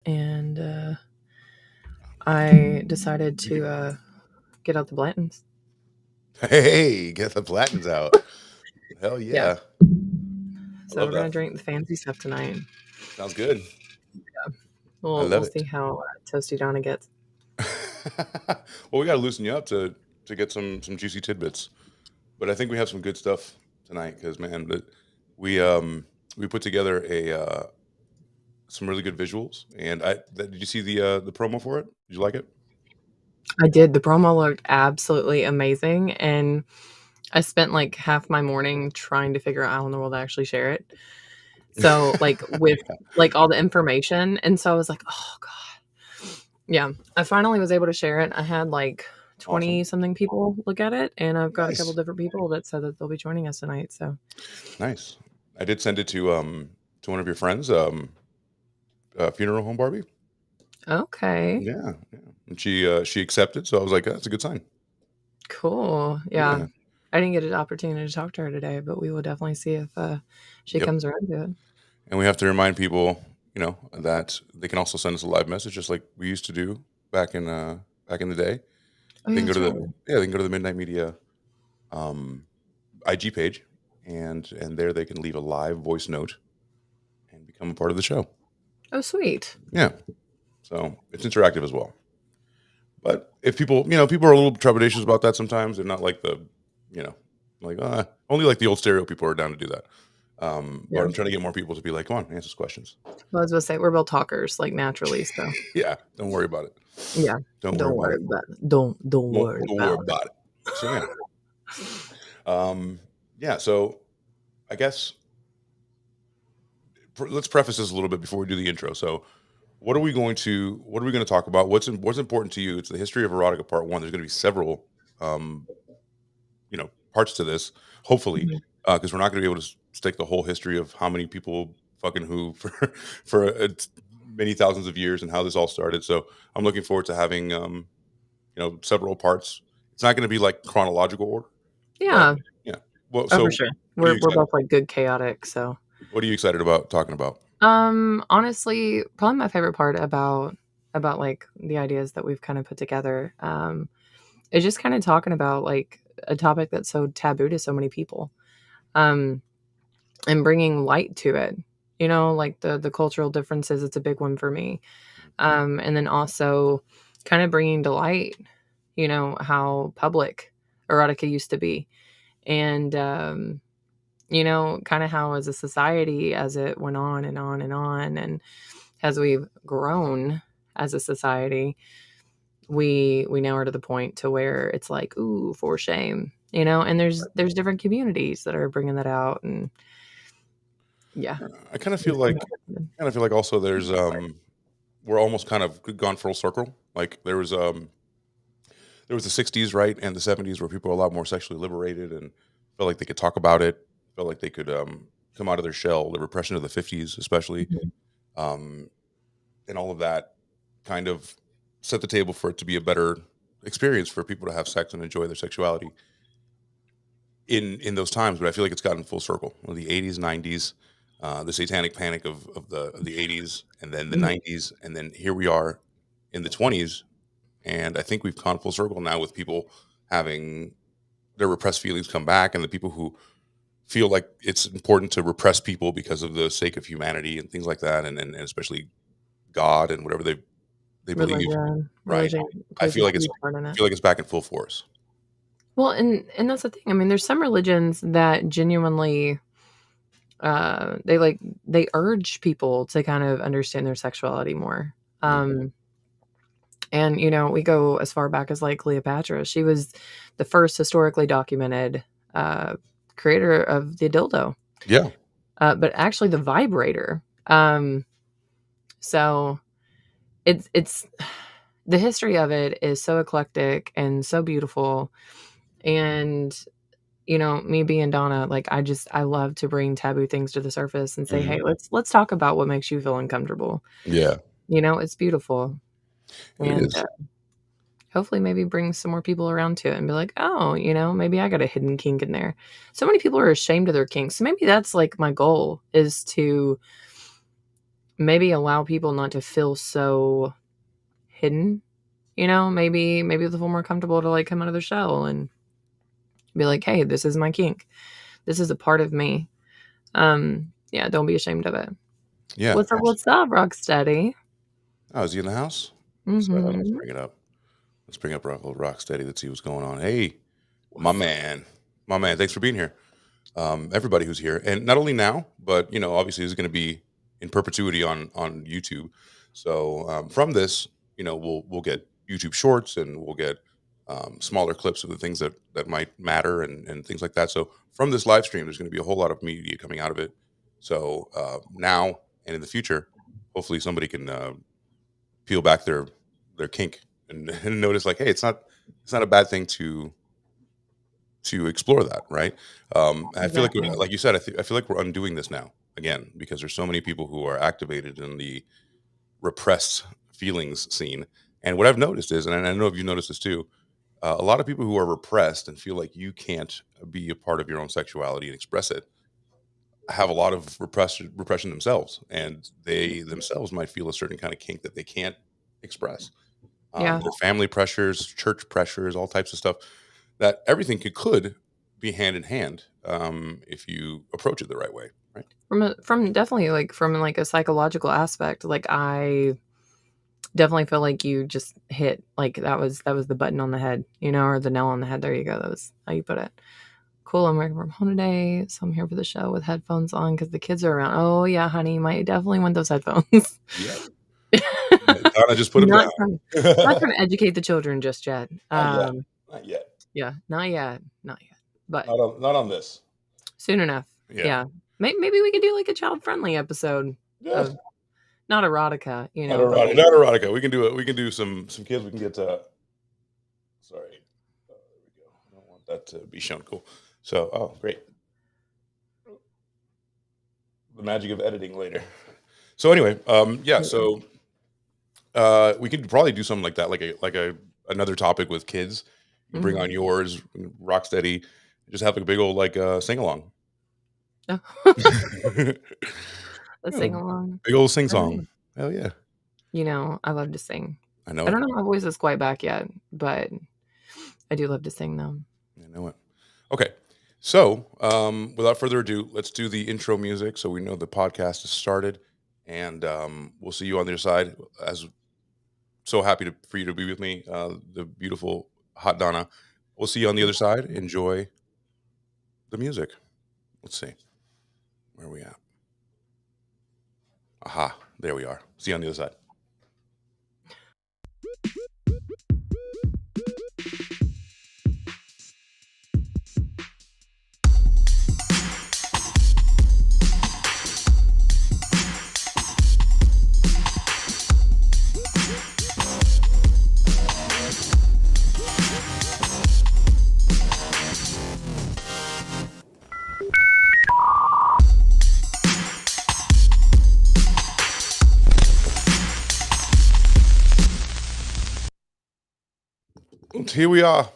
and I decided to get out the Blanton's. Hey, get the Blanton's out. Hell Yeah. yeah. I So love we're gonna that. drink the fancy stuff tonight. Sounds good. Yeah. I We'll love see it. how toasty Donna gets. Well, we got to loosen you up to get some juicy tidbits. But I think we have some good stuff tonight because man, we put together a some really good visuals. And did you see the promo for it? Did you like it? I did. The promo looked absolutely amazing, and I spent like half my morning trying to figure out how in the world to actually share it. So like with like all the information, and so I was like, oh god, yeah. I finally was able to share it. I had like Awesome. 20 something people look at it, and I've got a couple Nice. different people that said that they'll be joining us tonight. So Nice. I did send it to one of your friends, funeral home Barbie. okay. Yeah, yeah. And she accepted, so I was like, that's a good sign. Cool. Yeah. Yeah. I didn't get an opportunity to talk to her today, but we will definitely see if she Yep. comes around to it. And we have to remind people, that they can also send us a live message just like we used to do back in the day. Oh They yeah, can go that's to right. they can go to the Midnight Media um, IG page, and there they can leave a live voice note and become a part of the show. Oh sweet. Yeah, so it's interactive as well. But if people, people are a little trepidatious about that sometimes. They're not like you know, like only like the old stereo people are down to do that. But Yeah. I'm trying to get more people to be like, come on, answer us questions. Well, I was gonna say we're both talkers, like naturally, so Yeah, don't worry about it. yeah. Don't worry Don't about worry it. about it. Don't worry Don't worry about it. about it. So yeah, yeah. So I guess let's preface this a little bit before we do the intro. So what are we going to talk about? What's important to you? It's the history of erotica part one. There's going to be several um, parts to this. Hopefully, Mhm. because we're not going to be able to stick the whole history of how many people fucking who for many thousands of years and how this all started. So I'm looking forward to having several parts. It's not going to be like chronological order, but Yeah. yeah. Well, Oh, so for sure. what are you We're excited? both like good chaotic, so What are you excited about talking about? honestly, probably my favorite part about like the ideas that we've kind of put together is just kind of talking about like a topic that's so taboo to so many people. Um and bringing light to it. You know, like the cultural differences, it's a big one for me. And then also kind of bringing to light, you know, how public erotica used to be. And you know, kind of how as a society as it went on and on and on and as we've grown as a society, we now are to the point to where it's like, ooh, for shame, you know, and there's different communities that are bringing that out and yeah. I kind of feel Just like also there's we're almost kind of gone full circle. Like there was the 60s, right, and the 70s where people were a lot more sexually liberated and felt like they could talk about it, felt like they could come out of their shell. The repression of the 50s, especially, Mhm. um, and all of that kind of set the table for it to be a better experience for people to have sex and enjoy their sexuality in those times. But I feel like it's gotten full circle. The 80s, 90s, the satanic panic of the 80s, and then the Mhm. 90s, and then here we are in the 20s. And I think we've gone full circle now with people having their repressed feelings come back, and the people who feel like it's important to repress people because of the sake of humanity and things like that, and especially God and whatever they believe. Right. Religion I plays a feel like huge part in I it. feel like it's back in full force. Well, and that's the thing. I mean, there's some religions that genuinely they like they urge people to kind of understand their sexuality more. Mhm. And you know, we go as far back as like Cleopatra. She was the first historically documented uh creator of the dildo. Yeah. But actually the vibrator. So it's the history of it is so eclectic and so beautiful. And you know, me being Donna, like I love to bring taboo things to the surface and say, Mhm. "Hey, let's talk about what makes you feel uncomfortable." Yeah. You know, it's beautiful. It And is. hopefully maybe bring some more people around to it and be like, "Oh, you know, maybe I got a hidden kink in there." So many people are ashamed of their kinks. So maybe that's like my goal is to maybe allow people not to feel so hidden. Maybe they'll feel more comfortable to like come out of their shell and be like, hey, this is my kink. This is a part of me. Yeah, don't be ashamed of it. Yeah. What's up, Rocksteady? Oh, is he in the house? So let's bring it up. Let's bring up Rocksteady. Let's see what's going on. Hey, my man. Thanks for being here. Everybody who's here, and not only now, but obviously this is going to be in perpetuity on YouTube. So from this, we'll get YouTube Shorts, and we'll get smaller clips of the things that might matter and things like that. So from this live stream, there's going to be a whole lot of media coming out of it. So now and in the future, hopefully somebody can peel back their kink and notice like, hey, it's not a bad thing to explore that, right? I feel like you said, I feel like we're undoing this now again because there's so many people who are activated in the repressed feelings scene. And what I've noticed is, and I know if you noticed this too, a lot of people who are repressed and feel like you can't be a part of your own sexuality and express it have a lot of repression themselves, and they themselves might feel a certain kind of kink that they can't express. Yeah. Their family pressures, church pressures, all types of stuff. That everything could be hand in hand if you approach it the right way, right? From definitely like from like a psychological aspect, like I definitely feel like you just hit like that was the button on the head, or the nail on the head. There you go. That was how you put it. Cool. I'm working from home today, so I'm here for the show with headphones on because the kids are around. Oh yeah, honey, you might definitely want those headphones. Yeah. Donna just put them not down. not trying to educate the children just yet. Not yet. Yeah, not yet. But not on this. Soon enough. Yeah. Maybe we could do like a child-friendly episode of not erotica, Not erotica. We can do it. We can do some kids. We can get sorry. There we go. I don't want that to be shown. Cool. So, great. The magic of editing later. So anyway, yeah. So we could probably do something like that, like another topic with kids. You bring on yours, Rocksteady, just have a big old like sing along. A sing along. Big old sing song. Hell yeah. I love to sing. I know. I don't know if my voice is quite back yet, but I do love to sing though. I know it. Okay. So, without further ado, let's do the intro music so we know the podcast is started, and we'll see you on the other side. As so happy for you to be with me, the beautiful hot Donna. We'll see you on the other side. Enjoy the music. Let's see. Where are we at? Aha, there we are. See you on the other side. Here we are.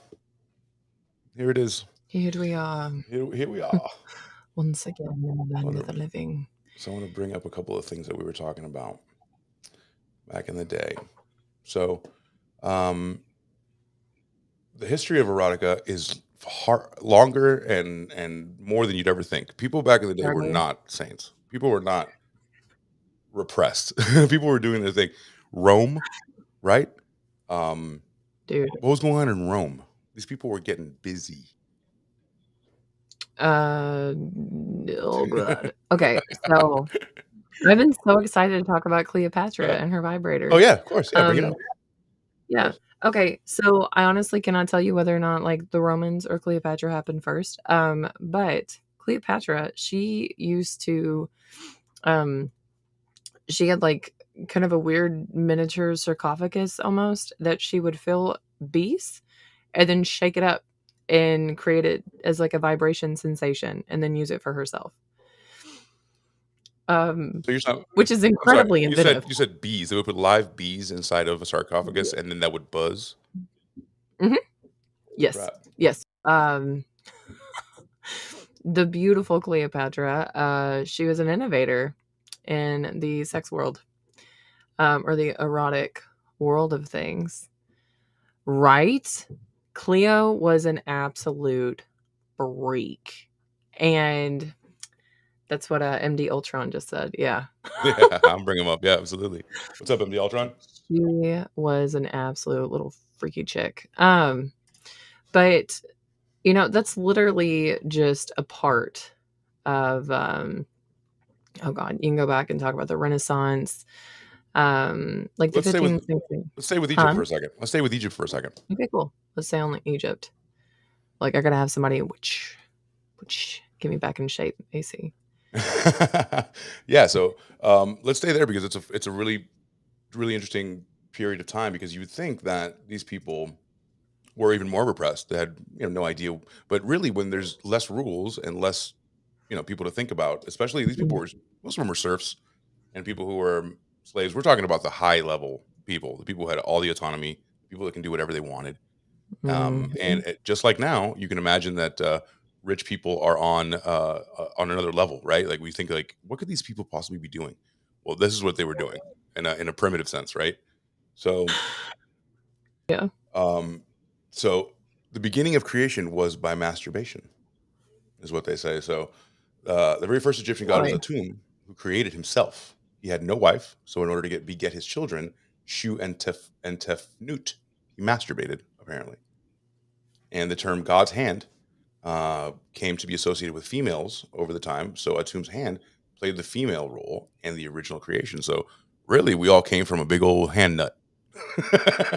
Here it is. Here we are. Here we are. Once again in the land of the living. So I want to bring up a couple of things that we were talking about back in the day. So the history of erotica is longer and more than you'd ever think. People back in the day were not saints. People were not repressed. People were doing their thing. Rome, right? Dude, what was going on in Rome? These people were getting busy. Oh god. Okay, so I've been so excited to talk about Cleopatra and her vibrators. Oh yeah, of course. Yeah, bring it up. Yeah. Okay, so I honestly cannot tell you whether or not like the Romans or Cleopatra happened first. But Cleopatra, she used to she had like kind of a weird miniature sarcophagus almost that she would fill bees and then shake it up and create it as like a vibration sensation and then use it for herself. So you're saying, which is incredibly inventive. You said bees. They would put live bees inside of a sarcophagus and then that would buzz? Mm-hmm. Yes. Right. Yes. The beautiful Cleopatra, she was an innovator. in the sex world, or the erotic world of things, right? Cleo was an absolute freak, and that's what MD Ultron just said. Yeah, Yeah, I'm bringing him up. Yeah, absolutely. What's up, MD Ultron? she was an absolute little freaky chick. But that's literally just a part of oh god, you can go back and talk about the Renaissance, like the Let's stay with 15th century. let's stay with Egypt Huh? for a second. Let's stay with Egypt for a second. Okay, cool. Let's stay on Egypt. Like I gotta have somebody which get me back in shape, AC. Yeah, so let's stay there because it's a really interesting period of time because you would think that these people were even more repressed. They had no idea, but really when there's less rules and less people to think about, especially these people Mhm, were most of them were serfs and people who were slaves. We're talking about the high level people, the people who had all the autonomy, people that can do whatever they wanted. And mhm. just like now, you can imagine that rich people are on another level, right? Like we think, like, what could these people possibly be doing? Well, this is what they were doing in a primitive sense, right? So, Yeah. um, so the beginning of creation was by masturbation, is what they say. So, the very first Egyptian god was Really? Atum, who created himself. He had no wife, so in order to beget his children, Shu and Tefnut, he masturbated apparently. And the term God's hand came to be associated with females over the time. So Atum's hand played the female role in the original creation. So really, we all came from a big old hand nut.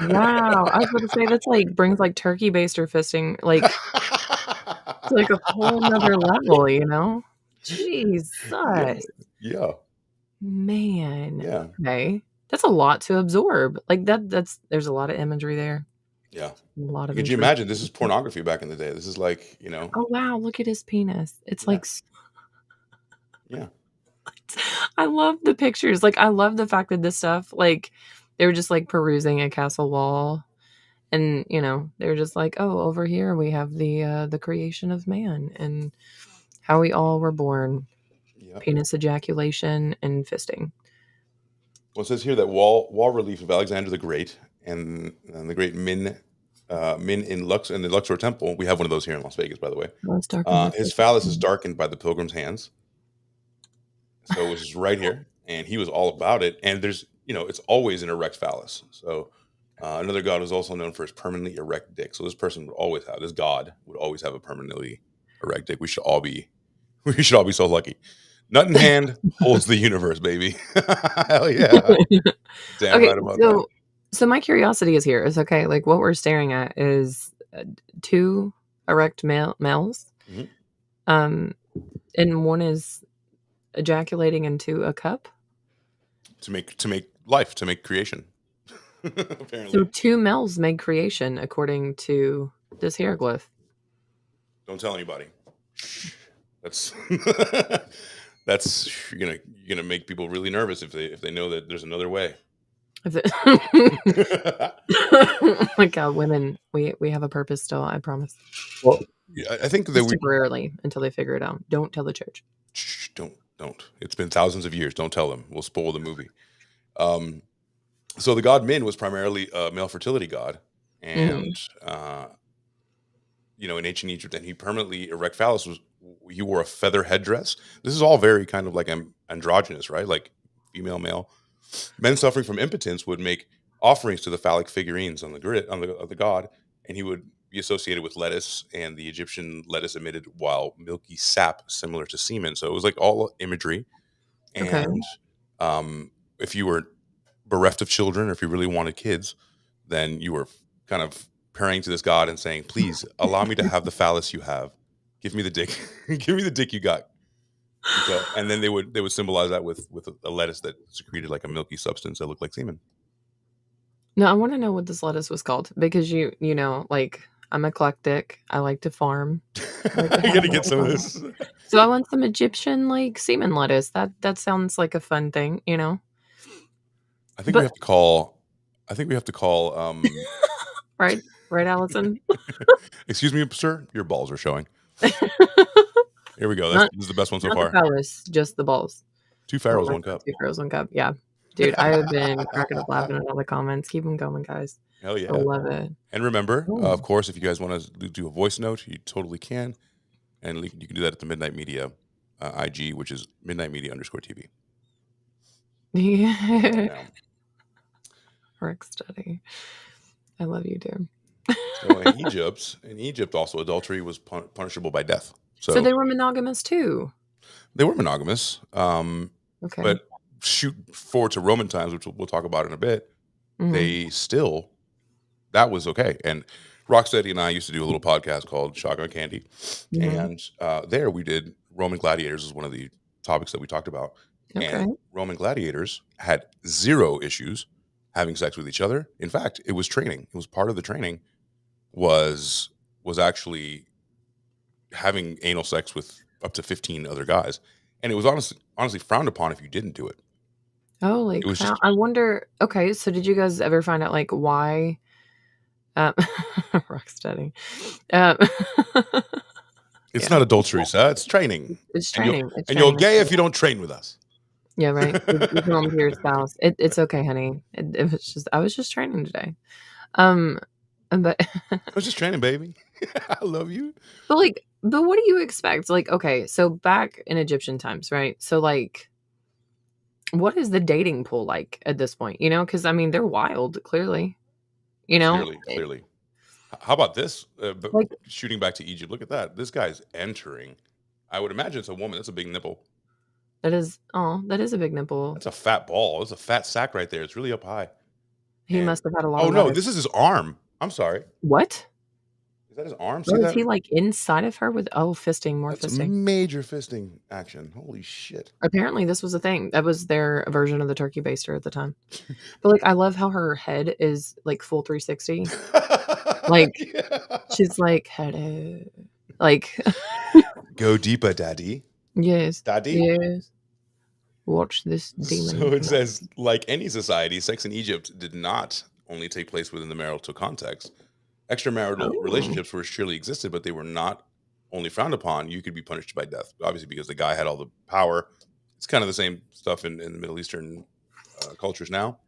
Wow. I was about to say that's like brings like turkey baster fisting like to like a whole nother level, you know? Yeah, Jesus. yeah, Man. yeah, Okay. That's a lot to absorb. Like that's there's a lot of imagery there. yeah. A lot of Could you intrigue. imagine? This is pornography back in the day. This is like, Oh, wow, look at his penis. It's yeah, like s yeah, I love the pictures. Like, I love the fact that this stuff, like, they were just, like, perusing a castle wall and, they were just like, "Oh, over here we have the creation of man and how we all were born, yeah. penis ejaculation and fisting." Well, it says here that wall relief of Alexander the Great and the great Min in the Luxor Temple. We have one of those here in Las Vegas, by the way. Well, it's dark and His liquid. phallus is darkened by the pilgrim's hands. So it was just right here, and he was all about it. And it's always an erect phallus. So another god is also known for his permanently erect dick. So this god would always have a permanently erect dick. We should all be so lucky. Nut in hand holds the universe, baby. Hell yeah, damn Okay, right about that. so my curiosity is here is, okay, like, what we're staring at is, 2 erect males, Mhm. um, and one is ejaculating into a cup? To make life, to make creation. So Apparently, 2 males made creation according to this hieroglyph. don't tell anybody. That's that's you're gonna make people really nervous if they know that there's another way. If it Oh my god, women, we have a purpose still, I promise. Well, yeah, I think that Just we temporarily until they figure it out. Don't tell the church. shh, don't. It's been thousands of years. Don't tell them. We'll spoil the movie. Um, so the god Min was primarily a male fertility god, and Mhm. uh, in ancient Egypt, and he permanently erect phallus was he wore a feather headdress. This is all very kind of like androgynous, right? Like female, male. Men suffering from impotence would make offerings to the phallic figurines on the grid of the god, and he would be associated with lettuce, and the Egyptian lettuce emitted wild milky sap similar to semen. So it was like all imagery. Okay. And if you were bereft of children, or if you really wanted kids, then you were kind of praying to this god and saying, "Please allow me to have the phallus you have. Give me the dick. Give me the dick you got." And then they would symbolize that with a lettuce that secreted like a milky substance that looked like semen. No, I wanna know what this lettuce was called because like, I'm eclectic, I like to farm, I like to I have gotta my get some of own. this. So I want some Egyptian, like, semen lettuce. That sounds like a fun thing, you know? I think we But have to call. I think we have to call. right? Right, Allison? Excuse me, sir. Your balls are showing. Here we go. This Not is the best one so not the far. phallus, just the balls. Two Oh pharaohs, my one god, cup. 2 Pharaohs, 1 Cup. Yeah. Dude, I have been cracking up laughing at all the comments. Keep them going, guys. Hell I yeah. love it. And remember, Oh. of course, if you guys want to do a voice note, you totally can. And you can do that at the Midnight Media IG, which is Midnight Media _TV. Right Yeah. now. Work study. I love you, dude. So in Egypt also adultery was punishable by death. So So they were monogamous too. they were monogamous. Okay. But shoot forward to Roman times, which we'll talk about in a bit, they still, that was okay. And Rocksteady and I used to do a little podcast called Shotgun Candy. Mhm. And there we did Roman gladiators is one of the topics that we talked about. Okay. And Roman gladiators had zero issues having sex with each other. In fact, it was training. It was part of the training was actually having anal sex with up to 15 other guys. And it was honestly frowned upon if you didn't do it. Oh, It like, was just I wonder okay, so did you guys ever find out, like, why, um Rocksteady. Um it's Yeah. not adultery, sir. It's training. It's And you're training, it's and you're training, it's gay if training. you don't train with us. Yeah, right. You come home to your spouse. It's okay, honey. It was just I was just training today. Um, but I was just training, baby. I love you. but what do you expect? Like, okay, so back in Egyptian times, right? So, like, what is the dating pool like at this point? You know, because I mean, they're wild, clearly. You know, Clearly. How about this? But like shooting back to Egypt, look at that. This guy's entering. I would imagine it's a woman. That's a big nipple. that is a big nipple. That's a fat ball. That's a fat sack right there. It's really up high. He And must have had a lot oh of no, letters. this is his arm. I'm sorry. What? Is that his arm? See Oh, is that? he like inside of her with fisting, more That's fisting? major fisting action. Holy shit. Apparently, this was a thing. That was their version of the turkey baster at the time. But, like, I love how her head is, like, full 360. Like, Yeah. she's like, "Hello." Like, Go deeper, daddy. yes, Daddy? yes. Watch this demon. So it says, like any society, sex in Egypt did not only take place within the marital context. Extramarital Oh. relationships were surely existed, but they were not only frowned upon. You could be punished by death, obviously, because the guy had all the power. It's kind of the same stuff in the Middle Eastern cultures now.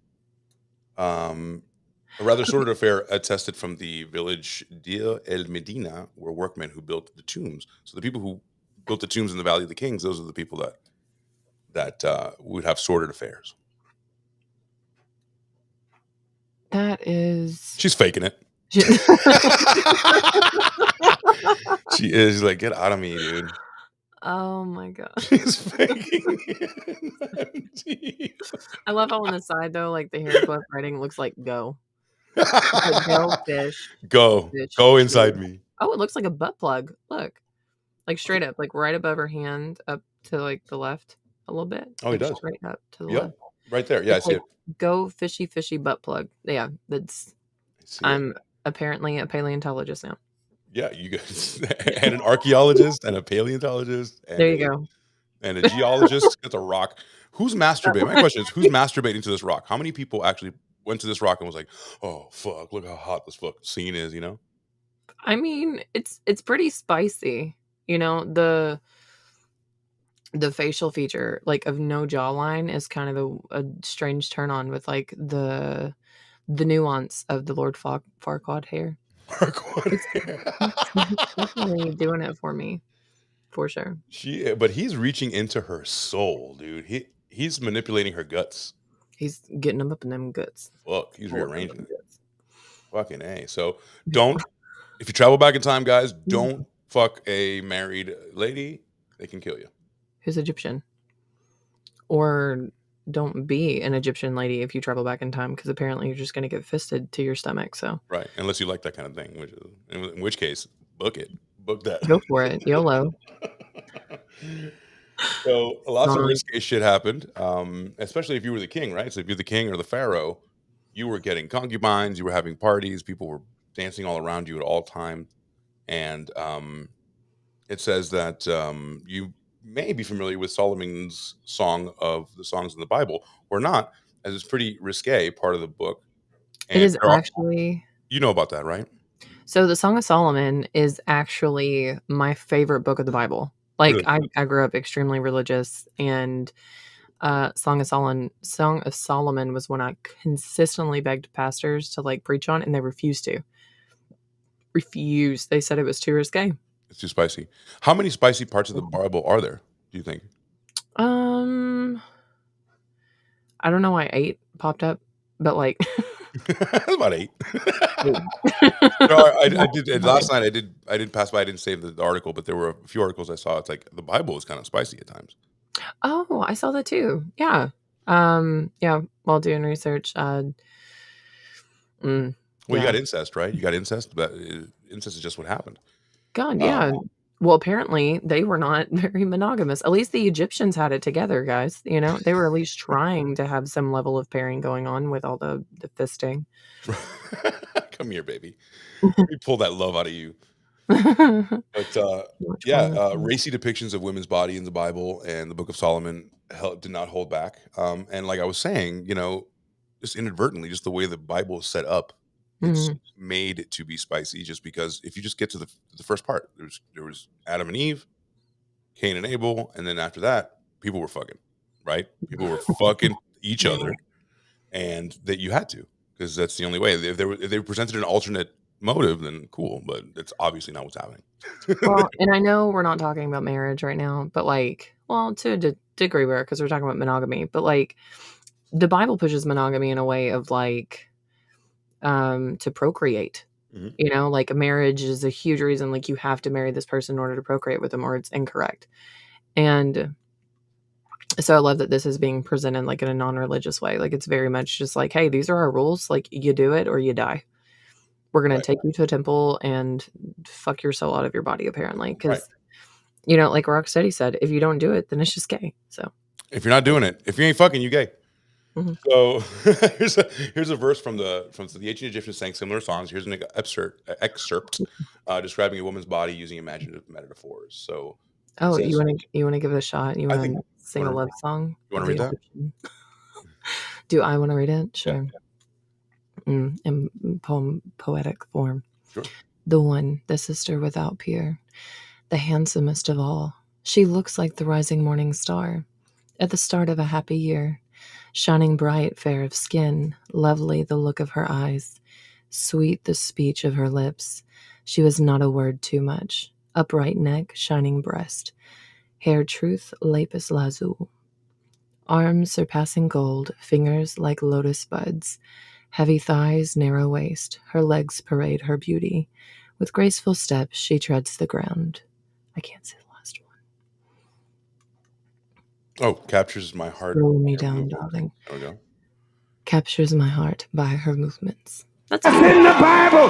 A rather sordid affair attested from the village Dia el Medina were workmen who built the tombs. So the people who built the tombs in the Valley of the Kings, those are the people that would have sordid affairs. That is She's faking it. She She is. She's like, get out of me, dude. Oh my god. She's faking it. I love how on the side, though, like, the hieroglyph writing looks like "go." Like, "Go fish, Go. fish, Go inside fish." me. Oh, it looks like a butt plug. Look. Like, straight up, like, right above her hand, up to, like, the left a little bit. Oh, he Like, does. straight up to the Yep. left. Right there. Yeah, I It's see like, it. "Go fishy, fishy butt plug." Yeah, that's I see it. I'm apparently a paleontologist now. Yeah, you guys and an archaeologist and a paleontologist and There you go. a geologist. It's a rock. Who's masturbating? My question is, who's masturbating to this rock? How many people actually went to this rock and was like, "Oh fuck, look how hot this fucking scene is," you know? I mean, it's pretty spicy, you know, the facial feature, like, of no jawline is kind of a strange turn on with, like, the nuance of the Lord Farquaad hair. It's definitely doing it for me, for sure. But he's reaching into her soul, dude. He's manipulating her guts. He's getting them up in them guts. Fuck, he's All up in rearranging them it. guts. Fucking A. So don't, if you travel back in time, guys, Mm-hmm. don't fuck a married lady. They can kill you. Who's Egyptian. Or don't be an Egyptian lady if you travel back in time, because apparently you're just gonna get fisted to your stomach, so Right. Unless you like that kind of thing, in which case, book it. Book that. go for it. YOLO. So lots of Fine. risky shit happened, especially if you were the king, right? So if you're the king or the pharaoh, you were getting concubines, you were having parties, people were dancing all around you at all time, and it says that you may be familiar with Solomon's song of the songs in the Bible, or not, as it's pretty risque part of the book. It is there are- actually you know about that, right? so the Song of Solomon is actually my favorite book of the Bible. Like, Really? I grew up extremely religious, and Song of Solomon was one I consistently begged pastors to like preach on, and they refused to. Refused. They said it was too risque. It's too spicy. How many spicy parts of the Bible are there, do you think? Um, I don't know why 8 popped up, but like About 8. Ooh. No, I Not did not 8. last night. I did pass by. I didn't save the article, but there were a few articles I saw. It's like the Bible is kind of spicy at times. Oh, I saw that too. Yeah. Yeah, while doing research, mm, Well, you yeah. got incest, right? You got incest, but incest is just what happened. God, Um, yeah. Well, apparently they were not very monogamous. At least the Egyptians had it together, guys. You know, they were at least trying to have some level of pairing going on with all the fisting. come here, baby. Let me pull that love out of you. But Much yeah, fun with them. racy depictions of women's body in the Bible and the Book of Solomon did not hold back. And like I was saying, just inadvertently, just the way the Bible is set up, it's Mhm. made to be spicy. Just because if you just get to the first part, there was Adam and Eve, Cain and Abel, and then after that, people were fucking, right? People were fucking each Yeah. other, and that you had to because that's the only way. If they presented an alternate motive, then cool, but that's obviously not what's happening. Well, and I know we're not talking about marriage right now, but like, well, to a degree, we're because we're talking about monogamy, but like, the Bible pushes monogamy in a way of like, to procreate. Mhm. You know, like a marriage is a huge reason, like you have to marry this person in order to procreate with them, or it's incorrect. And so I love that this is being presented like in a non-religious way. Like it's very much just like, hey, these are our rules. Like you do it or you die. We're gonna Right, take you to a temple and fuck your soul out of your body, apparently, right. because like Rocksteady said, if you don't do it, then it's just gay. So, If you're not doing it, if you ain't fucking, you gay. mhm. So here's a verse from the ancient Egyptians sang similar songs. Here's an excerpt describing a woman's body using imaginative metaphors. So it Oh, says, you wanna give it a shot? You I wanna think sing a love song you want of to the read that? Egyptian? Do I wanna read it? Yeah, Sure. In poetic form. sure. The one, the sister without peer, the handsomest of all. She looks like the rising morning star at the start of a happy year, shining bright, fair of skin, lovely the look of her eyes, sweet the speech of her lips. She was not a word too much. Upright neck, shining breast, hair truth, lapis lazuli, arms surpassing gold, fingers like lotus buds, heavy thighs, narrow waist, her legs parade her beauty. With graceful steps, she treads the ground. I can't say the last one. Oh, captures my heart Roll by me her down, movements. darling. There we go. Captures my heart by her movements. That's That's cute. in the Bible.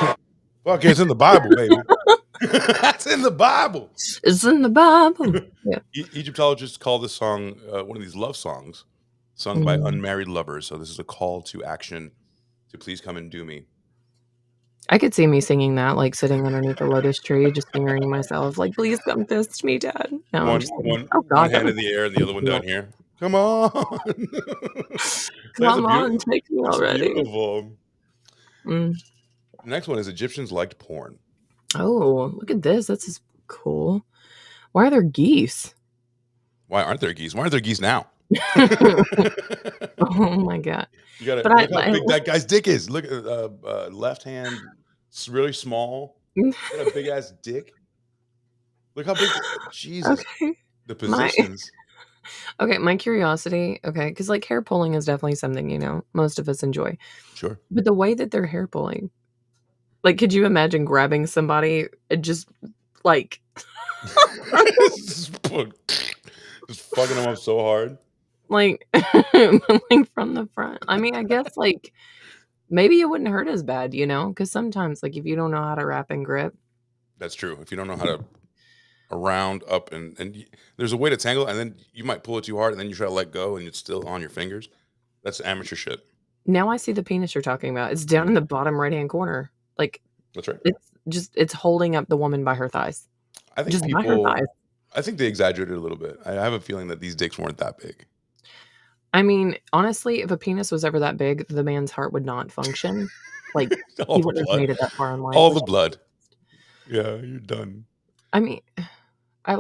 Fuck, it's in the Bible, baby. That's in the Bible. It's in the Bible. Yeah. Egyptologists call this song one of these love songs sung by Mm. unmarried lovers. So this is a call to action to please come and do me. I could see me singing that, like sitting underneath a lotus tree, just fingering myself, like, please come fist me, Dad. No, I'm One just kidding. one Oh one God, that hand was in the air and the other one too down much. here. Come on. That's a Come on, beautiful. take me It's already. beautiful. Mm. The next one is Egyptians liked porn. Oh, look at this. This is cool. Why are there geese? Why aren't there geese? Why aren't there geese now? Oh my God. You gotta But look how big that guy's dick is. Look at left hand, it's really small. Got a big ass dick. Look how big. Jesus, okay. the My positions. my curiosity, okay, because like hair pulling is definitely something, most of us enjoy. Sure. But the way that they're hair pulling, like, could you imagine grabbing somebody and just like just, just fucking them up so hard. like pulling from the front? I mean, I guess like maybe it wouldn't hurt as bad, because sometimes like if you don't know how to wrap and grip. That's true. If you don't know how to around up there's a way to tangle, and then you might pull it too hard, and then you try to let go, and it's still on your fingers. That's amateur shit. Now I see the penis you're talking about. It's down in the bottom right-hand corner. Like, That's right. it's holding up the woman by her thighs. I think Just by her thighs. I think they exaggerated a little bit. I have a feeling that these dicks weren't that big. I mean, honestly, if a penis was ever that big, the man's heart would not function. Like, All he the wouldn't have blood. made it that far in life. All Let's the blood. Yeah, you're done. I mean, I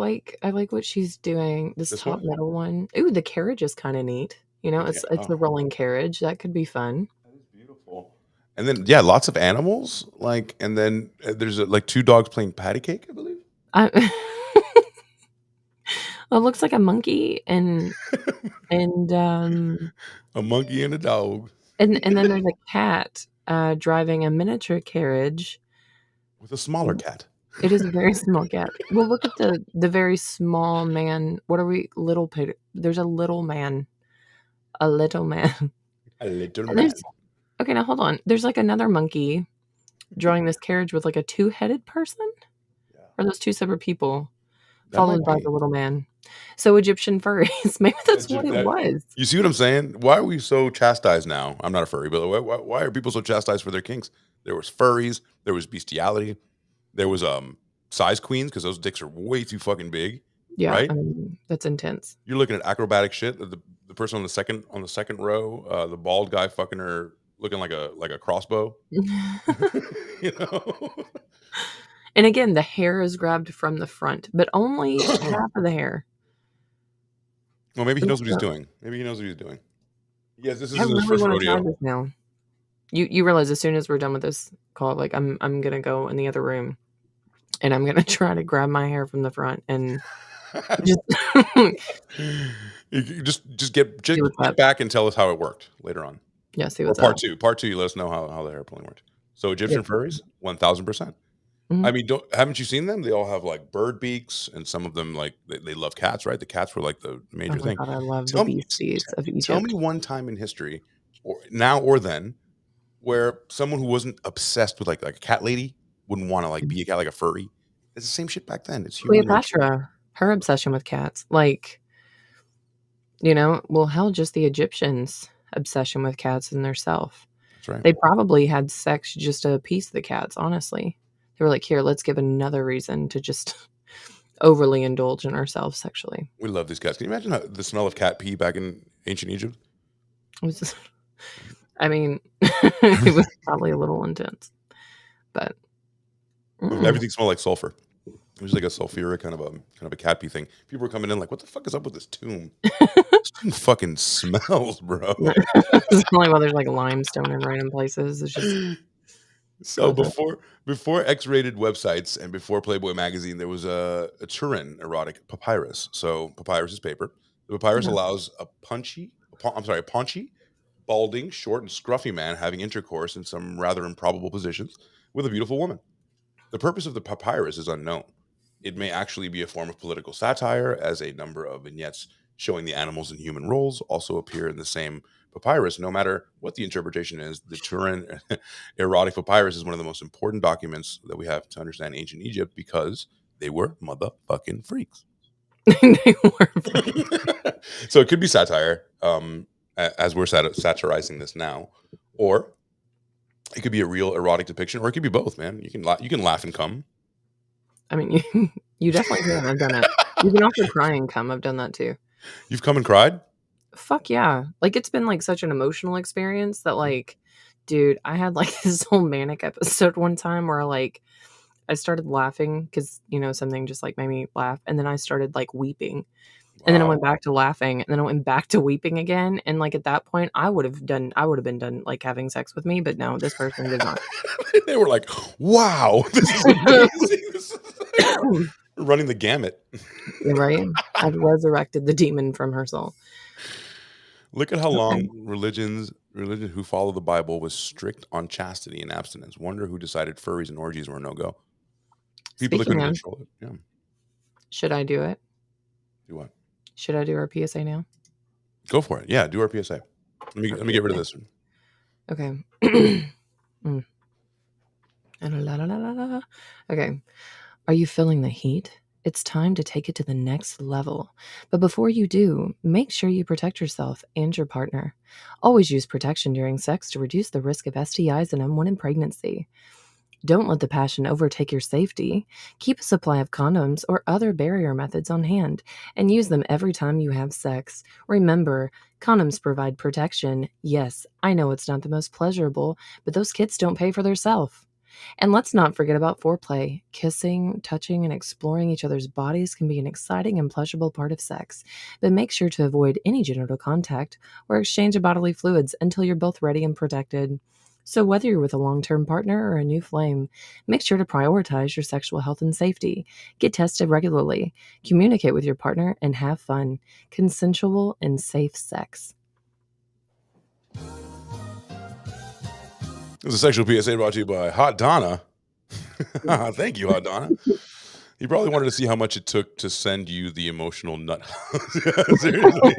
like what she's doing. This This top one? middle one. Ooh, the carriage is kinda neat. You know, Yeah. it's Oh, a rolling carriage. That could be fun. that is beautiful. And then, yeah, lots of animals. Like, and then there's like two dogs playing patty cake, I believe. I Well, it looks like a monkey and, A monkey and a dog and then there's a cat, driving a miniature carriage. with a smaller cat. It is a very small cat. Well, look at the very small man. What are we little pig there's a little man. A little man. A little And there's man. okay, now hold on. There's, like, another monkey drawing this carriage with, like, a two-headed person? Yeah, Or are those two separate people? that might Followed by be. the little man. So Egyptian furries. Maybe that's what it That was. you see what I'm saying? Why are we so chastised now? I'm not a furry, but why are people so chastised for their kinks? There was furries, there was bestiality, there was size queens because those dicks are way too fucking big, Yeah, right? I mean, that's intense. You're looking at acrobatic shit. The person on the second row, the bald guy fucking her, looking like a crossbow. You know. And again, the hair is grabbed from the front, but only half of the hair. Well, maybe he knows what he's So, doing. Maybe he knows what he's doing. Yes, this I isn't his really first wanna try rodeo. this now. You realize as soon as we're done with this call, like, I'm gonna go in the other room, and I'm gonna try to grab my hair from the front and just You just see what's get up. back and tell us how it worked later on, Yeah, see or what's up. part two. You let us know how the hair pulling worked. So Yep. Egyptian furries, 1000%. Mhm. I mean, don't haven't you seen them? They all have like bird beaks, and some of them like they love cats, right? The cats were like the Oh major my thing. god, I love the Tell me, beasties of tell me Egypt. one time in history, or now or then, where someone who wasn't obsessed with like a cat lady wouldn't want to like Mhm. be a cat, like a furry. It's the same shit back then. It's human nature. Cleopatra, her obsession with cats, like, you know, well, hell, just the Egyptians' obsession with cats in their self. That's right. They probably had sex just to appease the cats, honestly. They were like, "Here, let's give another reason to just overly indulge in ourselves sexually." We love these cats. Can you imagine the smell of cat pee back in ancient Egypt? It was just I mean, it was probably a little intense, but mm. Everything smelled like sulfur. It was like a sulfuric kind of a cat pee thing. People were coming in like, "What the fuck is up with this tomb? This tomb fucking smells, bro." It's probably why there's, like, limestone in random places. It's just So gross. before X-rated websites and before Playboy magazine, there was a Turin erotic papyrus. So papyrus is paper. The papyrus Yeah. allows a paunchy, balding, short, and scruffy man having intercourse in some rather improbable positions with a beautiful woman. The purpose of the papyrus is unknown. It may actually be a form of political satire, as a number of vignettes showing the animals and human roles also appear in the same papyrus. No matter what the interpretation is, the Turin erotic papyrus is one of the most important documents that we have to understand ancient Egypt because they were motherfucking freaks. They were fucking So it could be satire, as we're satirizing this now, or it could be a real erotic depiction, or it could be both. Man, you can laugh and come. I mean, you definitely can, I've done it. You can also cry and come, I've done that too. You've come and cried. Fuck yeah. Like, it's been, like, such an emotional experience that, like, dude, I had, like, this whole manic episode one time where, like, I started laughing because you know, something just, like, made me laugh, and then I started, like, weeping, and then I went Wow. back to laughing, and then I went back to weeping again, and, like, at that point, I would have been done, like, having sex with me, but no, this person did not. They were like, "Wow, this is amazing. This is running the gamut." Right? I've resurrected the demon from her soul. Look at how Okay. long religion who follow the Bible was strict on chastity and abstinence. Wonder who decided furries and orgies were no go. People that Speaking couldn't of, control it. Yeah. should I do it? Do what? Should I do our PSA now? Go for it. Yeah. Do our PSA. Our Let me get rid of PSA. this. Okay. Mm. La, la, la, la, la. Okay. Are you feeling the heat? It's time to take it to the next level. But before you do, make sure you protect yourself and your partner. Always use protection during sex to reduce the risk of STIs and unwanted pregnancy. Don't let the passion overtake your safety. Keep a supply of condoms or other barrier methods on hand and use them every time you have sex. Remember, condoms provide protection. Yes, I know it's not the most pleasurable, but those kids don't pay for theirself. And let's not forget about foreplay. Kissing, touching, and exploring each other's bodies can be an exciting and pleasurable part of sex, but make sure to avoid any genital contact or exchange of bodily fluids until you're both ready and protected. So, whether you're with a long term partner or a new flame, make sure to prioritize your sexual health and safety. Get tested regularly, communicate with your partner, and have fun. Consensual and safe sex. This is a sexual PSA brought to you by Hot Donna. Thank you, Hot Donna. He probably wanted to see how much it took to send you the emotional nut. Seriously.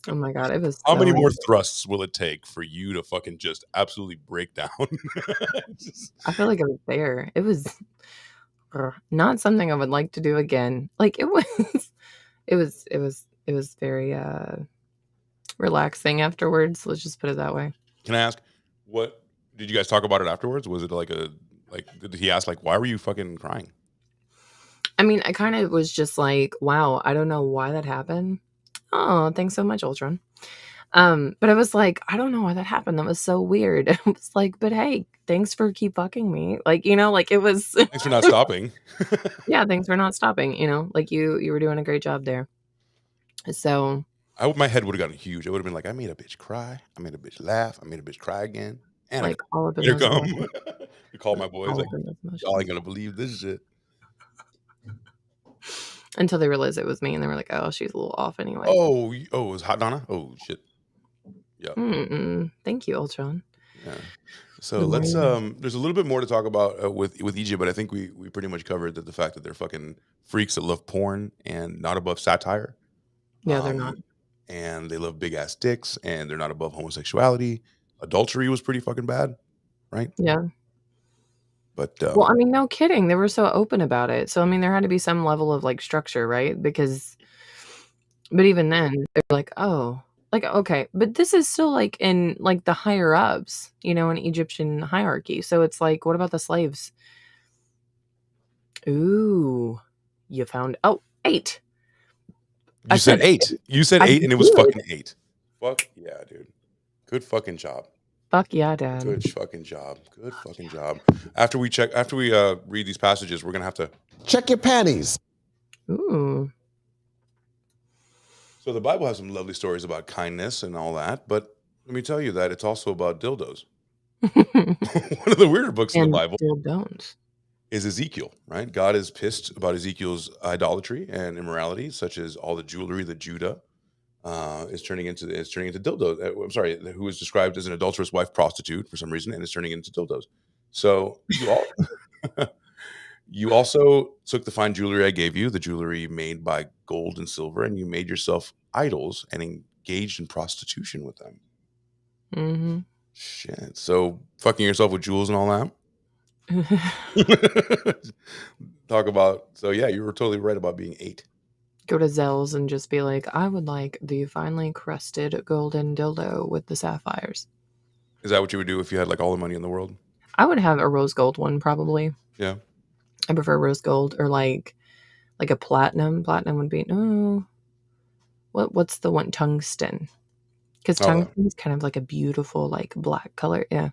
Oh my God, it was How many so. more thrusts will it take for you to fucking just absolutely break down? Just- I feel like I was there. It was not something I would like to do again. Like it was, it was very relaxing afterwards. Let's just put it that way. Can I ask, what did you guys talk about it afterwards? Was it did he ask, like, why were you fucking crying? I mean, I kind of was just like, wow, I don't know why that happened. Oh, thanks so much, Ultron. But I was like, I don't know why that happened. That was so weird. I was like, but hey, thanks for keep fucking me. Like, like it was Thanks for not stopping. yeah, thanks for not stopping, like you were doing a great job there. So My head would have gotten huge. I would have been like, I made a bitch cry. I made a bitch laugh. I made a bitch cry again. And like all up in made her those come. emotions. You call my boys, All like, up in those y'all ain't emotions. gonna believe this shit. Until they realized it was me and they were like, oh, she's a little off anyway. Oh, it was Hot Donna? Oh shit. Yeah. Thank you, Ultron. Yeah. So The more let's you know. there's a little bit more to talk about with Egypt, but I think we pretty much covered the fact that they're fucking freaks that love porn and not above satire. Yeah, they're not. And they love big ass dicks and they're not above homosexuality. Adultery was pretty fucking bad, right? Yeah. But Well, I mean, no kidding. They were so open about it. So I mean, there had to be some level of like structure, right? But even then, they're like, oh, like okay, but this is still like in like the higher ups, in Egyptian hierarchy. So it's like, what about the slaves? Ooh, you found 8. you I said said 8. You said I 8 and it was did. fucking 8. Fuck yeah, dude. Good fucking job. Fuck yeah, Dad. Good fucking job. Good fucking job. After we read these passages, we're gonna have to check your panties. Ooh. So the Bible has some lovely stories about kindness and all that, but let me tell you that it's also about dildos. One of the weirder books in the And Bible still don't. is Ezekiel, right? God is pissed about Ezekiel's idolatry and immorality, such as all the jewelry that Judah is turning into dildos. I'm sorry, who is described as an adulterous wife prostitute for some reason, and is turning into dildos. So you also took the fine jewelry I gave you, the jewelry made by gold and silver, and you made yourself idols and engaged in prostitution with them. Mm-hmm. Shit. So fucking yourself with jewels and all that. Talk about. So yeah, you were totally right about being 8. Go to Zell's and just be like, I would like the finely crusted golden dildo with the sapphires. Is that what you would do if you had like all the money in the world? I would have a rose gold one probably. Yeah. I prefer rose gold or like a platinum. Platinum would be no. What's the one? Tungsten. Because tungsten is kind of like a beautiful like black color. Yeah.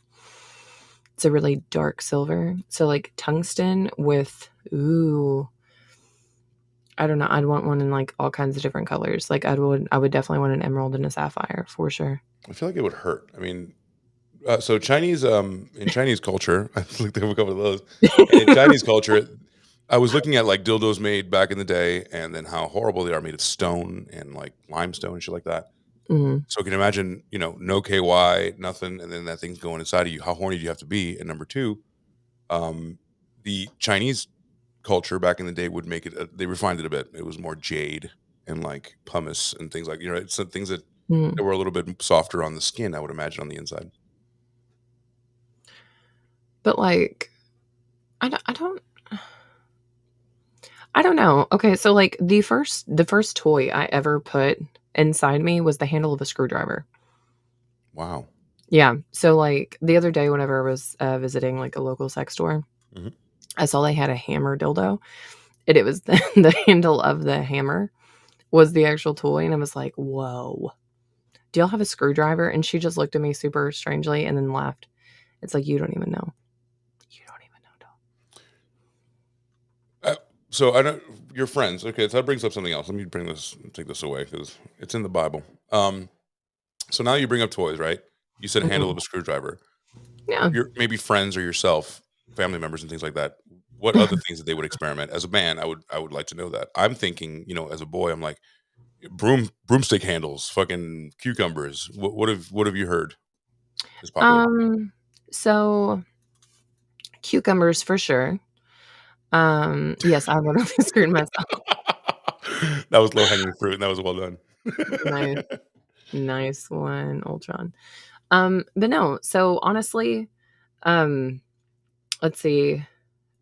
It's a really dark silver. So like tungsten with I don't know. I'd want one in like all kinds of different colors. Like I would definitely want an emerald and a sapphire for sure. I feel like it would hurt. I mean, so Chinese in Chinese culture, I looked at a couple of those. And in Chinese culture, I was looking at like dildos made back in the day, and then how horrible they are, made of stone and like limestone and shit like that. Mm-hmm. So can you imagine, no KY, nothing, and then that thing's going inside of you? How horny do you have to be? And number 2, the Chinese culture back in the day would make it. They refined it a bit. It was more jade and like pumice and things like it's some things that were a little bit softer on the skin. I would imagine on the inside. But like, I don't know. Okay, so like the first toy I ever put inside me was the handle of a screwdriver. Wow. Yeah. So like the other day, whenever I was visiting like a local sex store, I saw they had a hammer dildo, and it was the handle of the hammer was the actual toy, and I was like, whoa. Do y'all have a screwdriver? And she just looked at me super strangely and then laughed. It's like, you don't even know. So I know your friends. Okay, so that brings up something else. Let me take this away because it's in the Bible. So now you bring up toys, right? You said handle Mhm. of a screwdriver. Yeah. Your maybe friends or yourself, family members and things like that. What other things that they would experiment? As a man, I would like to know that. I'm thinking, as a boy, I'm like broomstick handles, fucking cucumbers. What have you heard is popular? Um, so cucumbers for sure. Yes, I literally screwed myself. That was low hanging fruit, and that was well done. Nice, nice one, Ultron. But no, so honestly, um, let's see.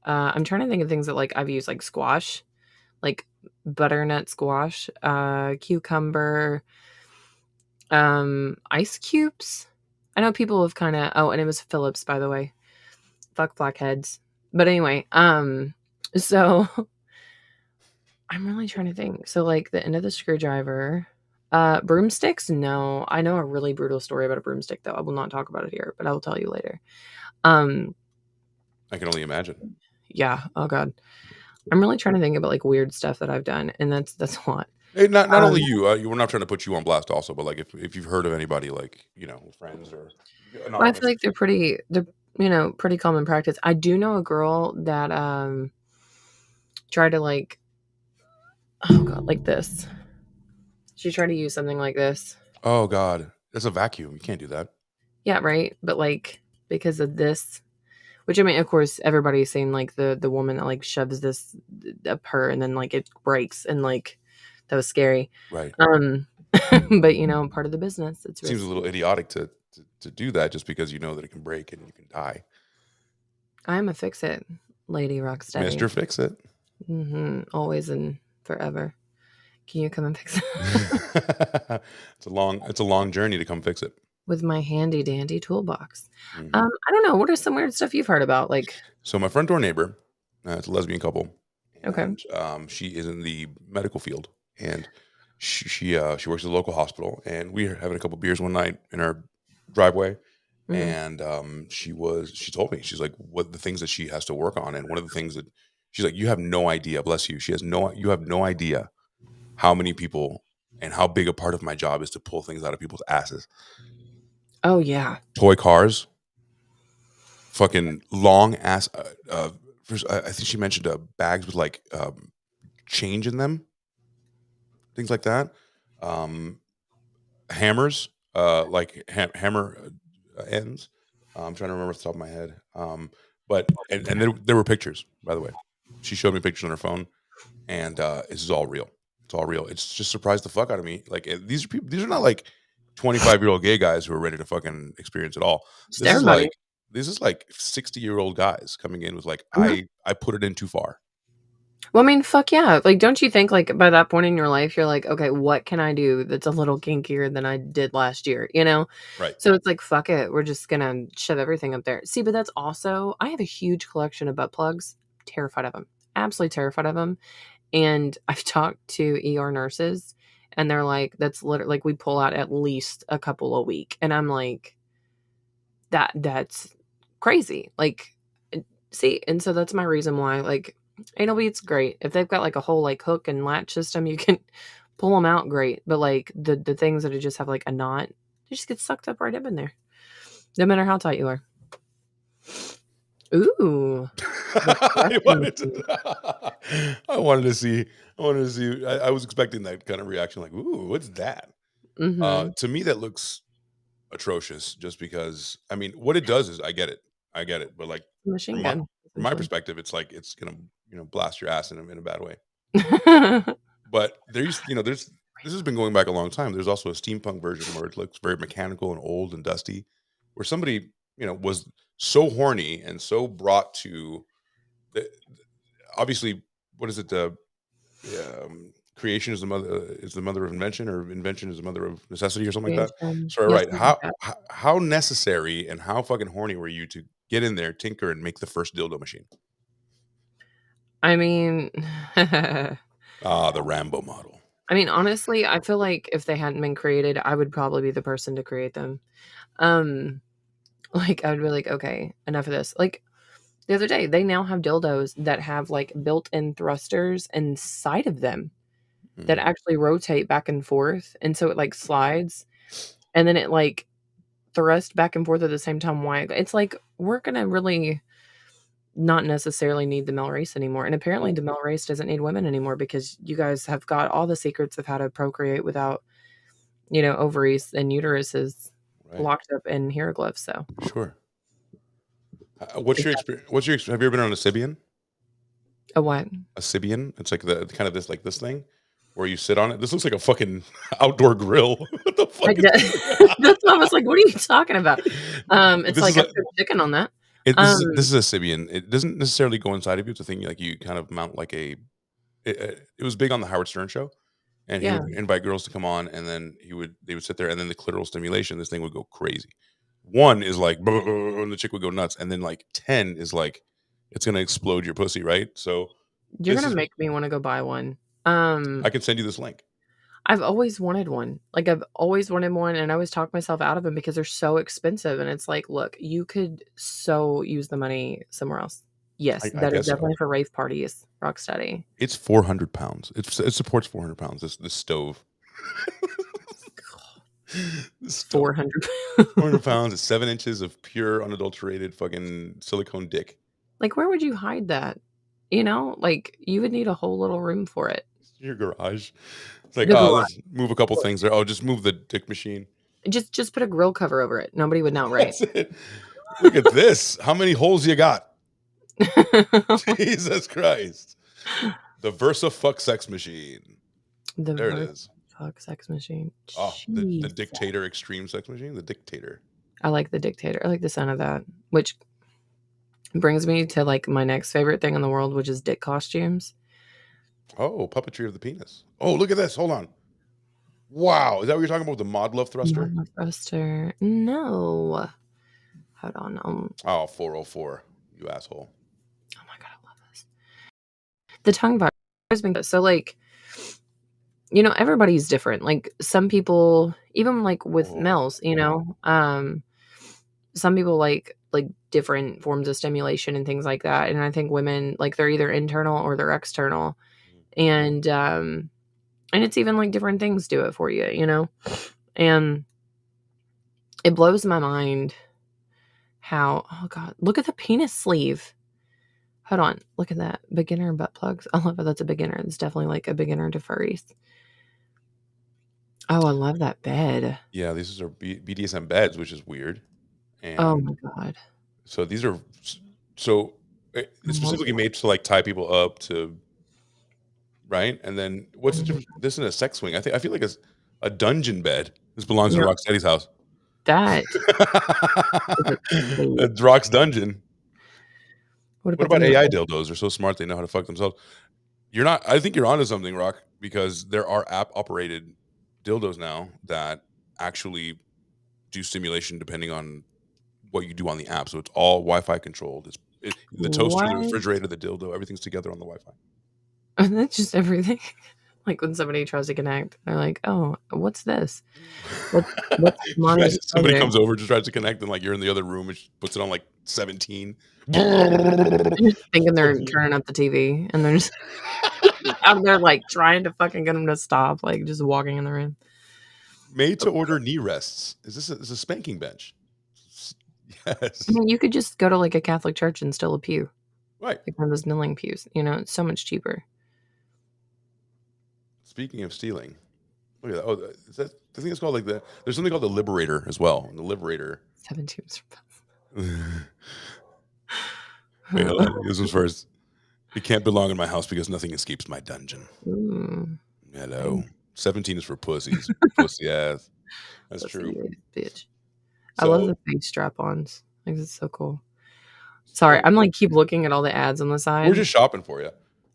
I'm trying to think of things that like I've used like squash, like butternut squash, cucumber, ice cubes. I know people have kind of and it was Phillips, by the way. Fuck blackheads. But anyway, so I'm really trying to think. So like the end of the screwdriver, broomsticks? No. I know a really brutal story about a broomstick though. I will not talk about it here, but I will tell you later. Um, I can only imagine. yeah. Oh god. I'm really trying to think about like weird stuff that I've done, and that's a lot. Hey, not only Um, you, we're not trying to put you on blast, also, but like if you've heard of anybody like friends or but I feel anonymous. like they're pretty common practice. I do know a girl that tried to like oh god, like this. She tried to use something like this. Oh God, it's a vacuum. You can't do that. Yeah, right. But like because of this, which I mean, of course, everybody's saying like the woman that like shoves this up her and then like it breaks and like that was scary. Right. Um, but part of the business. It's Seems a little risky. idiotic to do that just because you know that it can break and you can die. I'm a fix it lady, rock Mister steady. Fix It. Always and forever. Can you come and fix it it's a long journey to come fix it. with my handy dandy toolbox? Hmm. I don't know. What are some weird stuff you've heard about? Like, So my front door neighbor, it's a lesbian couple, okay. and she is in the medical field, and she works at a local hospital, and we were having a couple beers one night in our driveway, Mhm. and she told me, she's like, what the things that she has to work on, and one of the things that she's like, you have no idea, bless you, you have no idea how many people and how big a part of my job is to pull things out of people's asses. Oh yeah. Toy cars, fucking long ass. I think she mentioned bags with like change in them, things like that. Um, hammers, like hammer ends. I'm trying to remember off the top of my head. But and there were pictures, by the way. She showed me pictures on her phone, and this is all real. It's all real. It's just surprised the fuck out of me. Like these are people. These are not like 25-year-old gay guys who are ready to fucking experience it all. Just This is everybody. like this is like 60-year-old guys coming in with like Mhm. I put it in too far. Well, I mean, fuck yeah. Like, don't you think like by that point in your life, you're like, okay, what can I do that's a little kinkier than I did last year? Right. So it's like, fuck it. We're just gonna shove everything up there. See, but that's also I have a huge collection of butt plugs. Terrified of them. Absolutely terrified of them. And I've talked to ER nurses, and they're like, that's literally like we pull out at least a couple a week. And I'm like, that's crazy. Like, see, and so that's my reason why, like, anal beads, great. If they've got like a whole like hook and latch system, you can pull them out, great. But like the things that just have like a knot, they just get sucked up right up in there, no matter how tight you are. Ooh, the I crushing wanted machine. to. I wanted to see. I wanted to see. I was expecting that kind of reaction, like, "Ooh, what's that?" Mhm. To me, that looks atrocious. Just because, I mean, what it does is, I get it. But like Machine from my gun, from my essentially. perspective, it's like it's gonna blast your ass in a bad way. But there's this has been going back a long time. There's also a steampunk version where it looks very mechanical and old and dusty, where somebody was so horny and so brought to the, obviously, what is it? Creation is the mother of invention, or invention is the mother of necessity, or something like that. Creation. So Yes, right, something like that. how necessary and how fucking horny were you to get in there, tinker, and make the first dildo machine? I mean Ah, the Rambo model. honestly, I feel like if they hadn't been created, I would probably be the person to create them. Um, like, I would be like, "Okay, enough of this." Like, the other day. They now have dildos that have like built-in thrusters inside of them that Mm. actually rotate back and forth, and so it like slides, and then it like thrusts back and forth at the same time. Why? It's like we're gonna really not necessarily need the male race anymore. And apparently Oh, the male race doesn't need women anymore because you guys have got all the secrets of how to procreate without, ovaries and uteruses right. locked up in hieroglyphs. So Sure. What's your exactly. experience? Have you ever been on a Sibian? A what? A Sibian? It's like the kind of this like this thing where you sit on it. This looks like a fucking outdoor grill. What the I fuck is d- this? That's why I was like, what are you talking about? It's This like is I a cooked chicken on that. this is a Sibian. It doesn't necessarily go inside of you. It's a thing like you kind of mount like a. It was big on the Howard Stern show, and he Yeah. would invite girls to come on, and then they would sit there, and then the clitoral stimulation, this thing would go crazy. One is like, and the chick would go nuts, and then like 10 is like, it's gonna explode your pussy, right? So You're this gonna is, make me want to go buy one. I can send you this link. I've always wanted one. Like, I've always wanted one, and I always talk myself out of them because they're so expensive, and it's like, look, you could so use the money somewhere else. Yes, I that is guess so. definitely for rave parties, Rocksteady. It's 400 pounds. It supports 400 pounds. This stove, this stove, 400. 400 pounds. It's 7 inches of pure, unadulterated, fucking silicone dick. Like, where would you hide that? Like, you would need a whole little room for it. Your garage. It's like, The oh, garage. let's move a couple things there. Oh, just move the dick machine. Just put a grill cover over it. Nobody would know, right? That's it. Look at this. How many holes you got? Jesus Christ. The Versa fuck sex machine. The There it Versa is. fuck sex machine. Oh, the Jeez. Dictator extreme sex machine. The Dictator. I like the Dictator. I like the sound of that, which brings me to, like, my next favorite thing in the world, which is dick costumes. Oh, puppetry of the penis. Oh, look at this. Hold on. Wow. Is that what you're talking about with the Mod Love thruster? Mama Thruster. No. Hold on. Oh, 404. You asshole. Oh my god, I love this. The tongue vibe. So, like, everybody's different. Like, some people, even like with Oh, males, some people like different forms of stimulation and things like that. And I think women, like, they're either internal or they're external. And it's even like different things do it for you. And it blows my mind how, oh god, look at the penis sleeve. Hold on, look at that. Beginner butt plugs. I love it. That's a beginner. It's definitely like a beginner to furries. Oh, I love that bed. yeah. These are BDSM beds, which is weird. Oh And my god. so these are, so I it's love specifically it. made to like tie people up to, right? And then what's the Mhm. difference? This is a sex swing. I feel like a dungeon bed. This belongs in Yep, Rocksteady's house. that is a complete. It's Rock's dungeon. What What about the about AI nipple? dildos? They're so smart they know how to fuck themselves. You're not. I think you're onto something, Rock, because there are app operated dildos now that actually do stimulation depending on what you do on the app. So it's all Wi-Fi controlled. The toaster, the What? refrigerator, the dildo, everything's together on the Wi-Fi. And that's just everything. Like, when somebody tries to connect, they're like, "Oh, what's this? What's mommy Imagine somebody disclosure?" comes over, just tries to connect, and like you're in the other room, and she puts it on like 17. Thinking they're turning up the TV, and they're just out there, like, trying to fucking get them to stop, like, just walking in the room. Made to order knee rests. Is a spanking bench? I Yes. mean, you could just go to, like, a Catholic church and steal a pew, Right. like one of those kneeling pews, it's so much cheaper. Speaking of stealing, look at that. Oh, is that I think it's called like there's something called the Liberator as well. And the Liberator. 17 Wait, hold on. This one's first. It can't belong in my house because nothing escapes my dungeon. Ooh, Hello. 17 is for pussies. Pussy ass. That's true. pussy bitch. I love So, the face strap-ons. Like, it's so cool. Sorry, so I'm, like, keep looking at all the ads on the we're side. just shopping for you.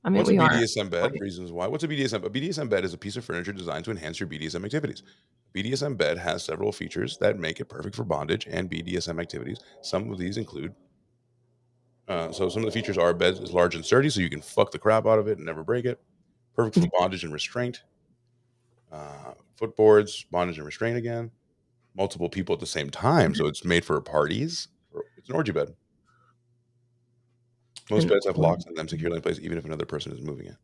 I mean, What's a we are. BDSM bed? Reasons why. What's a BDSM? A BDSM bed is a piece of furniture designed to enhance your BDSM activities. BDSM bed has several features that make it perfect for bondage and BDSM activities. Some of these include so some of the features are bed is large and sturdy, so you can fuck the crap out of it and never break it. Perfect for bondage and restraint. Footboards, bondage and restraint again. Multiple people at the same time, so it's made for parties. It's an orgy bed. Most And beds have locks on them securely in place, even if another person is moving it.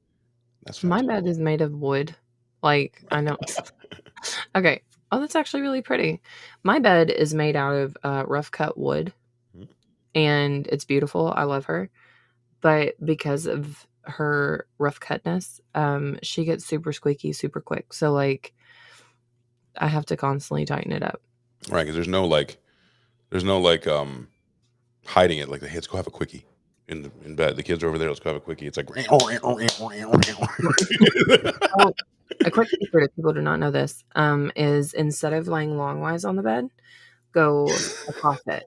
That's my fantastic. bed is made of wood. Like, I know. Okay. Oh, that's actually really pretty. My bed is made out of rough cut wood, and it's beautiful. I love her. But because of her rough cutness, she gets super squeaky super quick. So, like, I have to constantly tighten it up. Right, because there's no like hiding it. Like, hey, let's go have a quickie in bed. The kids are over there. Let's go have a quickie. It's like, Oh, a quick secret, if people do not know this, is instead of laying longwise on the bed, go across it.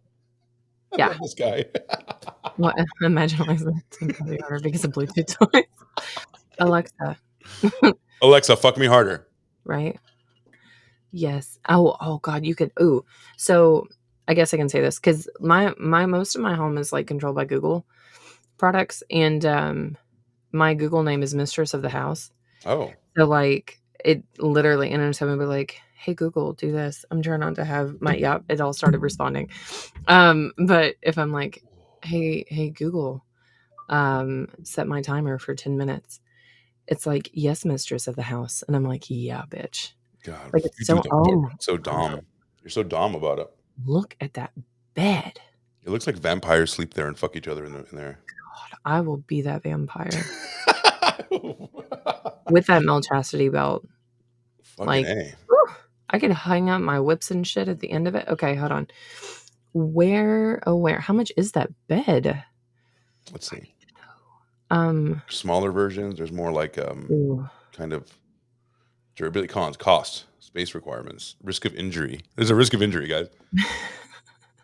I Yeah. love this guy. Well, imagine like the order because of Bluetooth toys. Alexa, Alexa, fuck me harder. right? Yes. Oh God, you could. Ooh, so I guess I can say this because my most of my home is like controlled by Google products, and my Google name is Mistress of the House. Oh, So like it literally, and anytime I'd be like, "Hey Google, do this," I'm trying not to have my it all started responding. But if I'm like, "Hey Google, set my timer for 10 minutes," it's like, "Yes, mistress of the house," and I'm like, "Yeah, bitch." God, Like it's you do so that. oh my So God, dom. You're so dom about it. look at that bed. It looks like vampires sleep there and fuck each other in there. God, I will be that vampire with that Mel Chastity belt. Fucking Like, A. whew, I could hang up my whips and shit at the end of it. Okay, hold on. Where? How much is that bed? Let's see. Um, Smaller versions. There's more like ooh, kind of durability cons, cost, space requirements, risk of injury. There's a risk of injury, guys.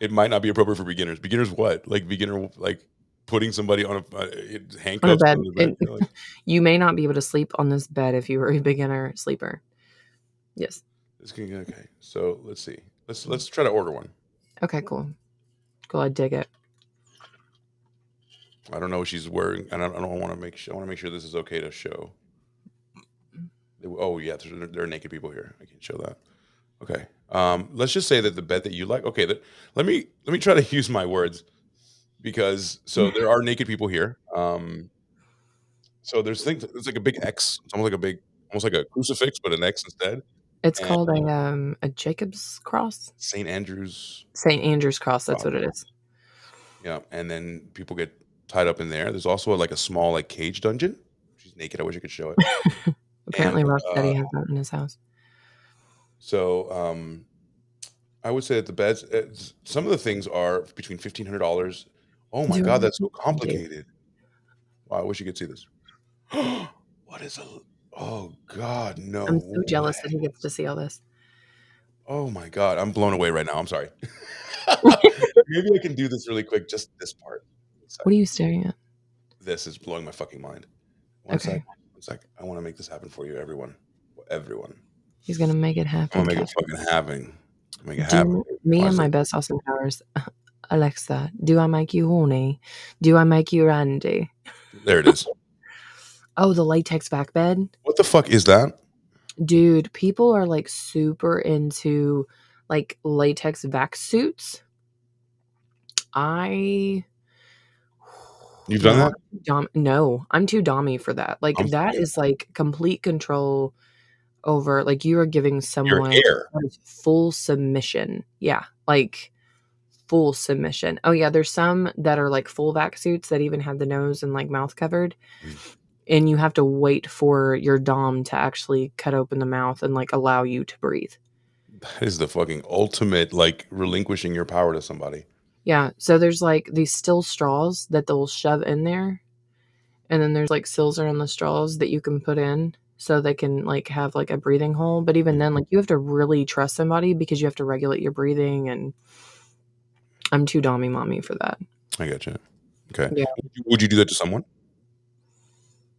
It might not be appropriate for beginners. Beginners what? Like beginner like putting somebody on on a handcuffs bed. on the bed. You know, like, You may not be able to sleep on this bed if you were a beginner sleeper. Yes. this can okay. So let's see. Let's try to order one. Okay, cool. Cool, I dig it. I don't know what she's wearing, and I don't want to make. I want to make sure this is okay to show. Oh yeah, there are naked people here. I can show that. Okay. Let's just say that the bed that you like. Okay. Let me try to use my words because so there are naked people here. So there's things. It's like a big X. It's almost like a crucifix, but an X instead. It's And called a Jacob's cross? St. Andrew's St. Andrew's cross, that's cross. what it is. Yeah, and then people get tied up in there. There's also like a small like cage dungeon. She's naked. I wish I could show it. And Apparently Rocksteady has that in his house. so I would say that the beds, some of the things are between $1,500. Oh my God, that's so Dude, complicated. Wow, I wish you could see this. What is a? Oh God, no I'm so way. jealous that he gets to see all this. Oh my God, I'm blown away right now. I'm sorry. Maybe I can do this really quick. Just this part. One sec. What are you staring at? This is blowing my fucking mind. One sec. Okay. One sec. I want to make this happen for you, everyone. Everyone. He's gonna make it I'm happen, gonna make it Captain. fucking happen. Make it happen. Do me Watch and my this. best Austin Powers. Alexa, do I make you horny? Do I make you Randy? There it is. Oh, the latex back bed? What the fuck is that? Dude, people are like super into like latex vac suits. I You've done that? no, I'm too dommy for that. Like I'm that yeah. is like complete control over like you are giving Your someone hair. full submission. Yeah, like full submission. Oh yeah, there's some that are like full vac suits that even have the nose and like mouth covered. And you have to wait for your dom to actually cut open the mouth and like allow you to breathe. That is the fucking ultimate, like relinquishing your power to somebody. Yeah, so there's like these still straws that they'll shove in there, and then there's like sills around the straws that you can put in so they can like have like a breathing hole. But even then, like you have to really trust somebody because you have to regulate your breathing, and I'm too dommy mommy for that. I got you. Okay. Yeah. Would you do that to someone?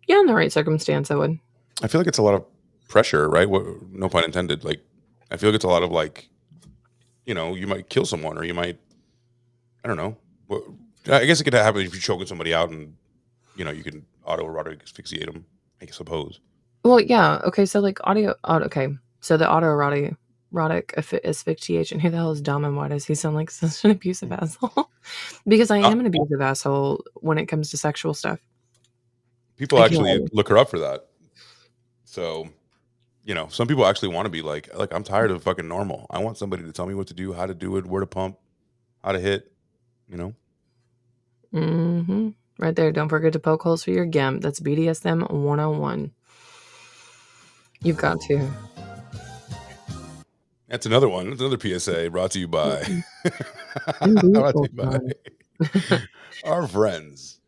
Yeah, in the right circumstance, I would. I feel like it's a lot of pressure, right? No pun intended. Like, I feel like it's a lot of like, you might kill someone, or you might, I don't know. I guess it could happen if you're choking somebody out, and you can autoerotic asphyxiate them. I suppose. Well, yeah. Okay, so like okay. So the autoerotic erotic asphyxiation. Who the hell is Dom and why does he sound like such an abusive asshole? Because I am an abusive asshole when it comes to sexual stuff. People I actually can't. look her up for that. So, some people actually want to be like, I'm tired of fucking normal. I want somebody to tell me what to do, how to do it, where to pump, how to hit, you know? Mm-hmm. Right there. Don't forget to poke holes for your gimp. That's BDSM 101. You've got to. That's another one. That's another PSA brought to you by Indeed. brought to you by our friends.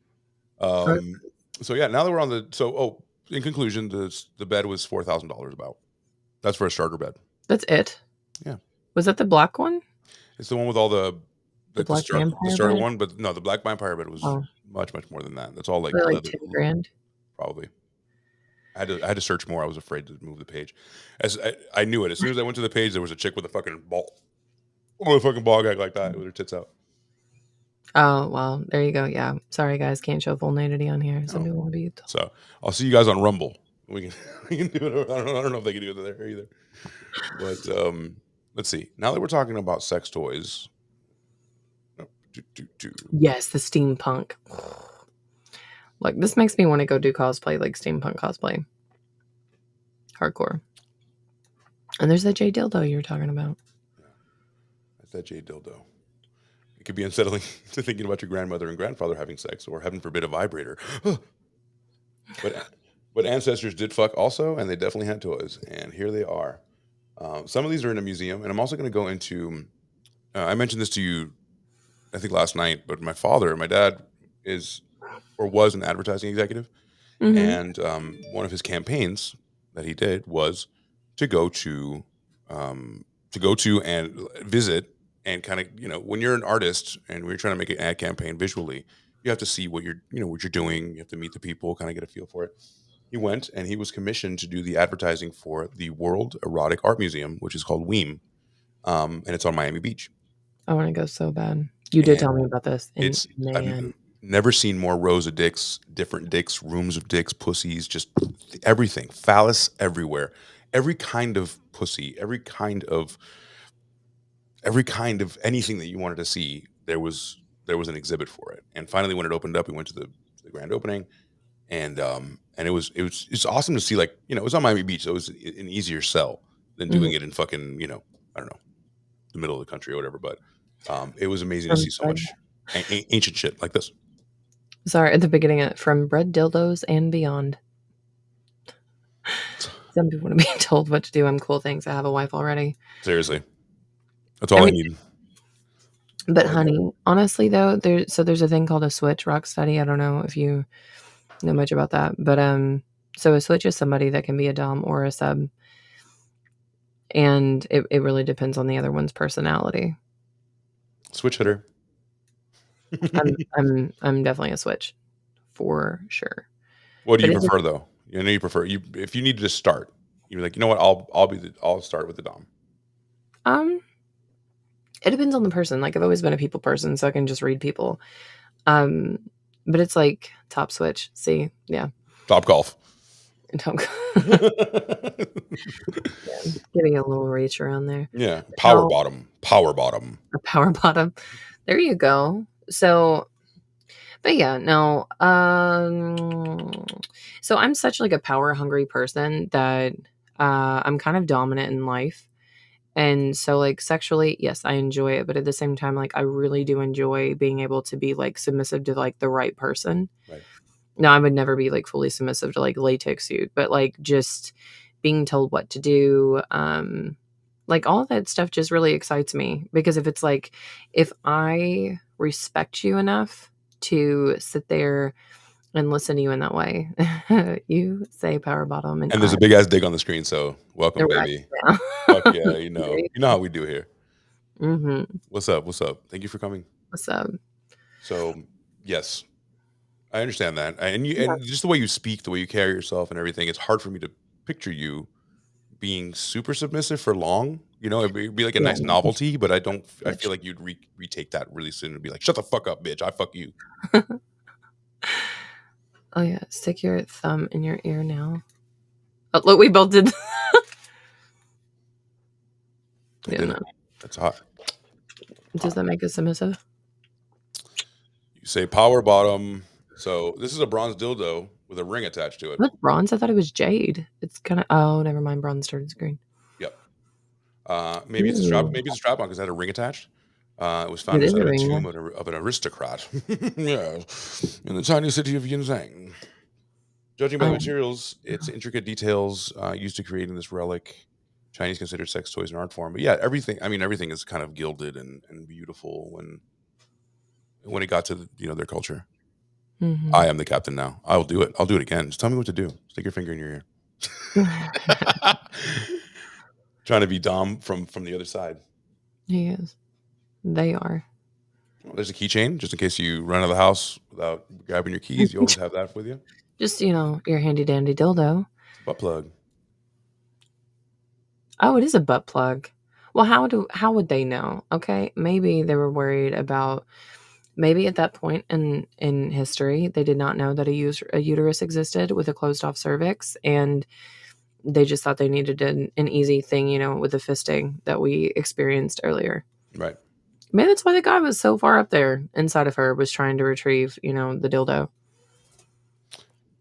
So yeah, now that we're on in conclusion, the bed was $4,000 about. That's for a starter bed. That's it. Yeah. Was that the black one? It's the one with all the Black the vampire starter bed? one, but no, the black vampire bed was Oh, much, much more than that. That's all like they're like leather 10 grand. probably. I had to search more. I was afraid to move the page. As I knew it. As soon as I went to the page, there was a chick with a fucking ball gag like that with her tits out. Oh, well, there you go. Yeah. Sorry, guys. Can't show full nudity on here. Some people want to be. So I'll see you guys on Rumble. We can we can do it. I don't know if they can do it there either. But let's see. Now that we're talking about sex toys, Yes, the steampunk. Like, this makes me want to go do cosplay, like steampunk cosplay. Hardcore. And there's that J dildo you were talking about. That's that J dildo. It could be unsettling to thinking about your grandmother and grandfather having sex, or heaven forbid, a vibrator. But ancestors did fuck also, and they definitely had toys. And here they are. Some of these are in a museum, and I'm also going to go into. I mentioned this to you, I think last night. But my dad is or was an advertising executive, and one of his campaigns that he did was to go to and visit and kind of when you're an artist and we're trying to make an ad campaign visually, you have to see what you're doing. You have to meet the people, kind of get a feel for it. He went and he was commissioned to do the advertising for the World Erotic Art Museum, which is called WEAM, and it's on Miami Beach. I want to go so bad. You did tell me about this, and I've never seen more rows of dicks, different dicks, rooms of dicks, pussies, just everything, phallus everywhere, every kind of pussy, every kind of anything that you wanted to see. There was an exhibit for it, and finally, when it opened up, we went to the grand opening, and it's awesome to see. Like it was on Miami Beach, so it was an easier sell than doing it in fucking I don't know, the middle of the country or whatever. But it was amazing to see so much ancient shit like this. Sorry, at the beginning, from bread dildos and beyond. Some people want to be told what to do. I'm cool, thanks. I have a wife already. Seriously, that's all I need. But honey, honestly though, there's a thing called a switch, rock study. I don't know if you know much about that, but so a switch is somebody that can be a dom or a sub, and it really depends on the other one's personality. Switch hitter. I'm definitely a switch, for sure. What do you prefer though? You know, you prefer if you need to just start. You're like, you know what? I'll start with the dom. It depends on the person. Like I've always been a people person, so I can just read people. But it's like top switch. See, yeah. Top golf. Top yeah, getting a little reach around there. Yeah. Power bottom. Power bottom. A power bottom. There you go. So, but yeah, no. So I'm such like a power hungry person that I'm kind of dominant in life. And so like sexually, yes, I enjoy it, but at the same time, like I really do enjoy being able to be like submissive to like the right person. Right. Now I would never be like fully submissive to like latex suit, but like just being told what to do, like all of that stuff just really excites me because if I respect you enough to sit there and listen to you in that way, you say power bottom, and there's a big ass dick on the screen, so welcome, baby. Yeah. Fuck yeah, you know how we do here. Mm-hmm. What's up? Thank you for coming. What's up? So yes, I understand that, and just the way you speak, the way you carry yourself, and everything. It's hard for me to picture you being super submissive for long. It'd be like a nice novelty, but I feel like you'd retake that really soon and be like, "Shut the fuck up, bitch! I fuck you." Oh yeah, stick your thumb in your ear now. Oh, look, we both did. I Yeah, did no. it. That's hot. Does that make us submissive? You say power bottom. So this is a bronze dildo with a ring attached to it. What bronze? I thought it was jade. It's kind of. Oh, never mind. Bronze turns green. Yep. Maybe it's a strap. Ooh, Maybe it's a strap on because it had a ring attached. It was it found is inside a of a ring. tomb of an aristocrat. Yeah, in the tiny city of Yinzhang. Judging by the Oh, materials, its intricate details used to creating this relic, Chinese considered sex toys an art form. But yeah, everything. I mean, everything is kind of gilded and beautiful when it got to their culture. hmm I am the captain now. I will do it. I'll do it again. Just tell me what to do. Stick your finger in your ear. Trying to be Dom from the other side. He is. They are. Well, there's a keychain just in case you run out of the house without grabbing your keys. You always have that with you. Just your handy dandy dildo. It's a butt plug. Oh, it is a butt plug. Well, how would they know? Okay, maybe they were worried about. Maybe at that point in history, they did not know that a uterus existed with a closed off cervix, and they just thought they needed an easy thing, with the fisting that we experienced earlier. Right. Maybe that's why the guy was so far up there inside of her, was trying to retrieve, the dildo.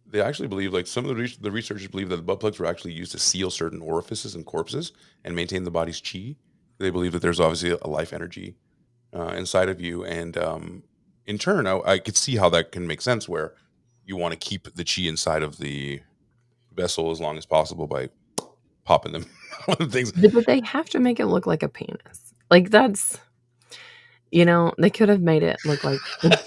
They actually believe, like some of the researchers believe that the butt plugs were actually used to seal certain orifices and corpses and maintain the body's chi. They believe that there's obviously a life energy inside of you, and in turn, I could see how that can make sense. Where you want to keep the chi inside of the vessel as long as possible by popping them. One of the things. But did they have to make it look like a penis? Like that's, they could have made it look like I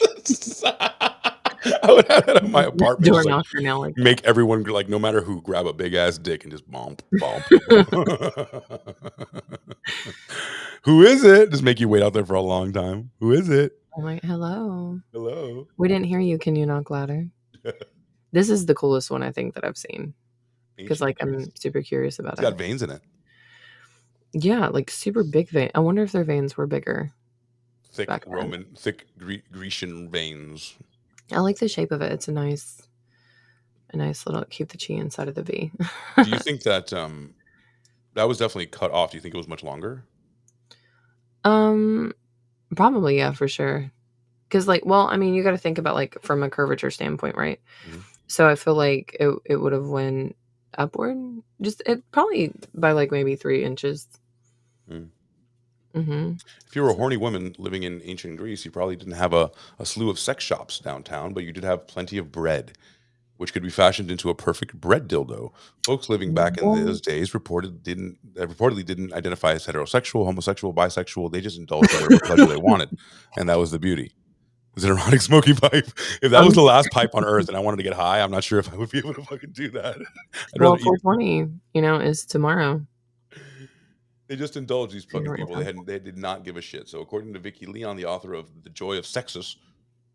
would have that in my apartment. door Just like knocker now, like that. make everyone like no matter who grab a big ass dick and just bump bump. Who is it? Just make you wait out there for a long time. Who is it? I'm like, hello. Hello. We didn't hear you. Can you knock louder? This is the coolest one I think that I've seen because Ancient like Greece. I'm super curious It's about got it. veins in it. Yeah, like super big vein. I wonder if their veins were bigger Thick back then. Roman, thick Grecian veins. I like the shape of it. It's a nice little keep the chi inside of the V. Do you think that that was definitely cut off? Do you think it was much longer? um, Probably yeah, for sure. Because like, well, I mean, you got to think about like from a curvature standpoint, right? Mhm. So I feel like it would have went upward, just it probably by like maybe 3 inches. Mm. Mm-hmm. If you were a horny woman living in ancient Greece, you probably didn't have a slew of sex shops downtown, but you did have plenty of bread, which could be fashioned into a perfect bread dildo. Folks living back in Well, those days reportedly didn't identify as heterosexual, homosexual, bisexual. They just indulged in whatever pleasure they wanted, and that was the beauty. It was an erotic smoky pipe. If that was um, the last pipe on Earth, and I wanted to get high, I'm not sure if I would be able to fucking do that. I'd rather well, eat. 420, is tomorrow. They just indulged these fucking January people. 10th. They did not give a shit. So according to Vicky Leon, the author of The Joy of Sexes,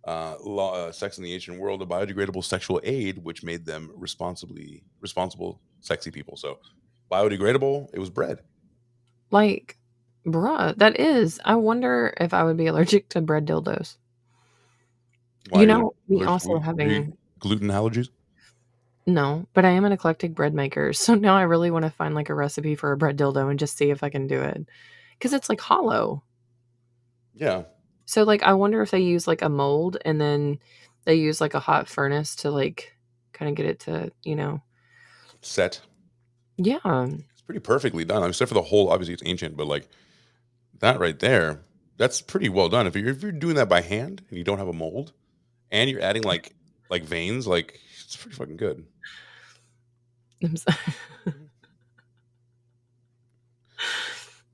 Sex in the Ancient World, a biodegradable sexual aid, which made them responsible, sexy people. So biodegradable, it was bread. Like, bruh, that is. I wonder if I would be allergic to bread dildos. Why are you Me allergic to also gluten? Are you having gluten allergies? no, but I am an eclectic bread maker, so now I really want to find like a recipe for a bread dildo and just see if I can do it. Because it's like hollow. Yeah. So like I wonder if they use like a mold and then they use like a hot furnace to like kind of get it to, Set. yeah. It's pretty perfectly done. I mean, except for the whole, obviously it's ancient, but like that right there, that's pretty well done. If you're doing that by hand and you don't have a mold and you're adding like veins, like it's pretty fucking good. I'm so-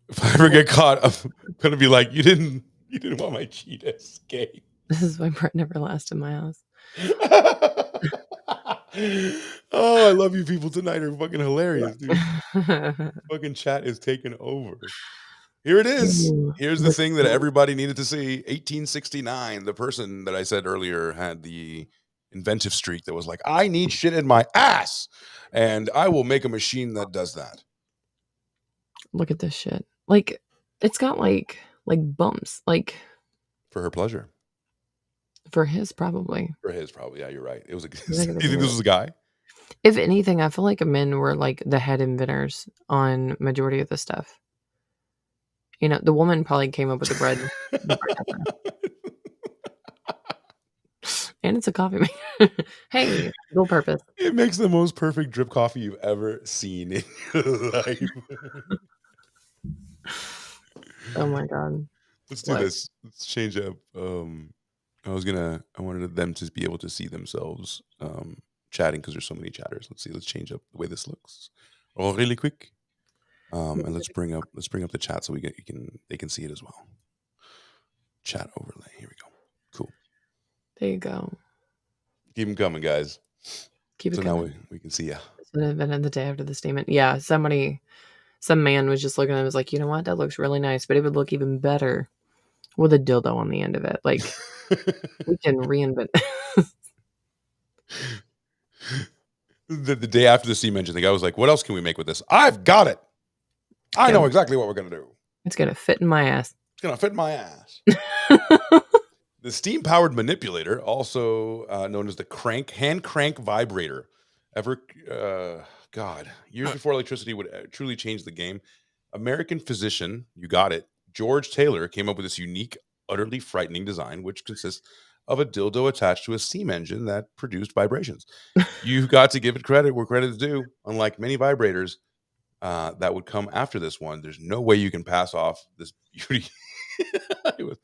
If I ever get caught, I'm gonna be like, you didn't want my chi to escape. This is why bread never lasts in my house. Oh, I love you people tonight are fucking hilarious, dude. Fucking chat is taking over. Here it is. Ooh, Here's the the thing that everybody needed to see. 1869. The person that I said earlier had the inventive streak that was like, I need shit in my ass, and I will make a machine that does that. Look at this shit. Like it's got like bumps. Like For her pleasure. for his probably. For his, probably. Yeah, you're right. It was a. Do Look at you this think this shit. was a guy? If anything, I feel like men were like the head inventors on majority of the stuff. You know, the woman probably came up with the bread ever. And it's a coffee maker. Hey, dual purpose. It makes the most perfect drip coffee you've ever seen in your life. Oh my god. Let's do What? this. Let's change up. I wanted them to be able to see themselves chatting because there's so many chatters. Let's see. Let's change up the way this looks. Oh, really quick. And let's bring up the chat so they can see it as well. Chat overlay. Here we go. Cool. There you go. Keep them coming, guys. Keep it So coming. now we can see ya. This would have been the day after the statement. Yeah, some man was just looking at it and was like, you know what? That looks really nice, but it would look even better with a dildo on the end of it. Like, we can reinvent. The day after the Steam Engine, the guy was like, "What else can we make with this? I've got it. I know exactly what we're gonna do. It's gonna fit in my ass. It's gonna fit my ass." The steam-powered manipulator, also known as the hand crank vibrator, years before electricity would truly change the game. American physician, you got it, George Taylor came up with this unique, utterly frightening design, which consists of a dildo attached to a steam engine that produced vibrations. You've got to give it credit where credit is due. Unlike many vibrators that would come after this one, there's no way you can pass off this beauty. It was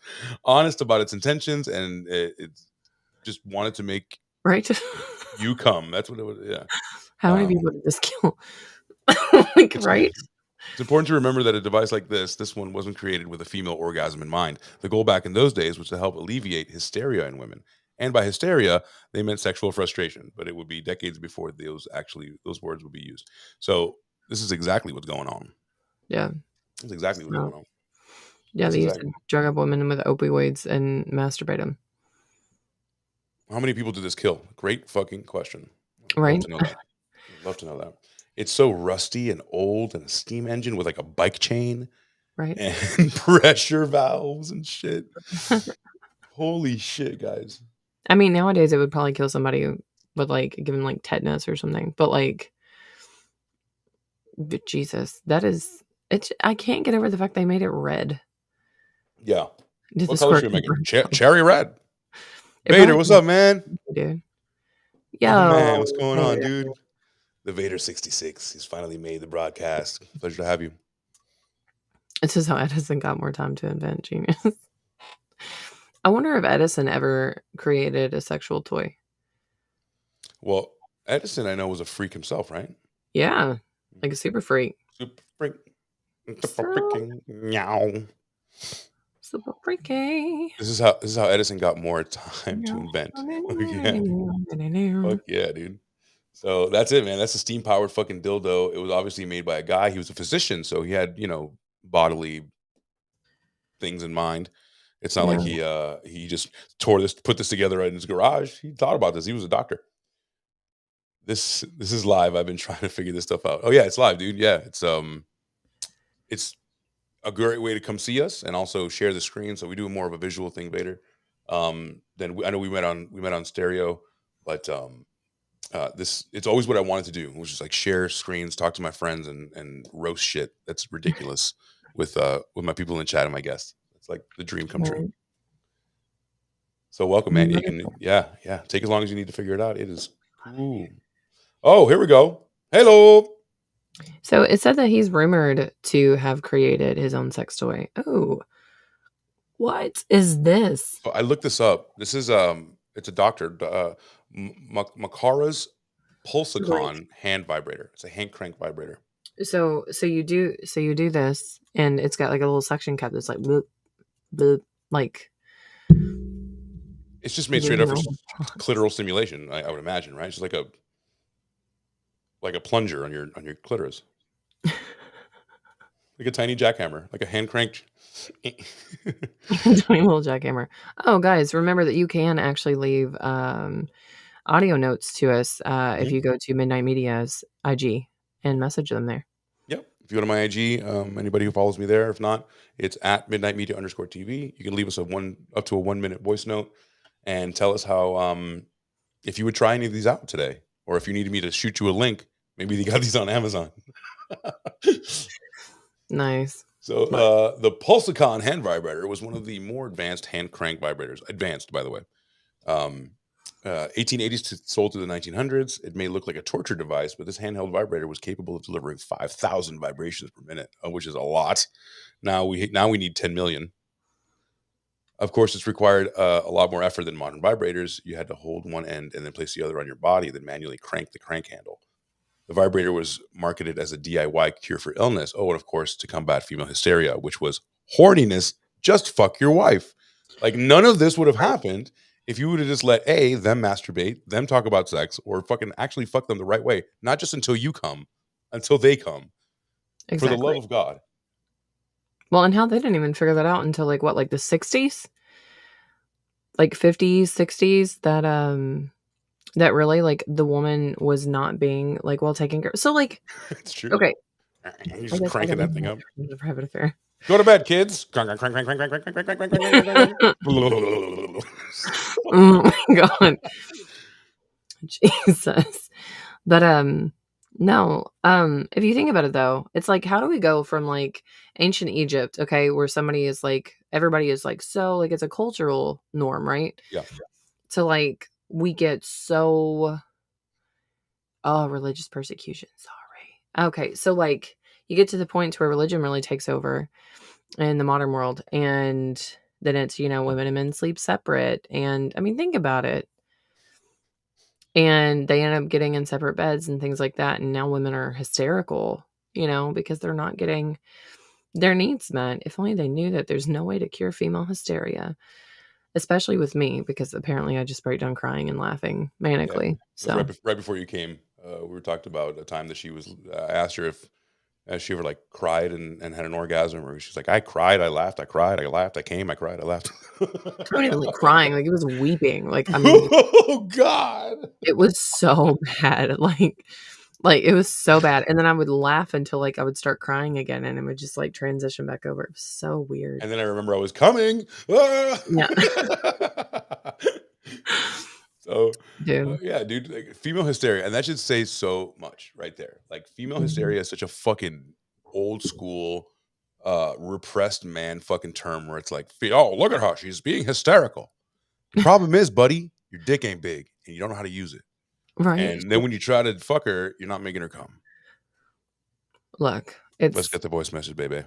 honest about its intentions, and it just wanted to make Right? you come. That's what it was. Yeah. How many people did this kill? Like, right? It's important to remember that a device like this one wasn't created with a female orgasm in mind. The goal back in those days was to help alleviate hysteria in women. And by hysteria, they meant sexual frustration, but it would be decades before those words would be used. So this is exactly what's going on. Yeah. That's exactly what's going on. Yeah, they used to drug up women with opioids and masturbate them. How many people did this kill? Great fucking question. Right? Love to know that. It's so rusty and old, and a steam engine with like a bike chain, right? And pressure valves and shit. Holy shit, guys. I mean, nowadays it would probably kill somebody with like giving like tetanus or something, but like, Jesus, that is it. I can't get over the fact they made it red. Yeah. What color should we make it? Cherry red. Vader, what's up, man? Dude. Yeah. Oh, man, what's going on, dude? The Vader 66. He's finally made the broadcast. Pleasure to have you. This is how Edison got more time to invent. Genius. I wonder if Edison ever created a sexual toy. Well, Edison, I know, was a freak himself, right? Yeah. Like a super freak. Super freak. Super freaking meow. Super freaky. This is how Edison got more time to invent. Fuck yeah, dude. So that's it, man. That's a steam powered fucking dildo. It was obviously made by a guy. He was a physician, so he had, bodily things in mind. It's not like he just put this together right in his garage. He thought about this. He was a doctor. This is live. I've been trying to figure this stuff out. Oh yeah, it's live, dude. Yeah, it's a great way to come see us and also share the screen. So we do more of a visual thing, Vader. I know we met on stereo, but it's always what I wanted to do, which is like share screens, talk to my friends, and roast shit. That's ridiculous with my people in the chat and my guests. It's like the dream come true. So welcome, man. You can take as long as you need to figure it out. It is cool. Oh, here we go. Hello. So it said that he's rumored to have created his own sex toy. Oh, what is this? I looked this up. This is it's a doctor, Makara's Pulsicon hand vibrator. It's a hand crank vibrator. So you do this, and it's got like a little suction cup that's like bloop, bloop, like. It's just made straight up for clitoral stimulation. I would imagine, right? It's just like a plunger on your clitoris, like a tiny jackhammer, like a hand cranked. Tiny little jackhammer. Oh, guys, remember that you can actually leave audio notes to us if you go to Midnight Media's IG and message them there. Yep. If you go to my IG, anybody who follows me there, if not, it's at midnightmedia_TV. You can leave us up to a 1 minute voice note and tell us how if you would try any of these out today, or if you needed me to shoot you a link, maybe they got these on Amazon. Nice. So Right. the Pulsicon hand vibrator was one of the more advanced hand crank vibrators. Advanced, by the way. 1880s sold to the 1900s. It may look like a torture device, but this handheld vibrator was capable of delivering 5,000 vibrations per minute, which is a lot. Now we need 10 million. Of course, it's required a lot more effort than modern vibrators. You had to hold one end and then place the other on your body, then manually crank the crank handle. The vibrator was marketed as a DIY cure for illness. Oh, and of course, to combat female hysteria, which was horniness. Just fuck your wife. Like none of this would have happened if you would have just let them masturbate, them talk about sex, or fucking actually fuck them the right way. Not just until you come, until they come. For the love Exactly. of God. Well, and how they didn't even figure that out until like what, like the 60s? Like 50s, 60s that really like the woman was not being like well taken care of. So like It's true. okay, You're I just guess I cranking didn't that thing have up. a private affair. Go to bed, kids. Crank, crank, crank, crank, crank, crank, crank, crank, crank, crank, crank, crank, crank. Oh my god. Jesus. But no. If you think about it though, it's like how do we go from like ancient Egypt, okay, where somebody is like everybody is like so like it's a cultural norm, right? Yeah. To like we get so religious persecution. Sorry. Okay, so like you get to the point where religion really takes over in the modern world and then it's, women and men sleep separate and I mean think about it. And they end up getting in separate beds and things like that, and now women are hysterical, because they're not getting their needs met. If only they knew that there's no way to cure female hysteria, especially with me, because apparently I just break down crying and laughing Yeah. It manically. was So right before you came. We were talked about a time that she was. I asked her if she ever like cried and had an orgasm, or she's like, I cried, I laughed, I cried, I laughed, I came, I cried, I laughed. I don't even like crying, like, it was weeping, like, I mean, Oh God! it was so bad, like, it was so bad, and then I would laugh until, like, I would start crying again, and it would just, like, transition back over. It was so weird. And then I remember I was coming. Ah! Yeah. So, Dude. yeah, dude, like, female hysteria, and that should say so much right there. Like, female Mhm. hysteria is such a fucking old school, repressed man fucking term where it's like, "Oh, look at her, she's being hysterical." The problem is, buddy, your dick ain't big, and you don't know how to use it. Right? And then when you try to fuck her, you're not making her come. Look, Let's it's get the voice message, baby.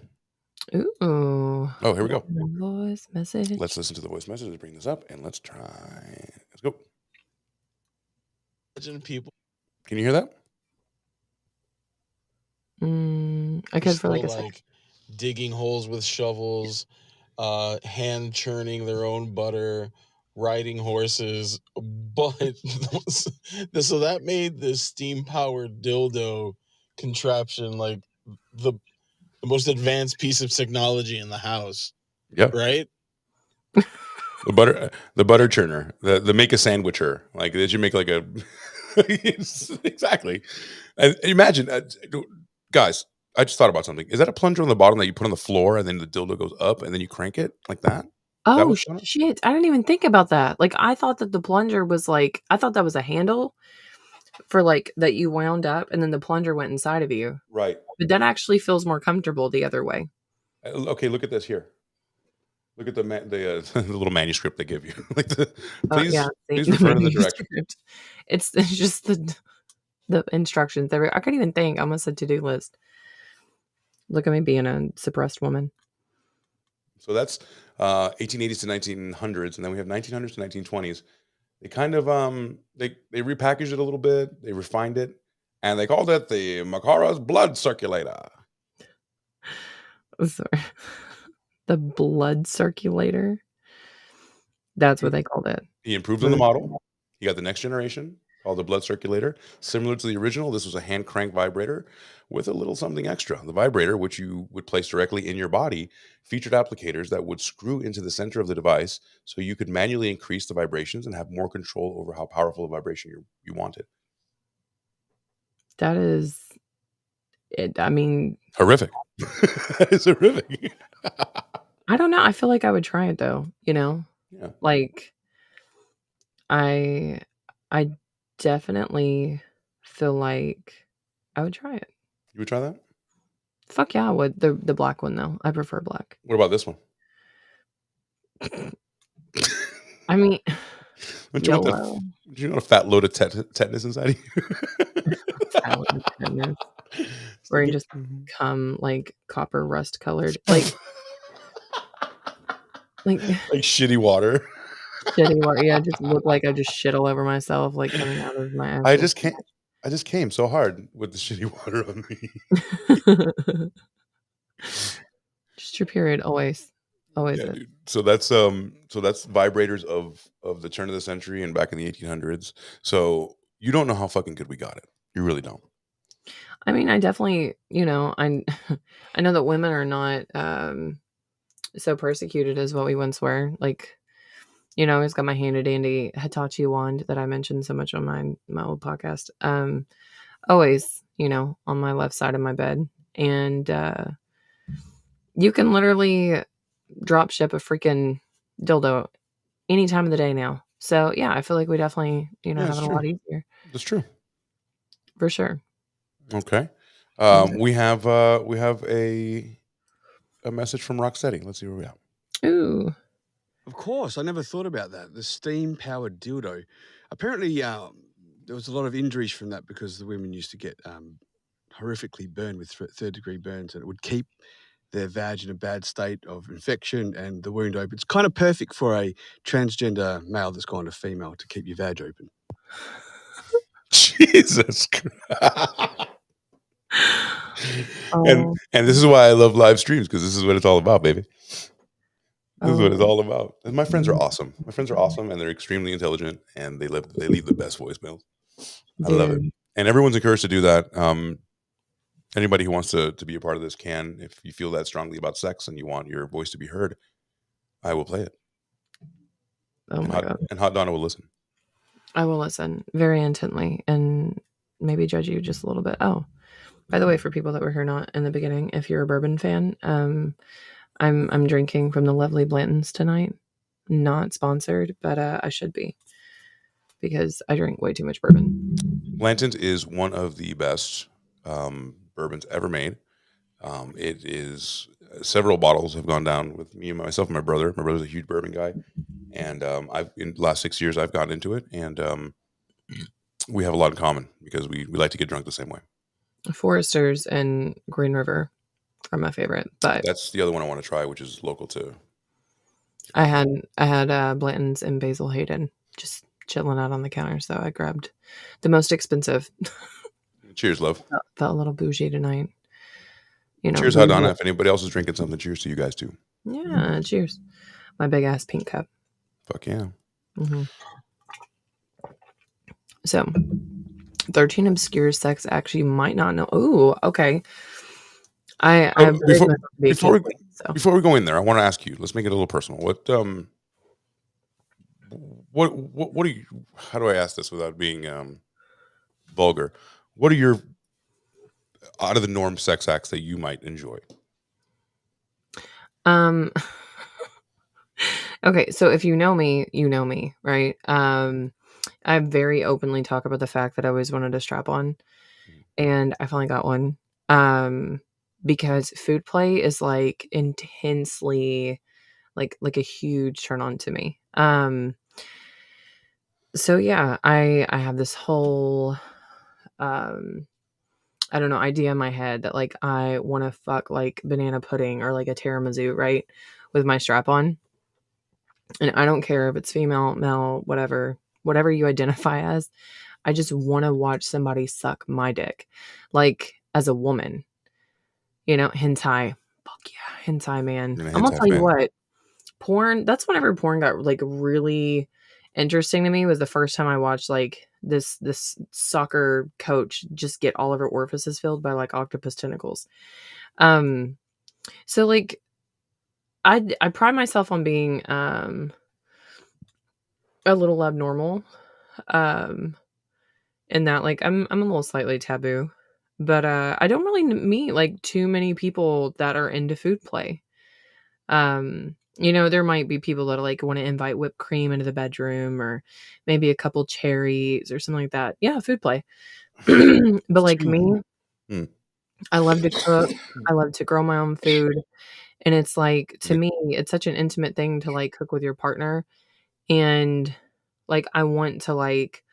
ooh, Oh, here we go. voice Let's message. listen to the voice message. Let's bring this up, and let's try. Let's go. People Can you hear that? I could for, like, still a second. like digging holes with shovels, hand churning their own butter, riding horses, but so that made the steam powered dildo contraption like the most advanced piece of technology in the house, Yeah. right? The butter churner, the make a sandwicher. Like, did you make like a exactly? And imagine, guys. I just thought about something. Is that a plunger on the bottom that you put on the floor, and then the dildo goes up, and then you crank it like that? Is that Oh, what's going on? shit, I didn't even think about that. Like, I thought that the plunger was, like I thought that was a handle for, like that you wound up, and then the plunger went inside of you. Right. But that actually feels more comfortable the other way. Okay. Look at this here. Look at the little manuscript they give you. Like, Yeah, see, please the refer to the direction. manuscript. It's just the instructions. I couldn't even think. I almost said to-do list. Look at me being a suppressed woman. So that's 1880s to 1900s, and then we have 1900s to 1920s. They kind of they repackaged it a little bit, they refined it, and they called it the Makara's blood circulator. Sorry. The blood circulator. That's what they called it. He improved on the Blood model. He got the next generation called the blood circulator. Similar to the original, this was a hand crank vibrator with a little something extra. The vibrator, which you would place directly in your body, featured applicators that would screw into the center of the device so you could manually increase the vibrations and have more control over how powerful a vibration you wanted. That is it. I mean, Horrific. It's horrific. I don't know. I feel like I would try it though, Yeah. Like I I definitely feel like I would try it. You would try that? Fuck yeah, I would. The black one though. I prefer black. What about this one? I mean, Don't you want that? YOLO. Do you want a fat load of tetanus inside of you? Salad with goodness. It's Where like you just come like copper rust colored. Like like shitty water. shitty water. Yeah, just look like I just shit all over myself, like coming out of my I actual just can't. I just came so hard with the shitty water on me. Just your period, always. Always Yeah, is. dude. So that's vibrators of the turn of the century and back in the 1800s. So you don't know how fucking good we got it. You really don't. I mean, I definitely, I I know that women are not so persecuted as what we once were. Like, I always got my handy dandy Hitachi wand that I mentioned so much on my old podcast. Always, on my left side of my bed. And you can literally drop ship a freaking dildo any time of the day now. So yeah, I feel like we definitely, Yeah, have it's it a true. lot easier. That's true. For sure. Okay. Okay. We have a message from Rocksteady. Let's see where we are. Ooh. Of course, I never thought about that. The steam-powered dildo. Apparently, there was a lot of injuries from that because the women used to get horrifically burned with third-degree burns, and it would keep their vag in a bad state of infection and the wound open. It's kind of perfect for a transgender male that's gone to female to keep your vag open. Jesus Christ. Oh. And this is why I love live streams, because this is what it's all about, baby. This is what it's Oh. all about. And my friends are awesome. My friends are awesome, and they're extremely intelligent, and they leave the best voicemails. I love it. Dude. And everyone's encouraged to do that. Anybody who wants to be a part of this can. If you feel that strongly about sex and you want your voice to be heard, I will play it. Oh my God. And Hot Donna will listen. I will listen very intently and maybe judge you just a little bit. Oh, by the way, for people that were here not in the beginning, if you're a bourbon fan, I'm drinking from the lovely Blanton's tonight. Not sponsored, but I should be, because I drink way too much bourbon. Blanton's is one of the best bourbons ever made. It is several bottles have gone down with me and myself and my brother. My brother's a huge bourbon guy, and I've in the last 6 years I've gotten into it, and we have a lot in common because we like to get drunk the same way. Foresters and Green River are my favorite, but That's the other one I want to try, which is local to. I had Blanton's and Basil Hayden just chilling out on the counter, so I grabbed the most expensive. Cheers, love. Felt a little bougie tonight. Cheers, Hot Donna. If anybody else is drinking something, cheers to you guys too. Yeah, cheers. My big ass pink cup. Fuck yeah. Mm-hmm. So, 13 obscure sex acts you might not know. Ooh, okay. Before we go in there, I want to ask you. Let's make it a little personal. What do you? How do I ask this without being vulgar? What are your out of the norm sex acts that you might enjoy? Okay, so if you know me, right? I very openly talk about the fact that I always wanted a strap on, and I finally got one. Because food play is like intensely like a huge turn on to me. So yeah, I have this whole I don't know, idea in my head that like I want to fuck like banana pudding or like a tiramisu, right? With my strap on. And I don't care if it's female, male, whatever you identify as. I just want to watch somebody suck my dick. Like as a woman. Hentai. Fuck yeah, hentai, man. I'm gonna tell you what. Porn, that's whenever porn got like really interesting to me, was the first time I watched like this soccer coach just get all of her orifices filled by like octopus tentacles. So like I pride myself on being a little abnormal. In that like I'm a little slightly taboo. But I don't really meet like too many people that are into food play. There might be people that like want to invite whipped cream into the bedroom, or maybe a couple cherries or something like that. Yeah, food play. But like me, I love to cook. I love to grow my own food. And it's like, to Yeah. me, it's such an intimate thing to like cook with your partner. And like, I want to like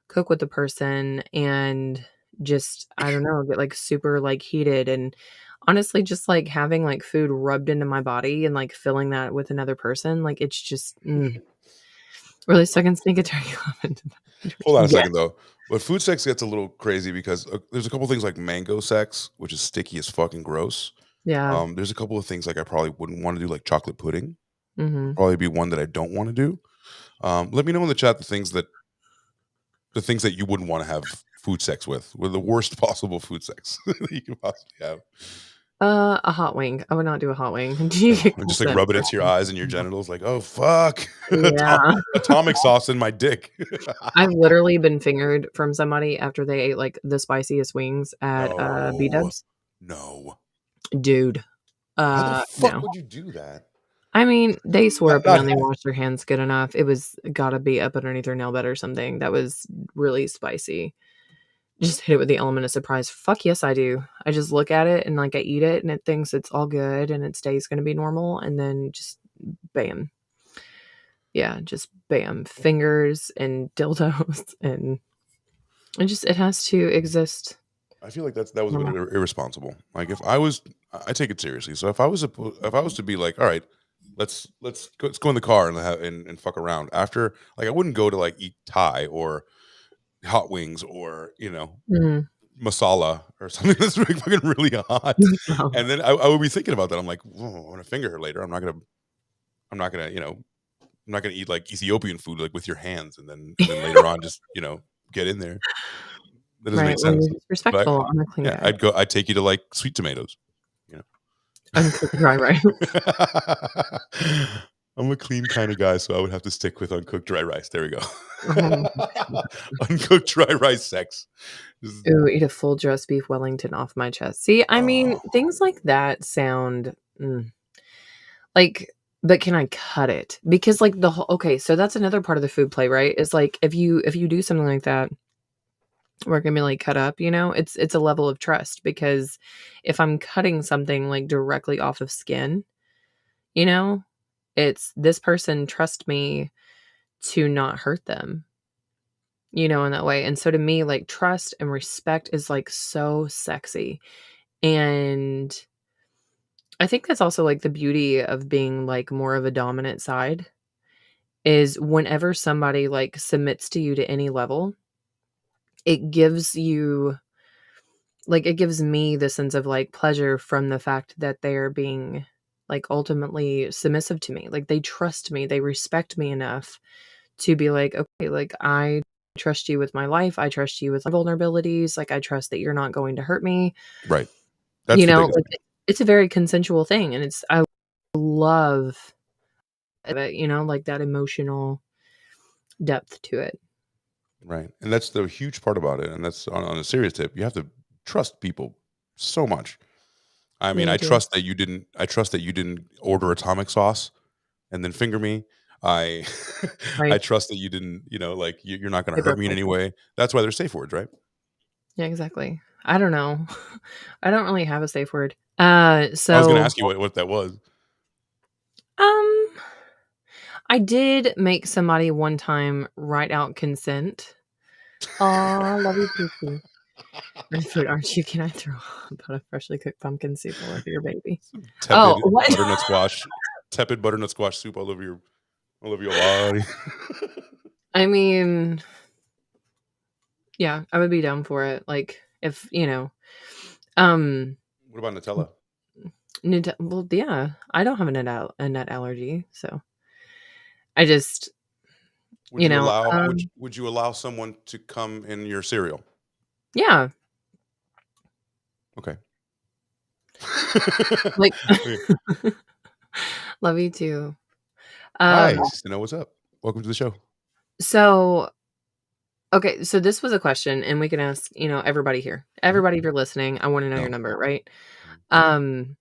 cook with the person and just, I don't know, get like super like heated. And honestly, just like having like food rubbed into my body and like filling that with another person, like it's just really stuck and sneak a turkey club into that. Hold on a Yeah. second though. But food sex gets a little crazy because there's a couple things like mango sex, which is sticky as fucking gross. Yeah. There's a couple of things like I probably wouldn't want to do, like chocolate pudding. Hmm. Would probably be one that I don't want to do. Let me know in the chat the things that you wouldn't want to have food sex with the worst possible food sex that you can possibly have. A hot wing. I would not do a hot wing. Do you Oh, get and just like consent rub it for into your having eyes and your genitals, like, oh fuck, Yeah. atomic sauce in my dick. I've literally been fingered from somebody after they ate like the spiciest wings at No, B-dubs. no. Dude. How the fuck No. would you do that? I mean, they swore up and Not down they washed their hands good enough. It was gotta be up underneath their nail bed or something. That was really spicy. Just hit it with the element of surprise. Fuck yes, I do. I just look at it and like I eat it and it thinks it's all good and it stays gonna be normal and then just bam. Yeah, just bam. Fingers and dildos and it has to exist. I feel like that was a bit Normal. irresponsible. Like if I take it seriously. So if I was to be like, all right, let's go in the car and fuck around after, like I wouldn't go to like eat Thai or hot wings or Mhm. masala or something that's really fucking really hot. Oh. And then I would be thinking about that. I'm like, whoa, I'm gonna finger her later. I'm not gonna I'm not gonna eat like Ethiopian food like with your hands and then later on just get in there. That doesn't Right, make when sense. you're But disrespectful, I'm a clean yeah, guy. I'd take you to like sweet tomatoes. You know. Uncooked dry rice. I'm a clean kind of guy, so I would have to stick with uncooked dry rice. There we go. Oh. Uncooked dry rice sex. Just- Ooh, eat a full roast beef Wellington off my chest. See, I mean, oh, things like that sound like, but can I cut it? Because like the whole okay, so that's another part of the food play, right? Is like if you do something like that, we're gonna be like cut up, it's a level of trust because if I'm cutting something like directly off of skin, you know, it's this person trust me to not hurt them, in that way. And so to me, like trust and respect is like so sexy. And I think that's also like the beauty of being like more of a dominant side is whenever somebody like submits to you to any level, it gives you like it gives me the sense of like pleasure from the fact that they're being like ultimately submissive to me. Like they trust me, they respect me enough to be like, okay, like I trust you with my life. I trust you with my vulnerabilities. Like I trust that you're not going to hurt me. right. That's the biggest Like thing. it's a very consensual thing. And I love it, like that emotional depth to it. Right. And that's the huge part about it. And that's on a serious tip. You have to trust people so much. I Yeah, mean, you I do. trust that you didn't order atomic sauce and then finger me. I I Right. trust that you didn't, like you're not going to hurt Paper me in any culture. way. That's why they're safe words, right? Yeah, exactly. I don't know. I don't really have a safe word. I was going to So, ask you what that was. um, I did make somebody one time write out consent. Aw, love you, Pookie. Aren't you? Can I throw a pot of freshly cooked pumpkin soup all over your baby? Oh, Tepid what? butternut squash soup all over your body. I mean, yeah, I would be down for it. Like, if, um, What about Nutella? well, yeah, I don't have a nut allergy, so I just, Would you allow would you allow someone to come in your cereal? yeah, Okay. like, Okay. love you too. Hi, Sino, what's up? Welcome to the show. So, okay, so this was a question, and we can ask, everybody here. Everybody, if you're listening, I want to know your No. number, right? Mhm.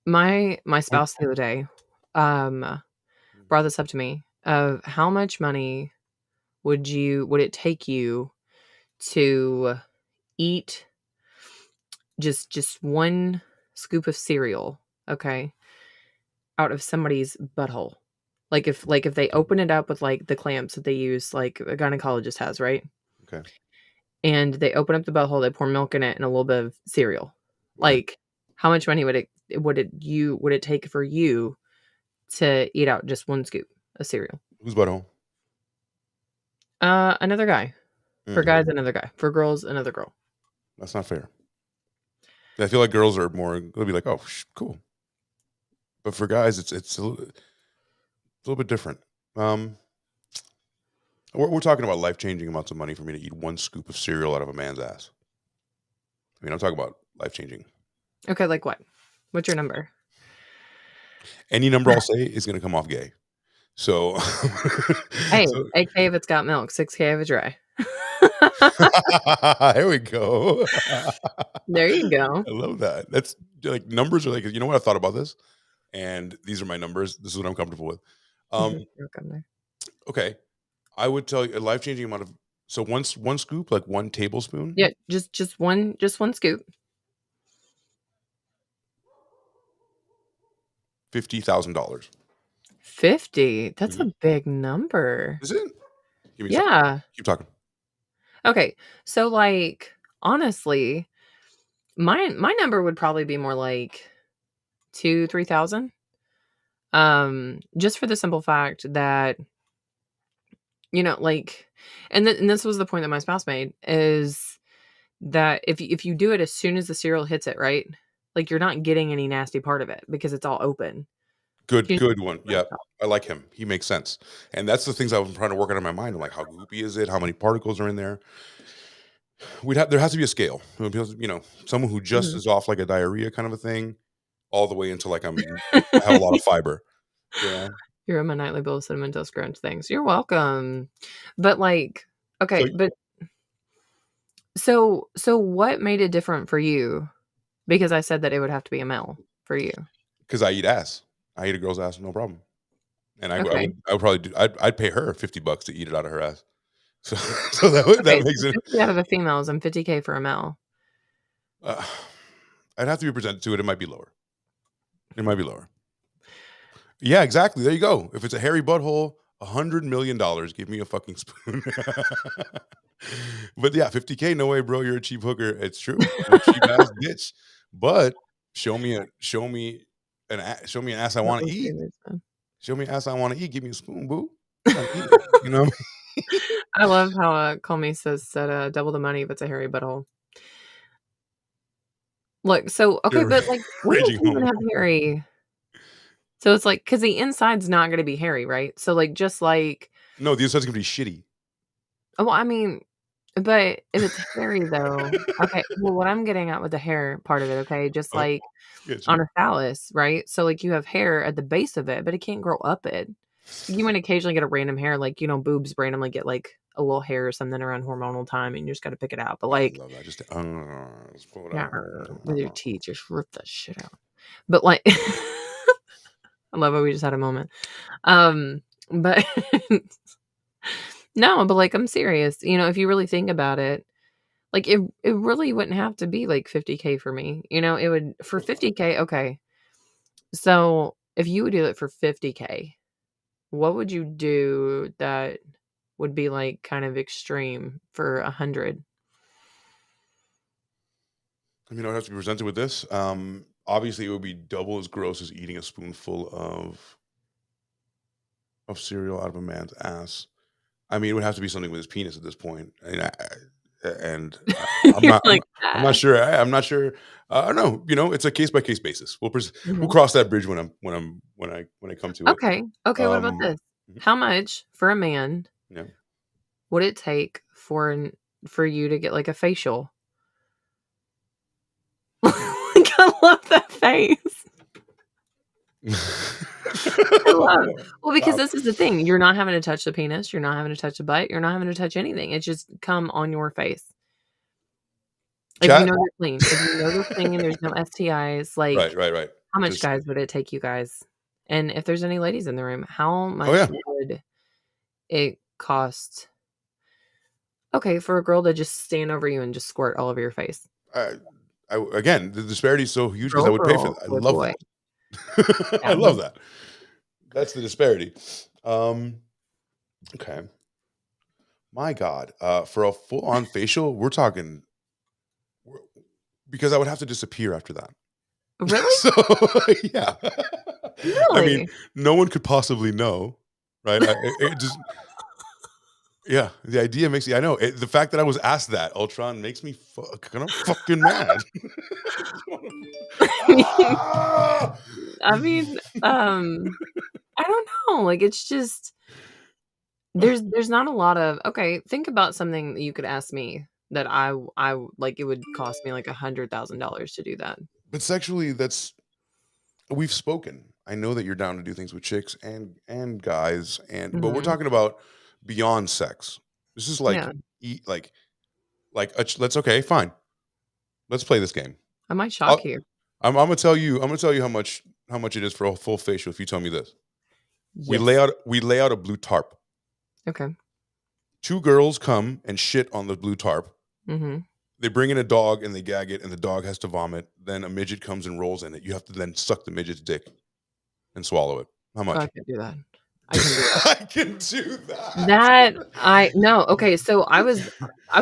My spouse the other day, brought this up to me of how much money would it take you to eat just one scoop of cereal, okay, out of somebody's butthole. Like if they open it up with like the clamps that they use, like a gynecologist has, right? Okay. And they open up the butthole, they pour milk in it and a little bit of cereal. Right. Like, how much money would it take for you to eat out just one scoop of cereal? Who's butthole? Another guy. For Mm, guys, another guy. For girls, another girl. that's not fair. I feel like girls are more. They'll be like, "Oh, cool," but for guys, it's a little bit different. We're talking about life changing amounts of money for me to eat one scoop of cereal out of a man's ass. I mean, I'm talking about life changing. Okay, like what? What's your number? Any number I'll say is going to come off gay. So, Hey, so 8K if it's got milk, 6K if it's dry. here we go. There you go. I love that. That's like numbers are like, you know what? I thought about this, and these are my numbers. This is what I'm comfortable with. You're welcome there. Okay, I would tell you a life changing amount of. So one scoop, like 1 tablespoon. Yeah, just one scoop. $50,000. 50. That's Mhm. a big number. Is it? Give me a second. Yeah. Keep talking. Okay. So like honestly, my number would probably be more like 2,000-3,000. Just for the simple fact that, you know, like, and this was the point that my spouse made, is that if you do it as soon as the cereal hits it, right? Like you're not getting any nasty part of it because it's all open. Good one. Yeah, I like him. He makes sense. And that's the things I was trying to work out in my mind. I'm like, how goopy is it? How many particles are in there? There has to be a scale. Because, someone who just Mhm. is off like a diarrhea kind of a thing, all the way into like I have a lot of fiber. Yeah. You're in my nightly bowl of cinnamon toast crunch things. You're welcome. But like, okay, So but so what made it different for you? Because I said that it would have to be a male for you. because I eat ass. I eat a girl's ass, no problem. And I Okay. would probably do. I'd pay her $50 to eat it out of her ass. So that makes So it. 50 out of a females and 50K for a male. I'd have to be presented to it. It might be lower. It might be lower. Yeah, exactly. There you go. If it's a hairy butthole, $100 million. Give me a fucking spoon. But yeah, 50K. No way, bro. You're a cheap hooker. It's true. You're a cheap ass bitch. But show me an ass I want to eat. Show me an ass I want to eat. Give me a spoon, boo. I'm eating it, you know. I love how Call Me said double the money if it's a hairy butthole. Look, so okay, You're but like we raging don't even home. have hairy. So it's like, because the inside's not going to be hairy, right? So like, just like, No, the inside's gonna be shitty. well, I mean, but if it's hairy though, okay. Well, what I'm getting at with the hair part of it, okay, just like Get on you. a phallus, right? So like you have hair at the base of it, but it can't grow up it. You might occasionally get a random hair, like boobs randomly get like a little hair or something around hormonal time, and you just got to pick it out. But I like, love that. Just pull it yeah, out. with your teeth, just rip that shit out. But like, I love how we just had a moment. But no, but like I'm serious. If you really think about it, like it really wouldn't have to be like 50K for me. It would for 50K. Okay, so if you would do it for 50K, what would you do that would be like kind of extreme for 100? I mean, I would have to be presented with this. Obviously, it would be double as gross as eating a spoonful of cereal out of a man's ass. I mean, it would have to be something with his penis at this point. And I'm You're not. like I'm not sure. I'm not sure. No, it's a case by case basis. We'll Mhm. cross that bridge when I come to it. Okay. Okay. What about this? Mhm. How much for a man Yeah. would it take for you to get like a facial? Like, I love that face. I love. Well, because Wow. this is the thing. You're not having to touch the penis. You're not having to touch the butt. You're not having to touch anything. It's just come on your face. If you Chat. know they're clean. If you know they're clean and there's no STIs, like, Right. how much, Just guys, would it take you guys? And if there's any ladies in the room, how oh much yeah. would it cost? Okay, for a girl to just stand over you and just squirt all over your face. again, the disparity is so huge because I Girl, would pay for girl, that. I boy, love boy. that. I Yeah. love that. That's the disparity. Okay. My God. For a full-on facial, we're talking because I would have to disappear after that. Really? So yeah. I mean, Really? no one could possibly know, right? It just yeah, the idea makes me. I know the fact that I was asked that Ultron makes me kind of fucking mad. Ah! I mean, I don't know. Like, it's just there's not a lot of okay. Think about something that you could ask me that I like. It would cost me like $100,000 to do that. But sexually, we've spoken. I know that you're down to do things with chicks and guys, but we're Mhm. talking about beyond sex. This is like Yeah, let's okay, fine. Let's play this game. I might shock I'll, you. I'm gonna tell you. I'm gonna tell you how much it is for a full facial. If you tell me this, Yes. we lay out a blue tarp. Okay. 2 girls come and shit on the blue tarp. Mhm. They bring in a dog and they gag it, and the dog has to vomit. Then a midget comes and rolls in it. You have to then suck the midget's dick and swallow it. How Oh, I much? can do that. I can do that. I can do that. That I no, okay, so I was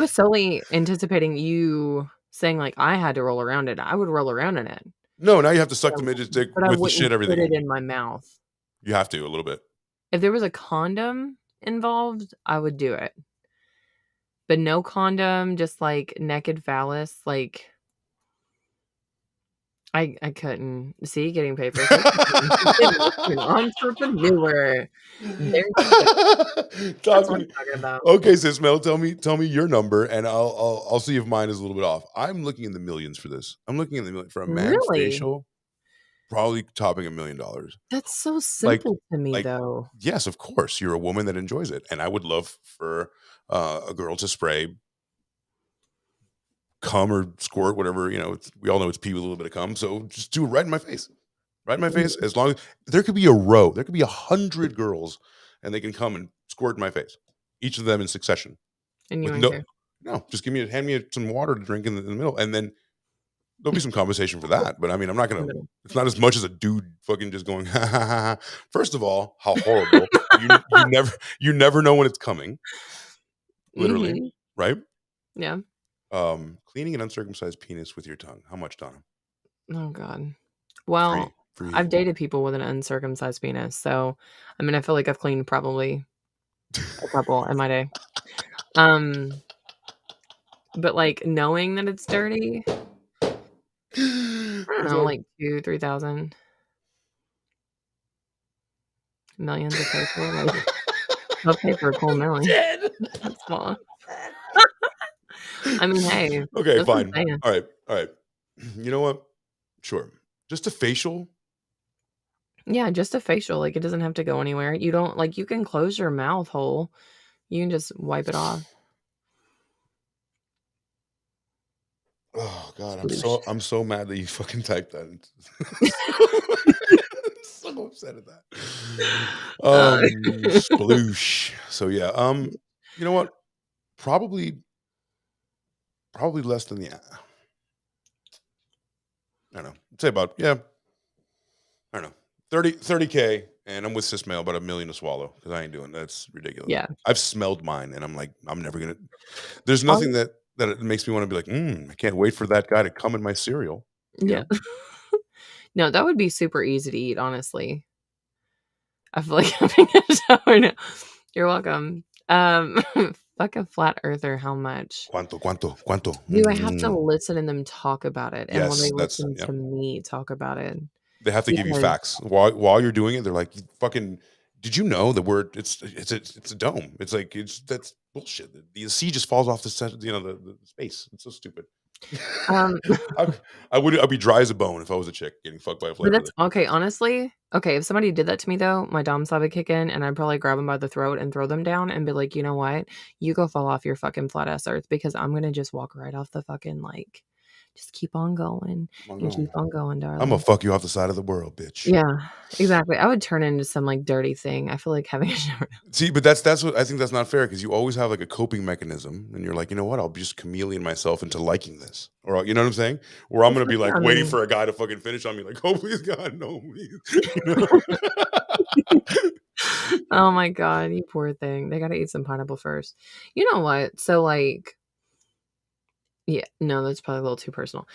solely anticipating you saying, like, I had to roll around in it. I would roll around in it, No, now you have to suck the midget's dick but I with the wouldn't shit, put everything it in. in my mouth. You have to a little bit. If there was a condom involved, I would do it. But no condom, just, like, naked phallus, like I couldn't. See, getting paid for sex an entrepreneur. There you go. Talk That's to what I'm me. talking about. Okay, sis Mel, tell me your number, and I'll see if mine is a little bit off. I'm looking in the millions for this. I'm looking in the million for a man's Really? facial, probably topping $1 million. That's so Like, simple to me, like, though. yes, of course, you're a woman that enjoys it, and I would love for a girl to spray cum or squirt, whatever. We all know it's pee with a little bit of cum, so just do it right in my face, right in my face. Mhm. As long as there could be a row, there could be 100 girls, and they can come and squirt in my face, each of them in succession, And you with wouldn't care. no, just hand me some water to drink in the middle, and then there'll be some compensation for that. But I mean, I'm not In the gonna. middle. It's not as much as a dude fucking just going. Ha, ha, ha, ha. First of all, how horrible! You never know when it's coming. Literally, Mhm. right? Yeah. Cleaning an uncircumcised penis with your tongue. How much, Donna? Oh, God. Well, Free. I've dated people with an uncircumcised penis, so, I mean, I feel like I've cleaned probably a couple in my day. But, like, knowing that it's dirty, I don't know, So like 2, 3,000 millions of people, like, I'll pay for a cool million. dead. That's small. I mean, hey, Okay, that's what I'm fine. saying. All right. You know what? Sure. Just a facial. Yeah, just a facial, like, it doesn't have to go anywhere. You don't like, you can close your mouth hole. You can just wipe it off. Oh God, Sploosh. I'm so mad that you fucking typed that. So upset at that. Uh, Sploosh. So yeah. You know what? Probably less than the. I don't know. I'd say about I don't know. 30K, and I'm with cis male about $1 million to swallow because I ain't doing that's ridiculous. yeah. I've smelled mine, and I'm like, I'm never gonna. There's All nothing that it makes me want to be like, I can't wait for that guy to come in my cereal. You yeah. know? No, that would be super easy to eat, honestly. I feel like having a shower now. You're welcome. Fuck a flat earther, how much? Cuánto. Do I have to listen and them talk about it? And will Yes, they that's listen yep. to me talk about it? They have to give you Because facts while you're doing it. They're like, fucking. Did you know the word? It's a dome. It's like that's bullshit. The sea just falls off the set. The space. It's so stupid. um I'd be dry as a bone if I was a chick getting fucked by a but flat that's earther. okay, honestly. Okay, if somebody did that to me though, my dom side would kick in and I'd probably grab them by the throat and throw them down and be like, you know what? You go fall off your fucking flat ass earth because I'm gonna just walk right off the fucking like Just keep on going I'm and keep on going, darling. gonna fuck you off the side of the world, bitch. Yeah, exactly. I would turn into some like dirty thing. I feel like having a shower. See, but that's what I think that's not fair because you always have like a coping mechanism, and you're like, you know what? I'll just chameleon myself into liking this, or you know what I'm saying? Or I'm Well, gonna for be me, like I waiting mean, for a guy to fucking finish on me, like, oh please God, no, please. You know? oh my god, you poor thing. They gotta eat some pineapple first. You know what? So like, yeah, no, that's probably a little too personal.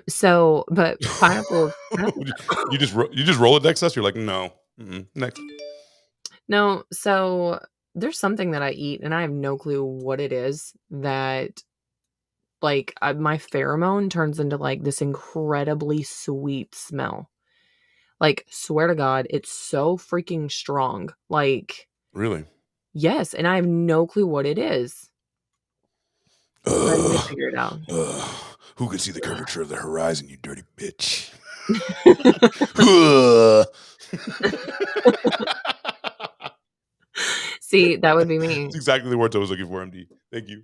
So but pineapple, pineapple. you just roll it next to us. You're like, no, next. No, so there's something that I eat and I have no clue what it is that like my pheromone turns into like this incredibly sweet smell. Like, swear to God, it's so freaking strong. Like, Really? yes, and I have no clue what it is. But I need to Ugh, figure it out. who can see the curvature of the horizon, you dirty bitch? Ugh. See, that would be me. That's exactly the words I was looking for, MD. Thank you.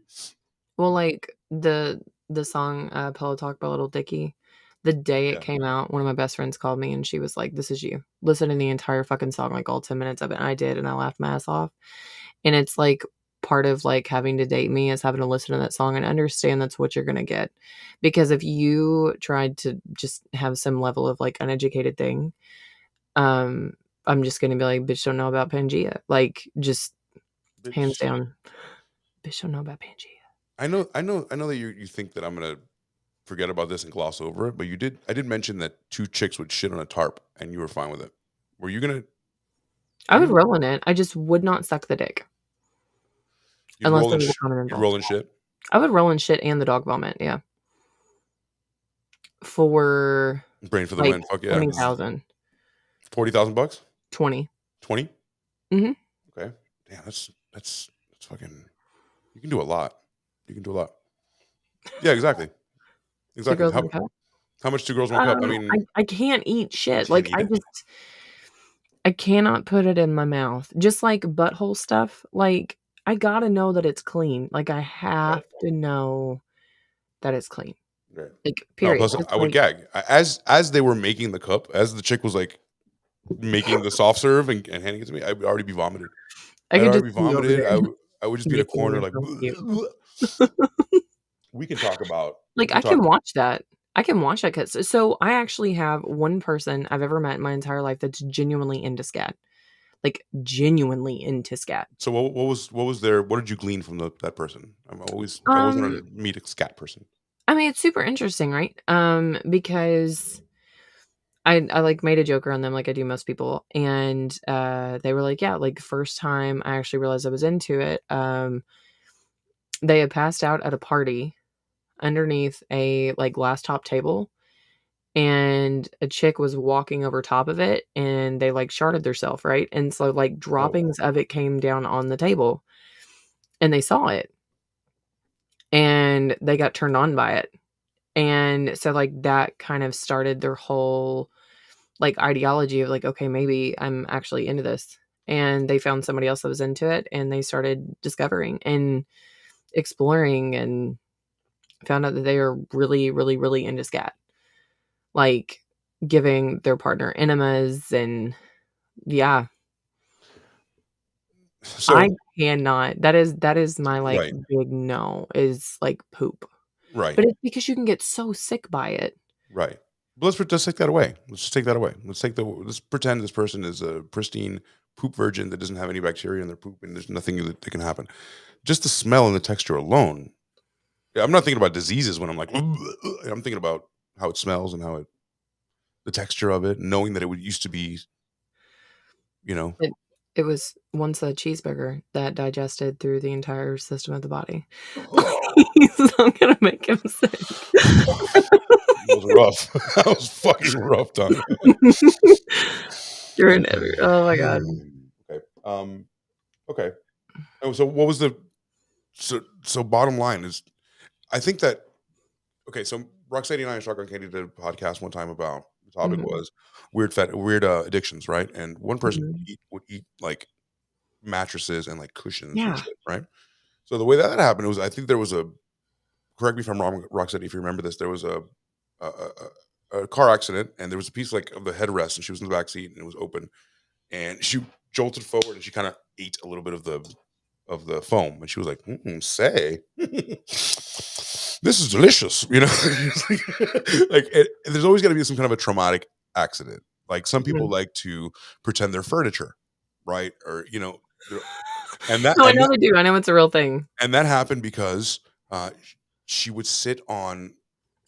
Well, like the song Pillow Talk by Little Dicky, the day it Yeah. came out, one of my best friends called me and she was like, "This is you. Listen to the entire fucking song, like all 10 minutes of it." And I did, and I laughed my ass off. And it's like part of like having to date me is having to listen to that song and understand that's what you're gonna get. Because if you tried to just have some level of like uneducated thing, I'm just gonna be like, bitch don't know about Pangea. Like just hands Bitch. down, bitch don't know about Pangea. I know that you think that I'm gonna forget about this and gloss over it, but I did mention that two chicks would shit on a tarp and you were fine with it. Were you gonna I would you roll in it. I just would not suck the dick you'd unless roll there in was a condom you'd involved. roll in shit? I would roll in shit and the dog vomit, yeah. For Brain for the like win. Fuck yeah. 20,000. $40,000? 20. 20? Mhm. Okay. Damn, that's fucking you can do a lot. You can do a lot. Yeah, exactly. 2 Exactly. girls, 1 cup. How much 2 girls, 1 cup? I mean, I can't eat shit. can't Like, eat it. I cannot put it in my mouth. Just like butthole stuff, like, I gotta know that it's clean. Like, I have to know that it's clean. Right. Like, No, period. plus Just I would like gag. As they were making the cup, as the chick was like making the soft serve and handing it to me, I would already be vomited. I I'd could already just be be over vomited. there I would just be in a licking corner like myself cute. we can talk about Like, I can watch that. I can watch that 'cause so I actually have one person I've ever met in my entire life that's genuinely into scat. Like, genuinely into scat. So what did you glean from that person? I always want to meet a scat person. I mean, it's super interesting, right? Because I like made a joke around them like I do most people, and they were like, "Yeah, like first time I actually realized I was into it." They had passed out at a party underneath a like glass top table, and a chick was walking over top of it, and they like sharded themselves, right? And so like droppings of it came down on the table, and they saw it, and they got turned on by it. And so, like, that kind of started their whole, like, ideology of, like, "Okay, maybe I'm actually into this." And they found somebody else that was into it, and they started discovering and exploring and found out that they are really, really, really into scat. Like, giving their partner enemas and yeah. So I cannot. That is my, like, right, big no, is, like, poop. right, But it's because you can get so sick by it. right. But let's take that away. Let's just take that away. Let's pretend this person is a pristine poop virgin that doesn't have any bacteria in their poop and there's nothing that can happen. Just the smell and the texture alone. Yeah, I'm not thinking about diseases when I'm like, I'm thinking about how it smells and the texture of it, knowing that it would used to be, you know. It was once a cheeseburger that digested through the entire system of the body. So I'm gonna make him sick. That was rough. That was fucking rough, Tommy. You're an every oh my god. Okay. Okay. Oh, so what was the so bottom line is I think that okay, so Roxanne and I and Shotgun Candy did a podcast one time about the topic Mhm, was weird addictions, right? And one person mhm. would eat like mattresses and like cushions and Yeah. shit, right? So the way that happened was I think there was a correct me if I'm wrong, Roxette, if you remember this, there was a car accident, and there was a piece like of the headrest, and she was in the back seat, and it was open, and she jolted forward, and she kind of ate a little bit of the foam, and she was like, "Say, this is delicious," you know. It's like there's always got to be some kind of a traumatic accident. Like some people Mhm. like to pretend they're furniture, right? Or you know, and that No, I and know that they do. I know it's a real thing. and that happened because she would sit on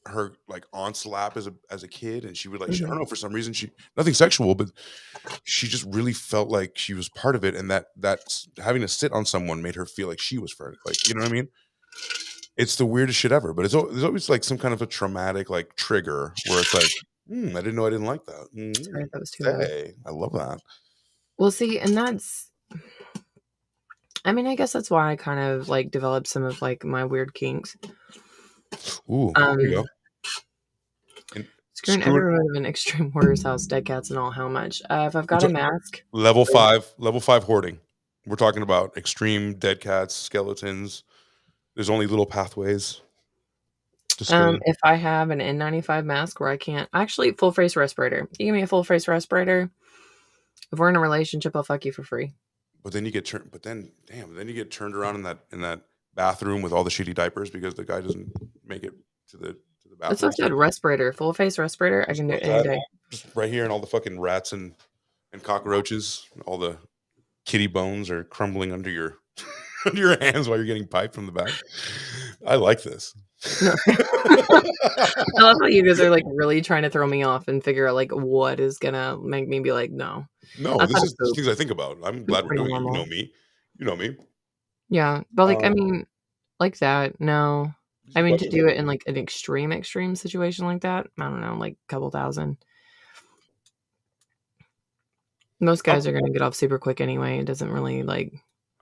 her like aunt's lap as a kid, and she would like I don't Mhm. know, for some reason, she nothing sexual, but she just really felt like she was part of it, and that having to sit on someone made her feel like she was for like, you know what I mean? It's the weirdest shit ever, but there's always like some kind of a traumatic like trigger where it's like, I didn't know I didn't like that. Sorry, that was too loud. Say, I love that. Well, see, and that's I mean, I guess that's why I kind of like developed some of like my weird kinks. Ooh, there you go. And Screwing screw it. everyone of an extreme hoarder's house, dead cats and all. How much? If I've got a mask, Level 5 hoarding. We're talking about extreme dead cats, skeletons. There's only little pathways to stay. if I have an N95 mask where I can't actually full face respirator, you give me a full face respirator. If we're in a relationship, I'll fuck you for free. But then you get turned. But then, damn, then you get turned around in that bathroom with all the shitty diapers because the guy doesn't make it to the That's bathroom. what I said. Respirator, full face respirator. I can do it any day. Just right here, and all the fucking rats and cockroaches, all the kitty bones are crumbling under your under your hands while you're getting piped from the back. I like this. No. I love how you guys are like really trying to throw me off and figure out like what is gonna make me be like, no. No, I this thought is so. things I think about. I'm glad we're Pretty doing it. You normal. know me. You know me. Yeah, but like I Um, mean, like that. No, I mean to do it in like an extreme situation like that. I don't know, like a couple thousand. Most guys are gonna get off super quick anyway. It doesn't really like.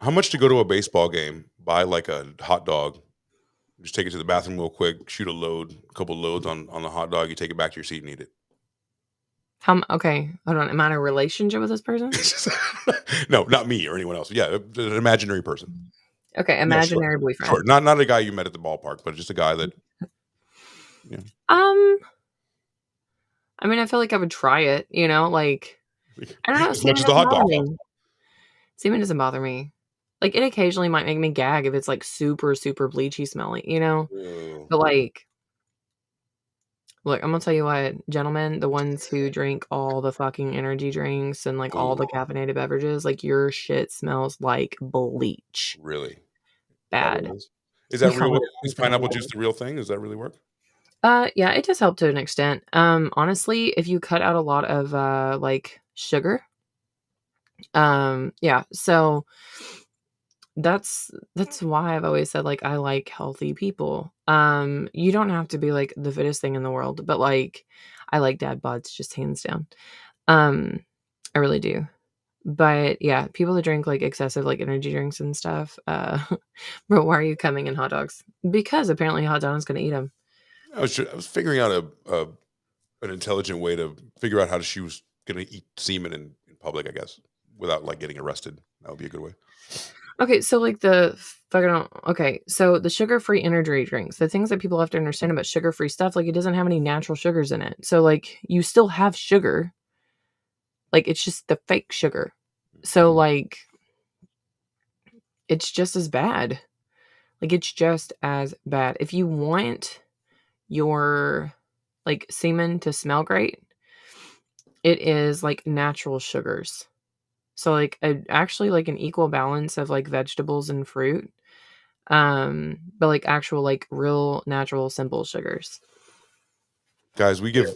How much to go to a baseball game? Buy like a hot dog. Just take it to the bathroom real quick. Shoot a couple loads on the hot dog. You take it back to your seat and eat it. Okay, hold on. Am I in a relationship with this person? No, not me or anyone else. Yeah, an imaginary person. Okay, Yeah, imaginary boyfriend. Sure, not a guy you met at the ballpark, but just a guy that. Yeah. I mean, I feel like I would try it. You know, like I don't know. As much as the hot dog. Semen doesn't bother me. Like it occasionally might make me gag if it's like super super bleachy smelly. You know, Ew. but like. Look, I'm gonna tell you what, gentlemen, the ones who drink all the fucking energy drinks and like all the caffeinated beverages, like your shit smells like bleach. Really Bad. Is that Yeah, real? like, Is pineapple juice the real thing? Does that really work? Yeah, it does help to an extent. Honestly, if you cut out a lot of like sugar, yeah, so that's why I've always said like I like healthy people. You don't have to be like the fittest thing in the world, but like I like dad bods just hands down. I really do. But yeah, people that drink like excessive like energy drinks and stuff, bro, why are you coming in hot dogs? Because apparently hot dog is gonna eat them. I was figuring out an intelligent way to figure out how she was going to eat semen in public, I guess, without like getting arrested. That would be a good way. Okay, so like so the sugar-free energy drinks, the things that people have to understand about sugar-free stuff, like it doesn't have any natural sugars in it. So like you still have sugar. Like it's just the fake sugar. So like it's just as bad. Like it's just as bad. If you want your like semen to smell great, it is like natural sugars. So like actually like an equal balance of like vegetables and fruit. But like actual like real natural simple sugars. Guys, we give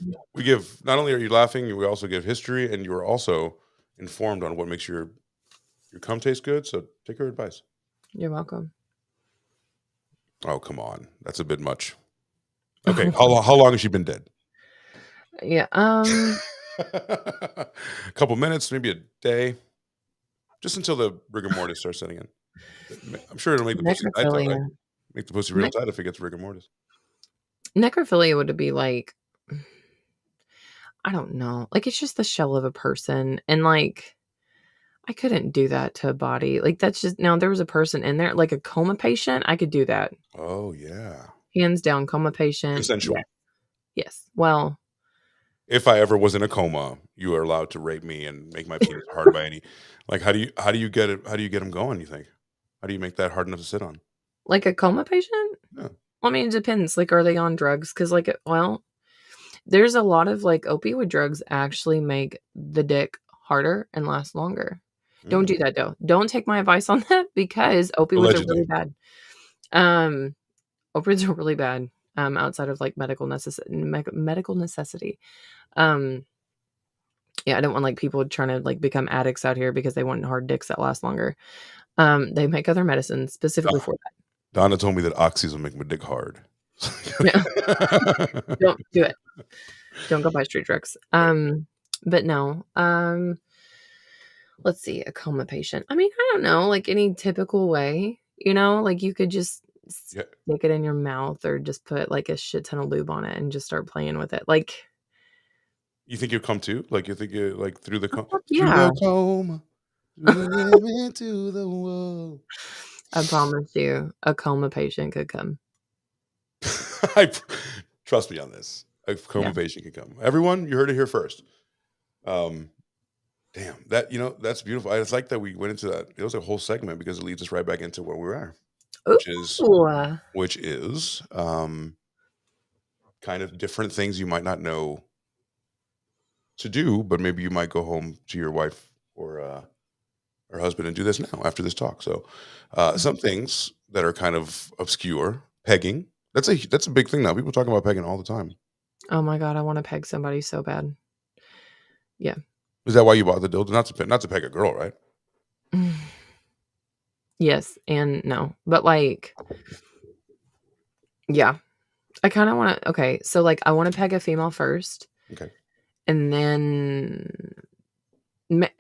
not only are you laughing, we also give history, and you are also informed on what makes your cum taste good. So take her advice. You're welcome. Oh, come on. That's a bit much. Okay. How long has she been dead? Yeah. A couple minutes, maybe a day. Just until the rigor mortis starts setting in. I'm sure it'll make the pussy tight, though, right? Make the pussy real tight if it gets rigor mortis. Necrophilia would be like, I don't know. Like it's just the shell of a person. And like I couldn't do that to a body. Like that's just now there was a person in there, like a coma patient, I could do that. Oh yeah. hands down, coma patient. Consensual. Yes. Yes. Well, If I ever was in a coma, you are allowed to rape me and make my penis hard by any. Like, how do you get it? How do you get them going? You think? How do you make that hard enough to sit on? like a coma patient? Yeah. Well, I mean, it depends. Like, are they on drugs? Because, like, well, there's a lot of like opioid drugs actually make the dick harder and last longer. Don't do that though. Don't take my advice on that because opioids are really Allegedly. bad. Um, opioids are really bad. Outside of like medical necessity. Yeah, I don't want like people trying to like become addicts out here because they want hard dicks that last longer. They make other medicines specifically for that. Donna told me that oxys will make my dick hard. Yeah. Don't do it. Don't go buy street drugs. But no. Let's see, a coma patient. I mean, I don't know, like any typical way, like you could just Yeah. stick it in your mouth or just put like a shit ton of lube on it and just start playing with it. Like, You think you'll come to? Like, you think you like through the fuck through yeah. the coma, into the world. I promise you, a coma patient could come. Trust me on this. A coma Yeah. patient can come. Everyone, you heard it here first. Damn, that's beautiful. I just like that we went into that. It was a whole segment because it leads us right back into where we are, which is Ooh. kind of different things you might not know to do, but maybe you might go home to your wife or husband and do this now after this talk. So, some things that are kind of obscure, pegging. That's a big thing now. People talk about pegging all the time. Oh my God, I want to peg somebody so bad. Yeah. Is that why you bought the dildo? Not to peg a girl, right? Yes and no. But like, yeah. I kind of want to, okay. So like, I want to peg a female first. Okay. And then,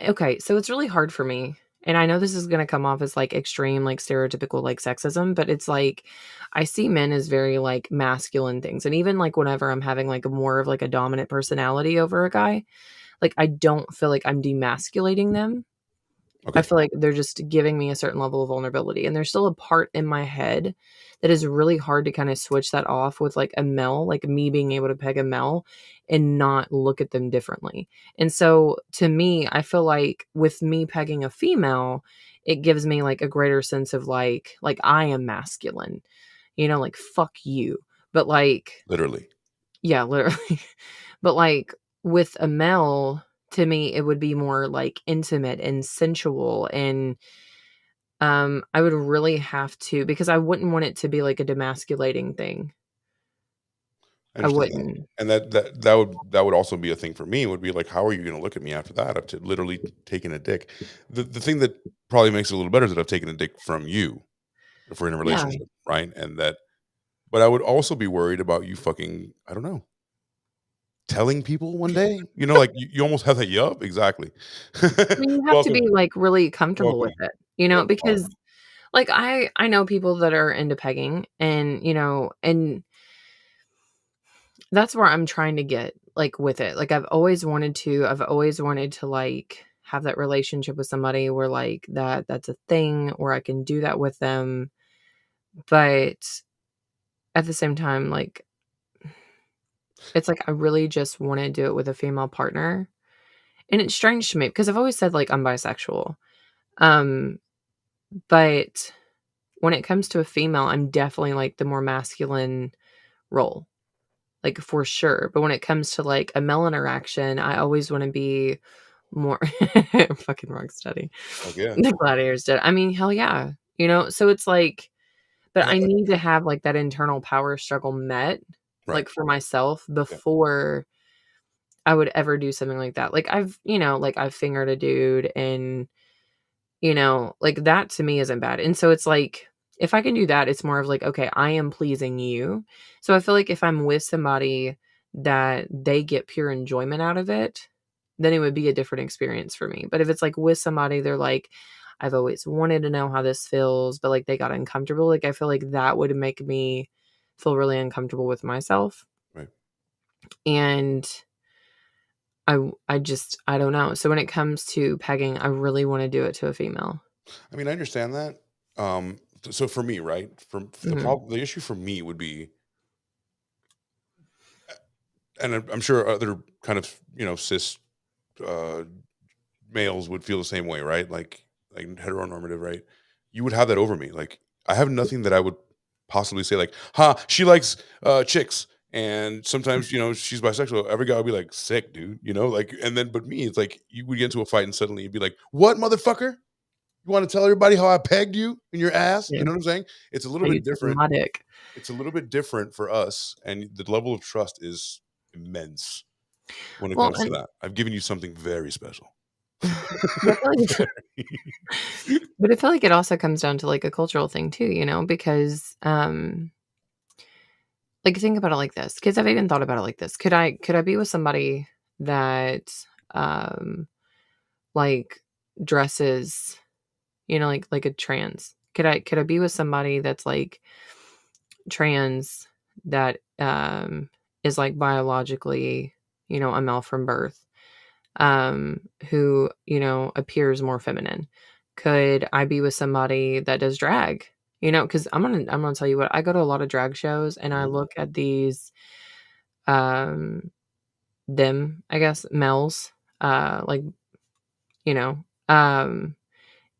okay. So it's really hard for me. And I know this is going to come off as like extreme, like stereotypical, like sexism, but it's like, I see men as very like masculine things. And even like whenever I'm having like more of like a dominant personality over a guy, like I don't feel like I'm demasculating them. Okay. I feel like they're just giving me a certain level of vulnerability. And there's still a part in my head that is really hard to kind of switch that off with like a male, like me being able to peg a male and not look at them differently. And so to me, I feel like with me pegging a female, it gives me like a greater sense of like I am masculine, like fuck you. But like, Literally. yeah, literally. But like with a male, to me, it would be more like intimate and sensual. And I would really have to, because I wouldn't want it to be like a demasculating thing. I wouldn't. And that would also be a thing for me. Would be like, how are you going to look at me after that? After literally taking a dick. The thing that probably makes it a little better is that I've taken a dick from you, if we're in a Yeah. relationship, right? And that, but I would also be worried about you fucking, I don't know, telling people one day. Like you almost have that. Yup, exactly. I mean, you have to be like really comfortable Welcome. with it, because like I know people that are into pegging and, and that's where I'm trying to get like with it. Like I've always wanted to like have that relationship with somebody where like that's a thing where I can do that with them. But at the same time, like it's like I really just want to do it with a female partner. And it's strange to me because I've always said like I'm bisexual. But when it comes to a female, I'm definitely like the more masculine role. Like for sure. But when it comes to like a male interaction, I always want to be more fucking wrong study. Okay. The gladiators did. I mean, hell yeah. So it's like, but I need to have like that internal power struggle met, Right. like for myself before I would ever do something like that. Like I've fingered a dude and, like that to me isn't bad. And so it's like, if I can do that, it's more of like, okay, I am pleasing you. So I feel like if I'm with somebody that they get pure enjoyment out of it, then it would be a different experience for me. But if it's like with somebody, they're like, I've always wanted to know how this feels, but like they got uncomfortable. Like I feel like that would make me feel really uncomfortable with myself. Right. And I don't know. So when it comes to pegging, I really want to do it to a female. I mean, I understand that. So for me, right, the issue for me would be and I'm sure other kind of cis uh, males would feel the same way, right? Like heteronormative, right? You would have that over me. Like I have nothing that I would possibly say like, "Ha, she likes chicks." And sometimes, she's bisexual. Every guy would be like, "Sick, dude," like. And then, but me, it's like you would get into a fight, and suddenly you'd be like, "What, motherfucker? You want to tell everybody how I pegged you in your ass?" Yeah. You know what I'm saying? It's a little How you bit took different. my dick. It's a little bit different for us, and the level of trust is immense when it Well, comes to and that. I've given you something very special. but I feel like it also comes down to, like, a cultural thing too, because, like, think about it like this, because 'cause I've even thought about it like this. Could I be with somebody that, um, like, dresses, like a trans? Could I be with somebody that's, like, trans that, is, like, biologically, a male from birth, who, appears more feminine? Could I be with somebody that does drag? Because I'm gonna tell you what, I go to a lot of drag shows, and I Mhm. look at these, um, them, I guess, males, like, you know, um,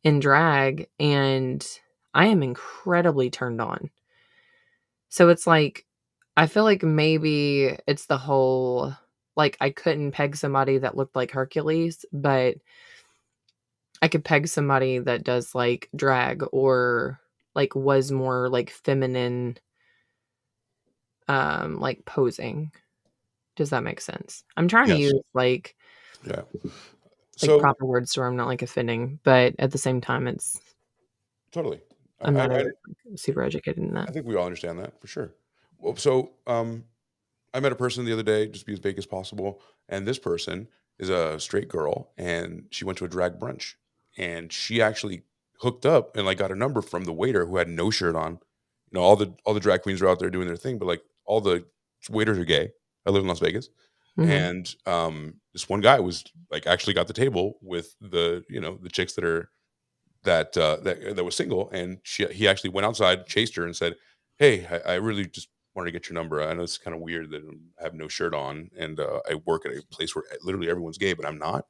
in drag, and I am incredibly turned on. So it's like, I feel like maybe it's the whole, like, I couldn't peg somebody that looked like Hercules, but I could peg somebody that does, like, drag, or, like, was more, like, feminine, like, posing. Does that make sense? I'm trying to Yes. use, Yeah. like, So proper words so I'm not, like, offending, but at the same time, totally. I I'm I not I super educated in I that. think we all understand that for sure. Well, so, I met a person the other day, just be as vague as possible, and this person is a straight girl, and she went to a drag brunch, and she actually hooked up and, like, got a number from the waiter who had no shirt on. All the drag queens are out there doing their thing, but, like, all the waiters are gay. I live in Las Vegas, Mhm. and, this one guy was, like, actually got the table with the chicks that was single, and he actually went outside, chased her, and said, "Hey, I really just wanted to get your number. I know it's kind of weird that I have no shirt on, and I work at a place where literally everyone's gay, but I'm not.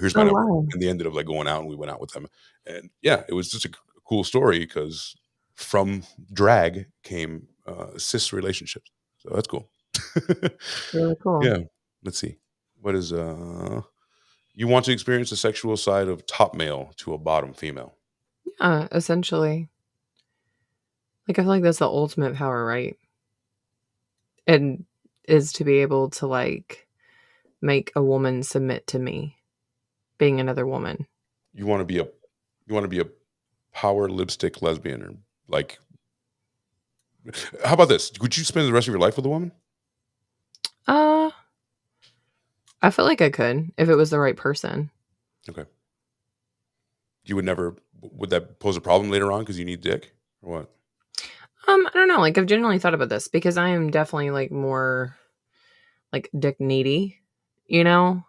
Here's my Oh, number." wow. And they ended up like going out, and we went out with them, and yeah, it was just a cool story because from drag came cis relationships, so that's cool. Really cool. Yeah, let's see. What is you want to experience the sexual side of top male to a bottom female? Yeah, essentially. Like, I feel like that's the ultimate power, right? And is to be able to, like, make a woman submit to me, being another woman. You wanna be a you wanna be a power lipstick lesbian or, like how about this? Would you spend the rest of your life with a woman? Uh, I feel like I could if it was the right person. Okay. You would never would that pose a problem later on because you need dick or what? I don't know, like, I've genuinely thought about this because I am definitely, like, more, like, dick needy, you know?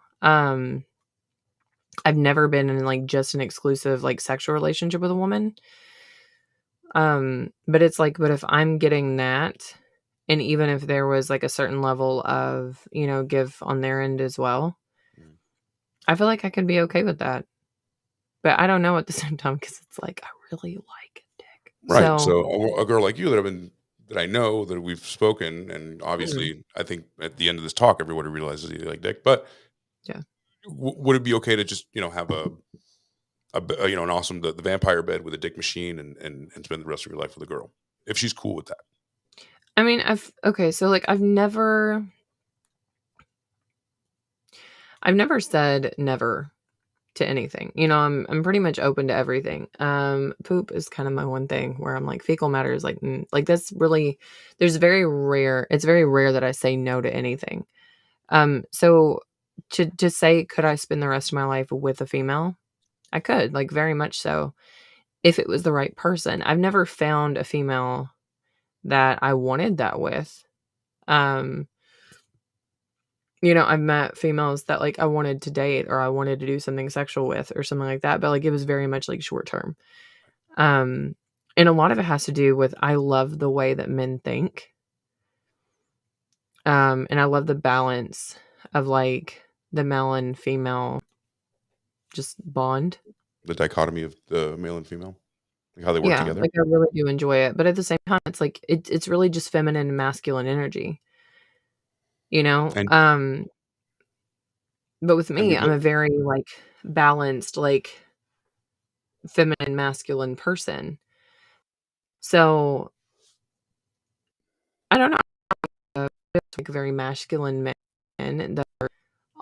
I've never been in, like, just an exclusive, like, sexual relationship with a woman. But it's like, but if I'm getting that, and even if there was, like, a certain level of, give on their end as well, Mm. I feel like I could be okay with that. But I don't know at the same time because it's like, I really like dick. Right, So, so a girl like you that I know, that we've spoken, and mhm, obviously, I think at the end of this talk, everybody realizes you like dick, but yeah. would it be okay to just, have an awesome the vampire bed with a dick machine and spend the rest of your life with a girl? If she's cool with that. I mean, okay, so, like, I've never said never to anything. I'm pretty much open to everything. Poop is kind of my one thing where I'm like, fecal matter is like, like, that's really, it's very rare that I say no to anything. So to say, could I spend the rest of my life with a female? I could, like, very much so, if it was the right person. I've never found a female that I wanted that with. Um, I've met females that, like, I wanted to date or I wanted to do something sexual with or something like that, but, like, it was very much, like, short term. Um, and a lot of it has to do with, I love the way that men think. And I love the balance of like the male and female just bond. The dichotomy of the male and female, like how they work Yeah, together. like I really do enjoy it. But at the same time, it's like it's really just feminine and masculine energy, you know? And But with and me, I'm because a very like balanced, like feminine, masculine person. So I don't know. Like very masculine men that are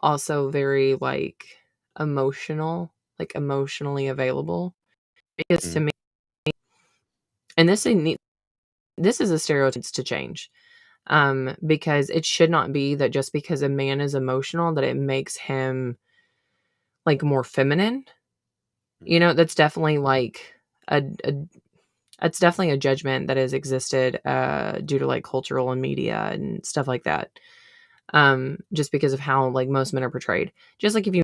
also very like emotional, like emotionally available. Because to Mhm. me, and this is a stereotype to change. Because it should not be that just because a man is emotional that it makes him like more feminine. You know, that's definitely like a it's definitely a judgment that has existed due to like cultural and media and stuff like that. Just because of how like most men are portrayed. Just like if you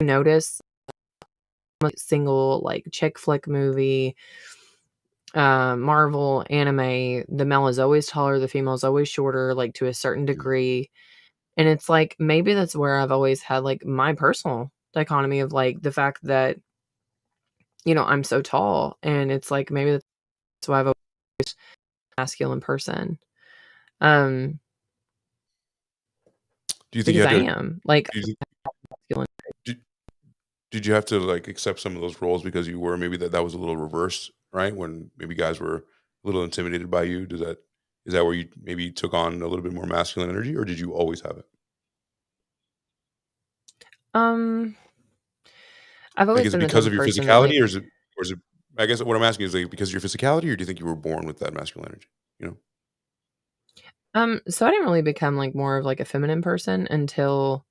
notice a single like chick flick movie, Marvel, anime, the male is always taller, the female is always shorter, like to a certain degree. And it's like maybe that's where I've always had like my personal dichotomy of like the fact that, you know, I'm so tall. And it's like maybe that's why I've always been a masculine person. Um, do you think you because had I to? am like Do you think, masculine. did, did you have to like accept some of those roles because you were maybe that was a little reversed, right? When maybe guys were a little intimidated by you. Does that is that where you maybe took on a little bit more masculine energy, or did you always have it? Um, I've Like, always is it been the type because of of your person that like physicality, or is it? I guess what I'm asking is like because of your physicality, or do you think you were born with that masculine energy? You know. so I didn't really become like more of like a feminine person until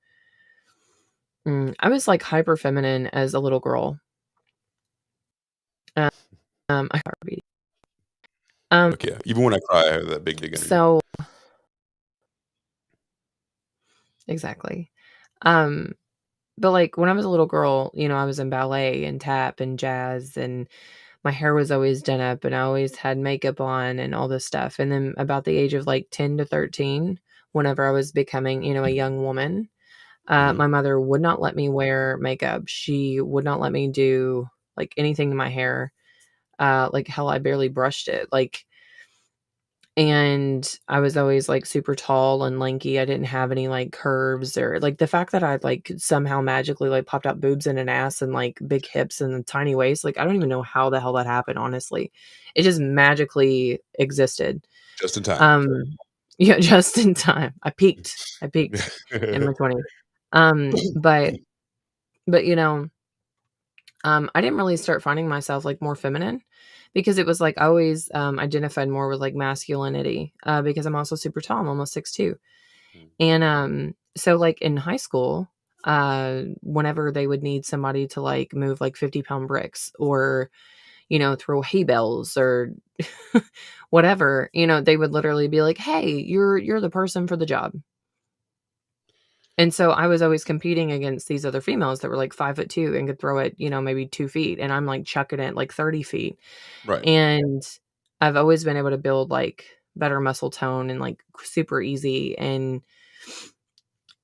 I was like hyper feminine as a little girl. Um, I heartbeat. Look, yeah. Even when I cry, I have that big dig energy. So exactly. Um, but like when I was a little girl, you know, I was in ballet and tap and jazz and my hair was always done up and I always had makeup on and all this stuff. And then about the age of like 10 to 13, whenever I was becoming, you know, a young woman, Hmm. my mother would not let me wear makeup. She would not let me do like anything to my hair. Like hell, I barely brushed it. Like, and I was always like super tall and lanky. I didn't have any like curves or like the fact that I like somehow magically like popped out boobs and an ass and like big hips and a tiny waist. Like I don't even know how the hell that happened, honestly. It just magically existed. Just in time. Um yeah, just in time. I peaked in my 20s. But you know, I didn't really start finding myself like more feminine because it was like I always identified more with like masculinity because I'm also super tall. I'm almost 6'2". And so like in high school, whenever they would need somebody to like move like 50-pound bricks or, you know, throw hay bales or whatever, you know, they would literally be like, "Hey, you're the person for the job." And so I was always competing against these other females that were like 5'2" and could throw it, you know, maybe 2 feet. And I'm like chucking it like 30 feet. Right. And I've always been able to build like better muscle tone and like super easy. And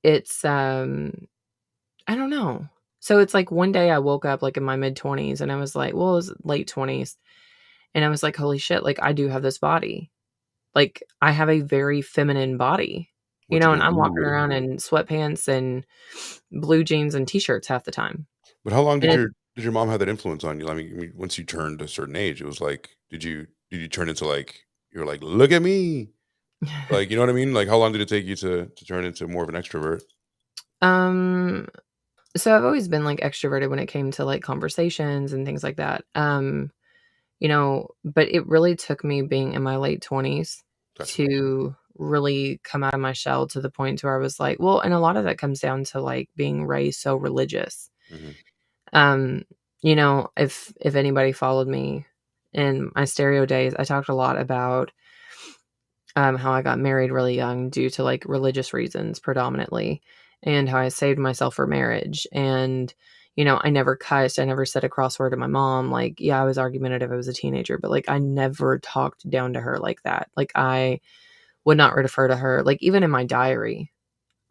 it's, I don't know. So it's like one day I woke up like in my mid 20s and I was like, well, it was late 20s. And I was like, holy shit, like I do have this body. Like I have a very feminine body, you What you know, and gonna I'm do walking with it? around in sweatpants and blue jeans and t-shirts half the time. But how long And it's did your mom have that influence on you? I mean, once you turned a certain age, it was like, did you turn into like you're like, look at me, like you know what I mean? Like, how long did it take you to turn into more of an extrovert? um so I've always been like extroverted when it came to like conversations and things like that. You know, but it really took me being in my late 20s Gotcha. to really come out of my shell to the point to where I was like, well, and a lot of that comes down to like being raised so religious. Hmm. Um, you know, if anybody followed me in my stereo days, I talked a lot about how I got married really young due to like religious reasons predominantly, and how I saved myself for marriage. And, you know, I never cussed. I never said a cross word to my mom. Like, yeah, I was argumentative. I was a teenager, but like I never talked down to her like that. Like I would not refer to her. Like, even in my diary,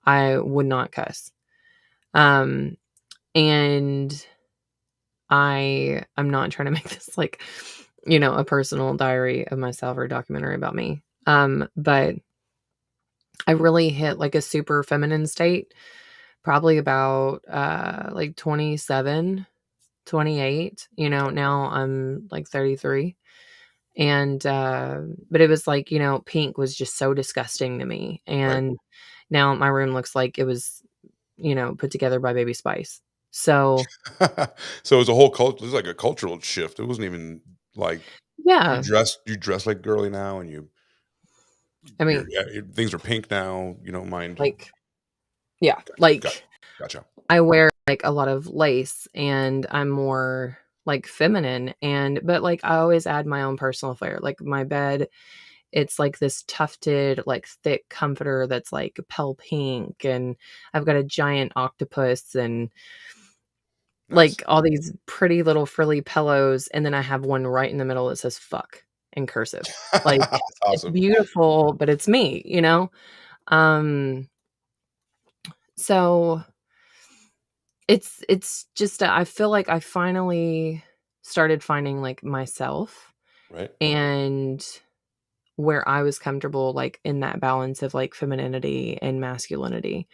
I would not cuss. And I'm not trying to make this like, a personal diary of myself or a documentary about me. But I really hit like a super feminine state probably about like 27, 28. Now I'm like 33. And but it was like, pink was just so disgusting to me. Right. And now my room looks like it was, put together by Baby Spice. So, So it was a whole it was like a cultural shift. It wasn't even like yeah, you dress like girly now, and I mean, things are pink now. You don't mind. like, yeah, Gotcha. like Gotcha. I wear like a lot of lace and I'm more like feminine, but like I always add my own personal flair. Like my bed, it's like this tufted, like thick comforter that's like pale pink, and I've got a giant octopus and Nice. like all these pretty little frilly pillows, and then I have one right in the middle that says fuck in cursive. Like That's it's awesome. beautiful, but it's me. Um so it's just I feel like I finally started finding like myself Right. and where I was comfortable like in that balance of like femininity and masculinity.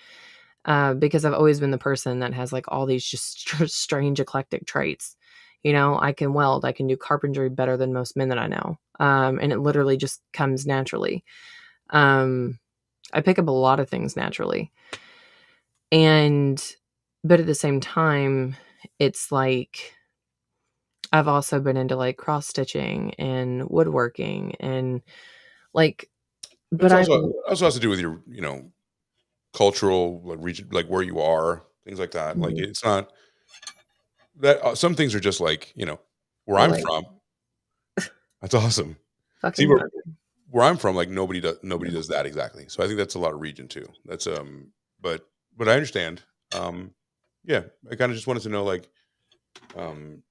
Because I've always been the person that has like all these just strange eclectic traits. I can weld, I can do carpentry better than most men that I know. And it literally just comes naturally. I pick up a lot of things naturally. But at the same time, it's like I've also been into like cross stitching and woodworking and like, but It's I, also has to do with your cultural like, region, like where you are, things like that. Like Mhm. it's not that some things are just like where You're I'm like from. That's awesome. See fucking murder. where I'm from, like nobody does that exactly. So I think that's a lot of region too. That's but I understand. Um yeah, I kind of just wanted to know like um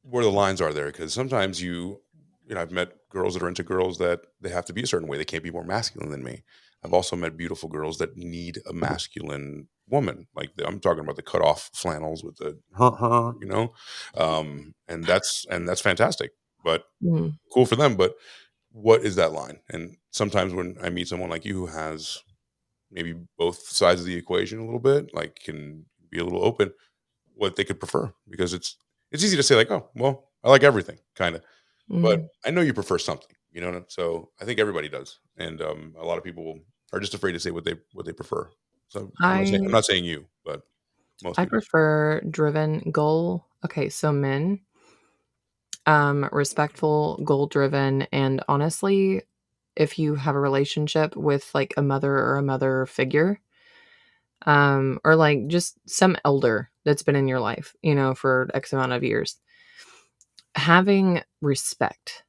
where the lines are there because sometimes I've met girls that are into girls that they have to be a certain way. They can't be more masculine than me. I've also met beautiful girls that need a masculine woman. Like I'm talking about the cut off flannels with the and that's fantastic. But Mhm. cool for them. But what is that line? And sometimes when I meet someone like you who has maybe both sides of the equation a little bit, like can be a little open, what they could prefer because it's easy to say like, oh, well, I like everything, kind of, but Mhm. I know you prefer something, So I think everybody does, and a lot of people are just afraid to say what they prefer. So I'm I not saying you, but most I people. prefer driven goal. Okay, so men, respectful, goal driven, and honestly, if you have a relationship with like a mother or a mother figure, or like just some elder that's been in your life, for X amount of years, having respect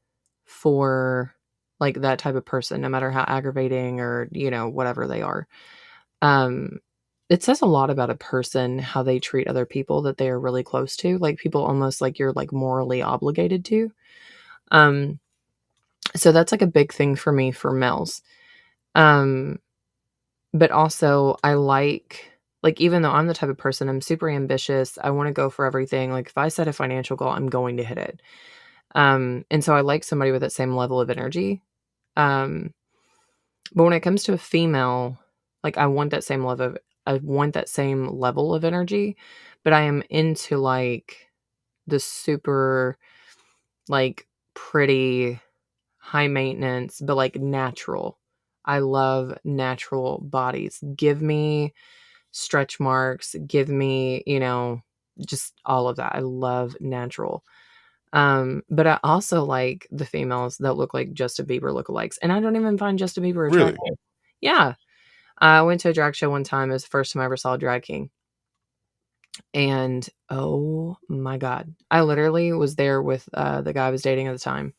for like that type of person, no matter how aggravating or, whatever they are. Um, it says a lot about a person, how they treat other people that they are really close to, like people almost like you're like morally obligated to. Um, so that's like a big thing for me for males. Um, but also I like even though I'm the type of person, I'm super ambitious. I want to go for everything. Like if I set a financial goal, I'm going to hit it. And so I like somebody with that same level of energy. Um, but when it comes to a female, like I want that same level of energy, but I am into like the super like pretty high maintenance, but like natural. I love natural bodies. Give me stretch marks, give me, just all of that. I love natural. But I also like the females that look like Justin Bieber lookalikes, and I don't even find Justin Bieber Really? attractive. Yeah. I went to a drag show one time. It was the first time I ever saw a drag king. And oh my God. I literally was there with the guy I was dating at the time.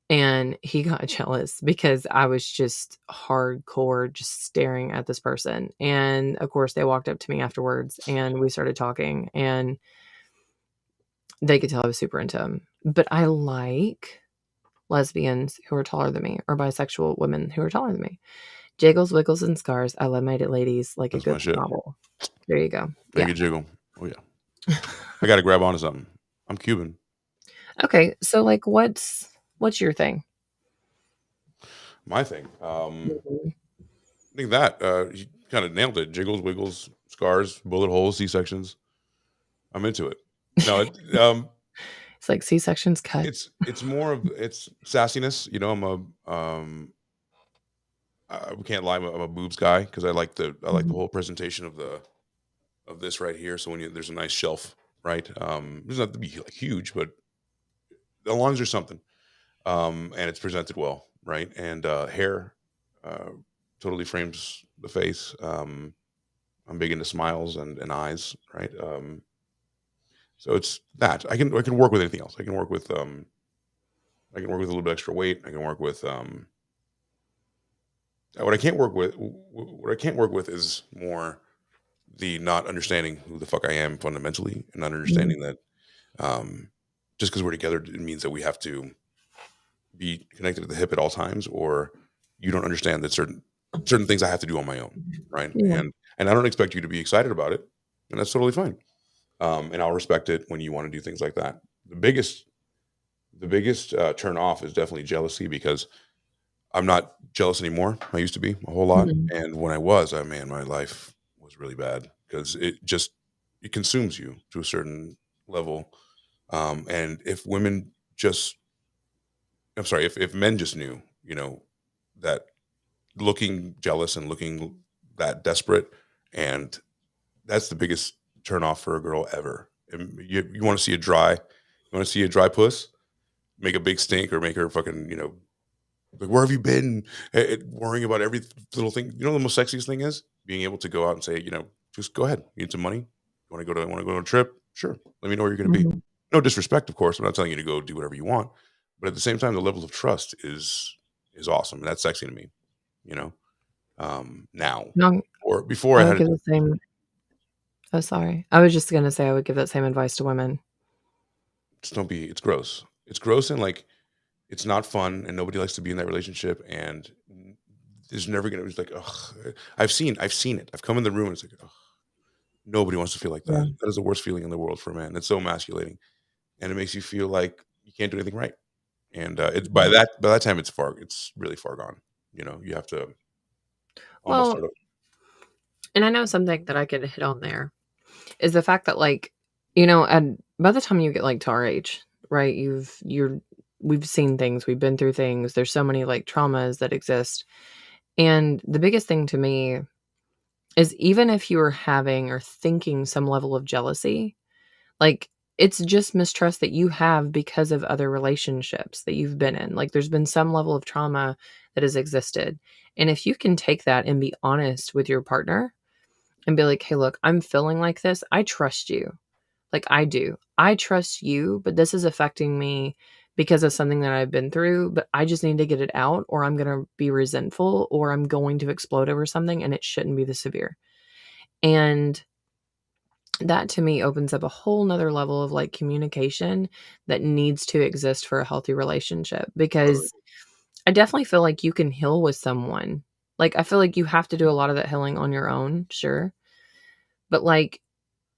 And he got jealous because I was just hardcore, just staring at this person. And of course, they walked up to me afterwards and we started talking, and they could tell I was super into him. But I like lesbians who are taller than me or bisexual women who are taller than me. Jiggles, wiggles, and scars. I love my ladies like That's a my good shit. novel. There you go. Make Yeah. it jiggle. Oh yeah. I got to grab onto something. I'm Cuban. Okay, so like, what's your thing? My thing. Mhm. I think that you kind of nailed it. Jiggles, wiggles, scars, bullet holes, C-sections. I'm into it. No, It's like C-sections cut. it's more of it's sassiness. You know, we can't lie. I'm a boobs guy because I like the Mhm. whole presentation of this right here. So there's a nice shelf, right? It doesn't have to be like huge, but as long as there's something, and it's presented well, right? And hair uh, totally frames the face. I'm big into smiles and eyes, right? So it's that I can work with anything else. I can work with a little bit extra weight. I can work with what I can't work with. What I can't work with is more the not understanding who the fuck I am fundamentally, and not Mhm. understanding that um, just because we're together, it means that we have to be connected at the hip at all times, or you don't understand that certain things I have to do on my own, right? Yeah. And I don't expect you to be excited about it, and that's totally fine. And I'll respect it when you want to do things like that. The biggest turn off is definitely jealousy because I'm not jealous anymore. I used to be a whole lot, Mhm. and when I was, I man, my life was really bad because it consumes you to a certain level. And if women just, I'm sorry, if men just knew, you know, that looking jealous and looking that desperate, and that's the biggest turn off for a girl ever. And you want to see you want to see a dry puss, make a big stink, or make her fucking, like, where have you been? Worrying about every little thing. You know, the most sexiest thing is being able to go out and say, just go ahead. You need some money. You want to go on a trip? Sure. Let me know where you're going to be. Mhm. No disrespect, of course. I'm not telling you to go do whatever you want, but at the same time, the level of trust is awesome. And that's sexy to me. You know, now No, or before I I would had give the same. Oh, sorry. I was just gonna say I would give that same advice to women. just don't be. It's gross. It's gross and like it's not fun, and nobody likes to be in that relationship. And there's never gonna. It's like, ugh. I've seen it. I've come in the room and it's like, ugh. Nobody wants to feel like Yeah. that. That is the worst feeling in the world for a man. It's so emasculating, and it makes you feel like you can't do anything right. And it's Mhm. by that time it's really far gone. You have to almost Well, start. and I know something that I could hit on there is the fact that, like, and by the time you get, like, to our age, right, we've seen things, we've been through things, there's so many, like, traumas that exist, and the biggest thing to me is even if you are having or thinking some level of jealousy, like, it's just mistrust that you have because of other relationships that you've been in, like, there's been some level of trauma that has existed, and if you can take that and be honest with your partner and be like, "Hey, look, I'm feeling like this, I trust you." Like, I do. I trust you, but this is affecting me because of something that I've been through, but I just need to get it out or I'm gonna be resentful or I'm going to explode over something and it shouldn't be this severe. And that to me opens up a whole nother level of like communication that needs to exist for a healthy relationship Totally. because I definitely feel like you can heal with someone. Like, I feel like you have to do a lot of that healing on your own, sure. But like,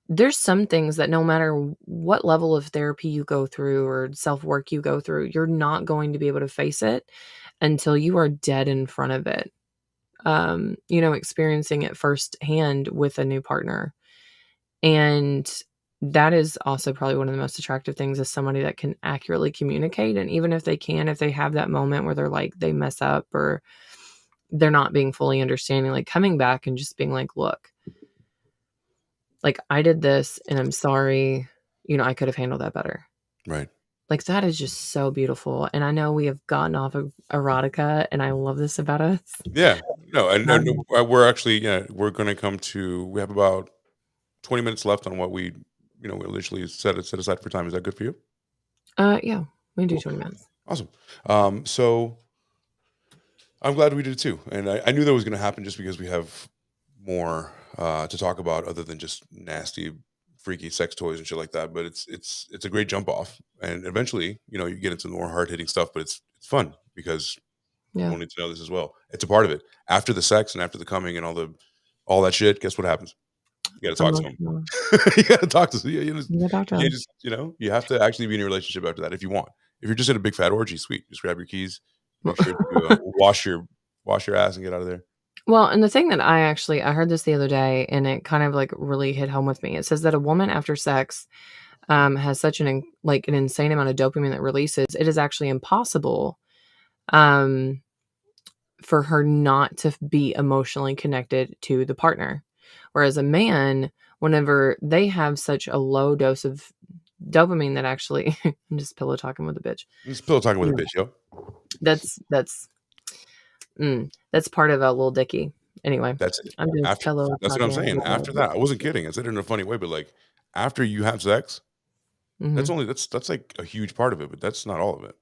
there's some things that no matter what level of therapy you go through or self-work you go through, you're not going to be able to face it until you are dead in front of it. Experiencing it firsthand with a new partner. And that is also probably one of the most attractive things is somebody that can accurately communicate. And even if if they have that moment where they're like, they mess up or they're not being fully understanding, like coming back and just being like, look, like, I did this and I'm sorry, I could have handled that better. Right. Like, that is just so beautiful, and I know we have gotten off of erotica, and I love this about us. Yeah. No. And Um, we're actually we're going to come to. We have about 20 minutes left on what we literally set aside for time. Is that good for you? yeah, we can do Cool. 20 minutes. Awesome. So I'm glad we did too. And I knew that was going to happen just because we have more to talk about other than just nasty, freaky sex toys and shit like that. But it's a great jump off. And eventually, you get into the more hard hitting stuff. But it's It's fun because Yeah. people need to know this as well. It's a part of it. After the sex and after the coming and all that shit, guess what happens? You got to talk to them. Emotional. You got to talk to you. You gotta talk to You can't them. just you have to actually be in a relationship after that if you want. If you're just in a big fat orgy, sweet. Just grab your keys. Make sure to wash your ass and get out of there. Well, and the thing that I heard this the other day, and it kind of like really hit home with me. It says that a woman after sex has such an insane amount of dopamine that releases. It is actually impossible for her not to be emotionally connected to the partner. Whereas a man, whenever they have such a low dose of dopamine that actually, I'm just pillow talking with a bitch. Just pillow talking with a bitch, yo. That's part of a little dicky. Anyway, that's it. I'm just That's what I'm saying. After that, I wasn't kidding. I said it in a funny way, but like after you have sex, that's like a huge part of it, but that's not all of it.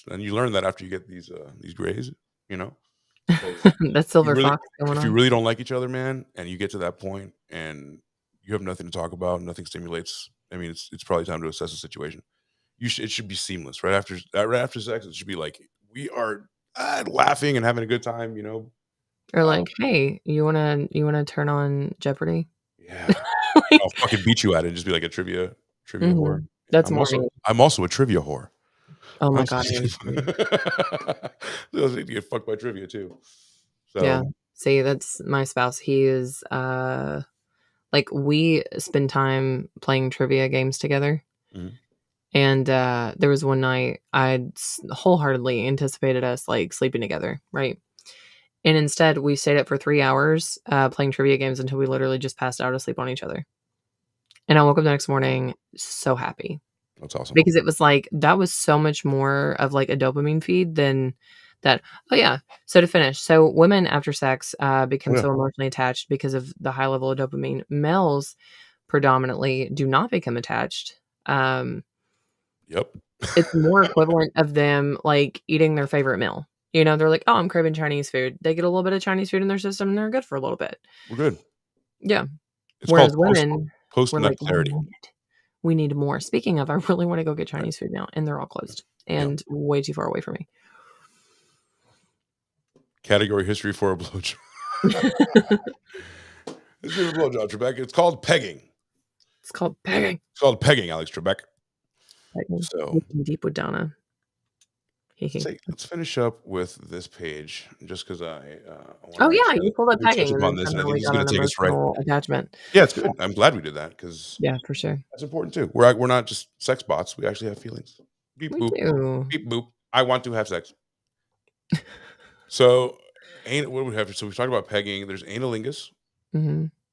And you learn that after you get these grays, that silver fox going on. If you really don't like each other, man, and you get to that point and you have nothing to talk about, nothing stimulates. I mean, it's probably time to assess the situation. It should be seamless right after sex. It should be like we are laughing and having a good time, Or like, hey, you wanna turn on Jeopardy? Yeah, I'll fucking beat you at it and just be like a trivia whore. That's I'm also a trivia whore. Oh my god! Those need to get fucked by trivia too. So yeah, see, that's my spouse. He is like we spend time playing trivia games together. Mhm. And there was one night I'd wholeheartedly anticipated us like sleeping together, right? And instead, we stayed up for 3 hours playing trivia games until we literally just passed out asleep on each other. And I woke up the next morning so happy. That's awesome. Because it was like, that was so much more of like a dopamine feed than that. Oh, yeah. So to finish, so women after sex become so emotionally attached because of the high level of dopamine. Males predominantly do not become attached. Yep. It's more equivalent of them like eating their favorite meal. They're like, oh, I'm craving Chinese food. They get a little bit of Chinese food in their system and they're good for a little bit. We're good. Yeah. It's Whereas called women, post-nut clarity. We need more. Speaking of, I really want to go get Chinese food now, and they're all closed and way too far away from me. Category history for a blowjob. History of a blowjob, Trebek. It's called pegging. It's called pegging. It's called pegging, Alex Trebek. Pegging. So deep with Donna. Let's finish up with this page, just because you pulled up pegging. Upon this, and I think it's going to take us right. Attachment. Yeah, it's good. I'm glad we did that because for sure, that's important too. We're not just sex bots. We actually have feelings. Beep we boop. Do. Beep boop. I want to have sex. So, what do we have? So we talked about pegging. There's analingus,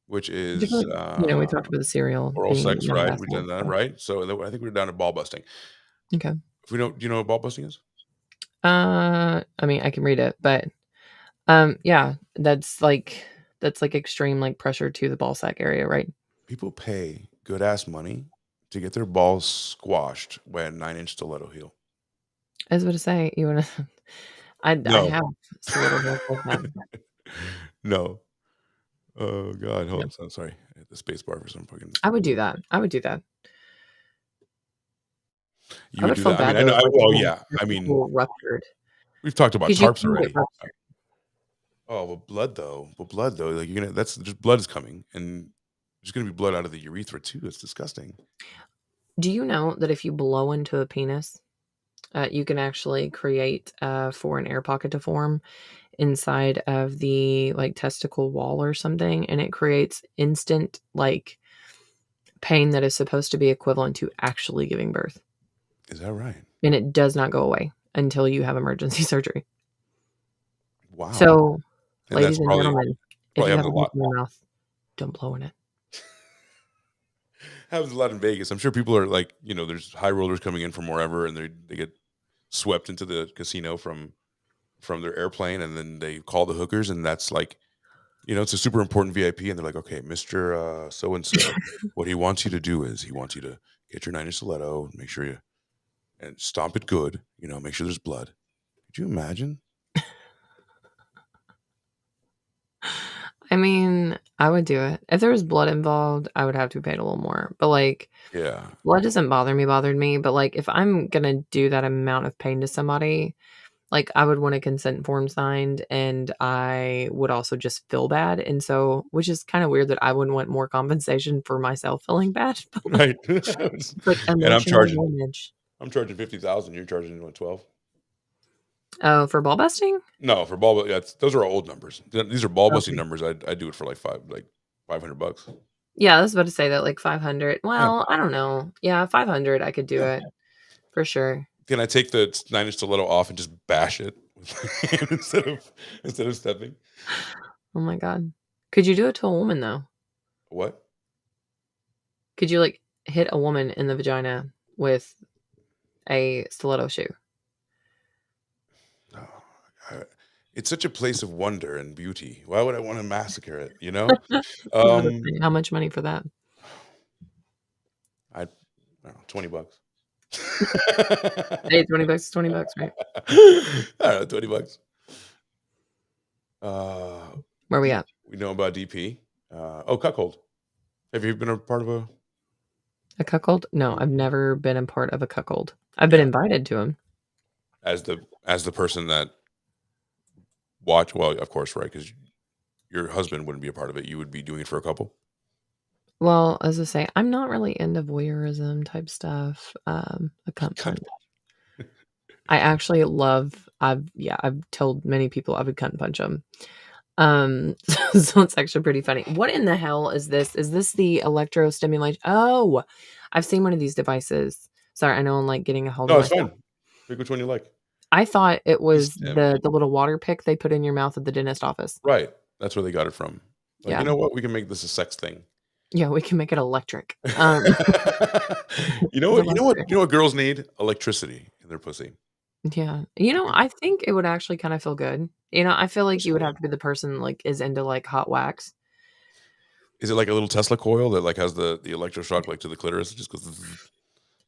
which is we talked about the cereal oral sex, right? We did that, right? So I think we're down to ball busting. Okay. If we don't, do you know what ball busting is? I mean, I can read it, but yeah, that's like extreme like pressure to the ball sack area, right? People pay good ass money to get their balls squashed by a 9-inch stiletto heel. I was about to say, you want to? I have stiletto heels. No. Oh God, hold on. Sorry, I hit the space bar for some fucking. I would do that. You would do that. I mean, I know. I mean, ruptured. We've talked about tarps already. Oh, well, blood though. Like that's just blood is coming, and there's gonna be blood out of the urethra too. It's disgusting. Do you know that if you blow into a penis, you can actually create a foreign air pocket to form inside of the like testicle wall or something, and it creates instant like pain that is supposed to be equivalent to actually giving birth. Is that right? And it does not go away until you have emergency surgery. Wow. So, ladies and gentlemen, if you have a hole in your mouth, don't blow in it. Happens a lot in Vegas. I'm sure people are like, there's high rollers coming in from wherever, and they get swept into the casino from their airplane, and then they call the hookers, and that's like, it's a super important VIP, and they're like, okay, Mr. So-and-so, what he wants you to do is he wants you to get your 9-inch stiletto, make sure you and stomp it good, make sure there's blood. Could you imagine? I mean, I would do it. If there was blood involved, I would have to be paid a little more. But like, blood doesn't bothered me. But like, if I'm gonna do that amount of pain to somebody, Like, I would want a consent form signed, and I would also just feel bad, and so which is kinda weird that I wouldn't want more compensation for myself feeling bad, but Right. it's like And I'm emotional charging damage. 50,000, you're charging what, 12? Oh, for ball busting? No, for ball, yeah, those are old numbers. These are ball busting Okay. numbers. I do it for like $500. Yeah, I was about to say that, like, 500. Yeah. Well, I don't know. Yeah, 500, I could do Yeah. it for sure. Can I take the 9-inch stiletto off and just bash it instead of stepping? Oh my god. Could you do it to a woman, though? What? Could you, like, hit a woman in the vagina with a stiletto shoe? No, I it's such a place of wonder and beauty. Why would I wanna massacre it, you know? Um, How much money for that? I don't know, $20. Hey, 20 bucks is 20 bucks, right? I don't know, $20. Uh, Where we D at? we know about DP. Cuckold. Have you been a part of a A cuckold? No, I've never been a part of a cuckold. I've been yeah, invited to them. as the person that watch well, of course, right? Because your husband wouldn't be a part of it, you would be doing it for a couple? Well, as I say, I'm not really into voyeurism type stuff. A cunt Cunt punch. I actually I've told many people I would cunt punch them. So it's actually pretty funny. What in the hell is this? Is this the electrostimulation? Oh, I've seen one of these devices. Sorry, I know I'm like getting a hold of No, it's myself. fine. Pick which one you like. I thought it was E-stim. the little water pick they put in your mouth at the dentist office. Right. That's where they got it from. Like, Yeah. you know what? We can make this a sex thing. Yeah, we can make it electric. You know It's what? You know what? electric. You know what girls need? Electricity in their pussy. Yeah. I think it would actually kind of feel good. I feel like you would have Personally. to be the person like is into like hot wax. Is it like a little Tesla coil that like has the electroshock like to the clitoris? It just goes.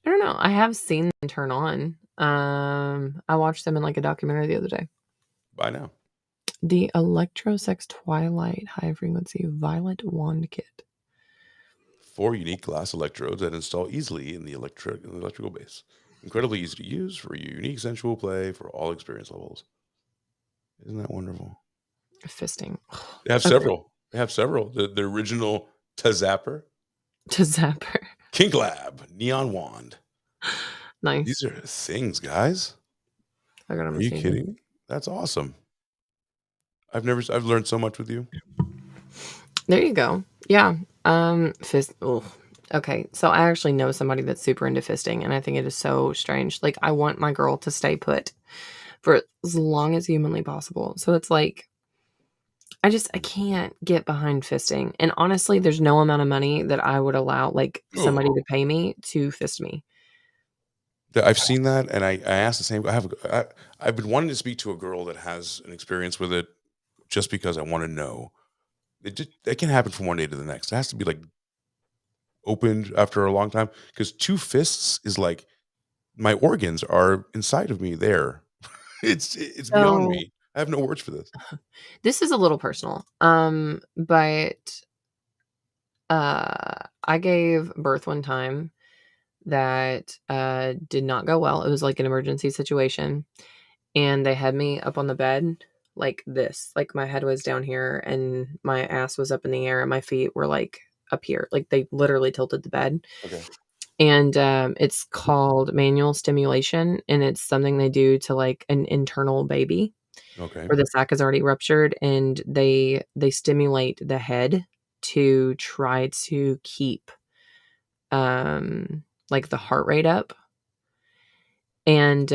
I don't know. I have seen them turn on. I watched them in like a documentary the other day. By now. The Electrosex Twilight High Frequency Violet Wand Kit. 4 unique glass electrodes that install easily in the electrical base. Incredibly easy to use for your unique sensual play for all experience levels. Isn't that wonderful? Fisting. They have Okay. several. They have several. The original Tazapper, To Zapper. Kink Lab, Neon Wand. Nice. These are things, guys. I got 'em Are you seen. kidding me? That's awesome. I've learned so much with you. There you go. Yeah. Fist. Oh. Okay. So I actually know somebody that's super into fisting, and I think it is so strange. Like, I want my girl to stay put for as long as humanly possible. So it's like, I can't get behind fisting. And honestly, there's no amount of money that I would allow like somebody Oh. to pay me to fist me. I've seen that, and I asked the same. I've been wanting to speak to a girl that has an experience with it, just because I want to know. It can happen from one day to the next. It has to be like opened after a long time, because 2 fists is like my organs are inside of me there. It's beyond So me. I have no words for this. this is a little personal. But I gave birth one time that did not go well. It was like an emergency situation. And they had me up on the bed like this. Like my head was down here and my ass was up in the air and my feet were like up here. Like they literally tilted the bed. Okay. And it's called manual stimulation, and it's something they do to like an internal baby Okay. where the sac is already ruptured, and they stimulate the head to try to keep like the heart rate up. And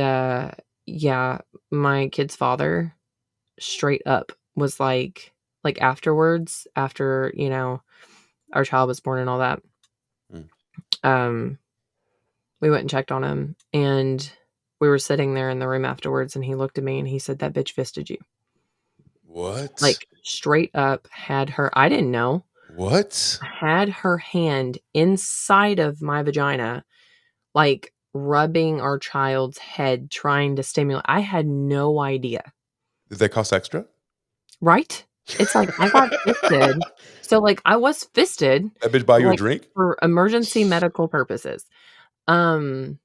yeah, my kid's father straight up was like afterwards, after our child was born and all that, Mm. we went and checked on him, and we were sitting there in the room afterwards, and he looked at me and he said, "That bitch fisted you." What? Like straight up had her, I didn't know, What? had her hand inside of my vagina, like rubbing our child's head, trying to stimulate. I had no idea. Did that cost extra? Right? It's like I got fisted. So like I was fisted, That bitch buy you a like drink? for emergency medical purposes. Um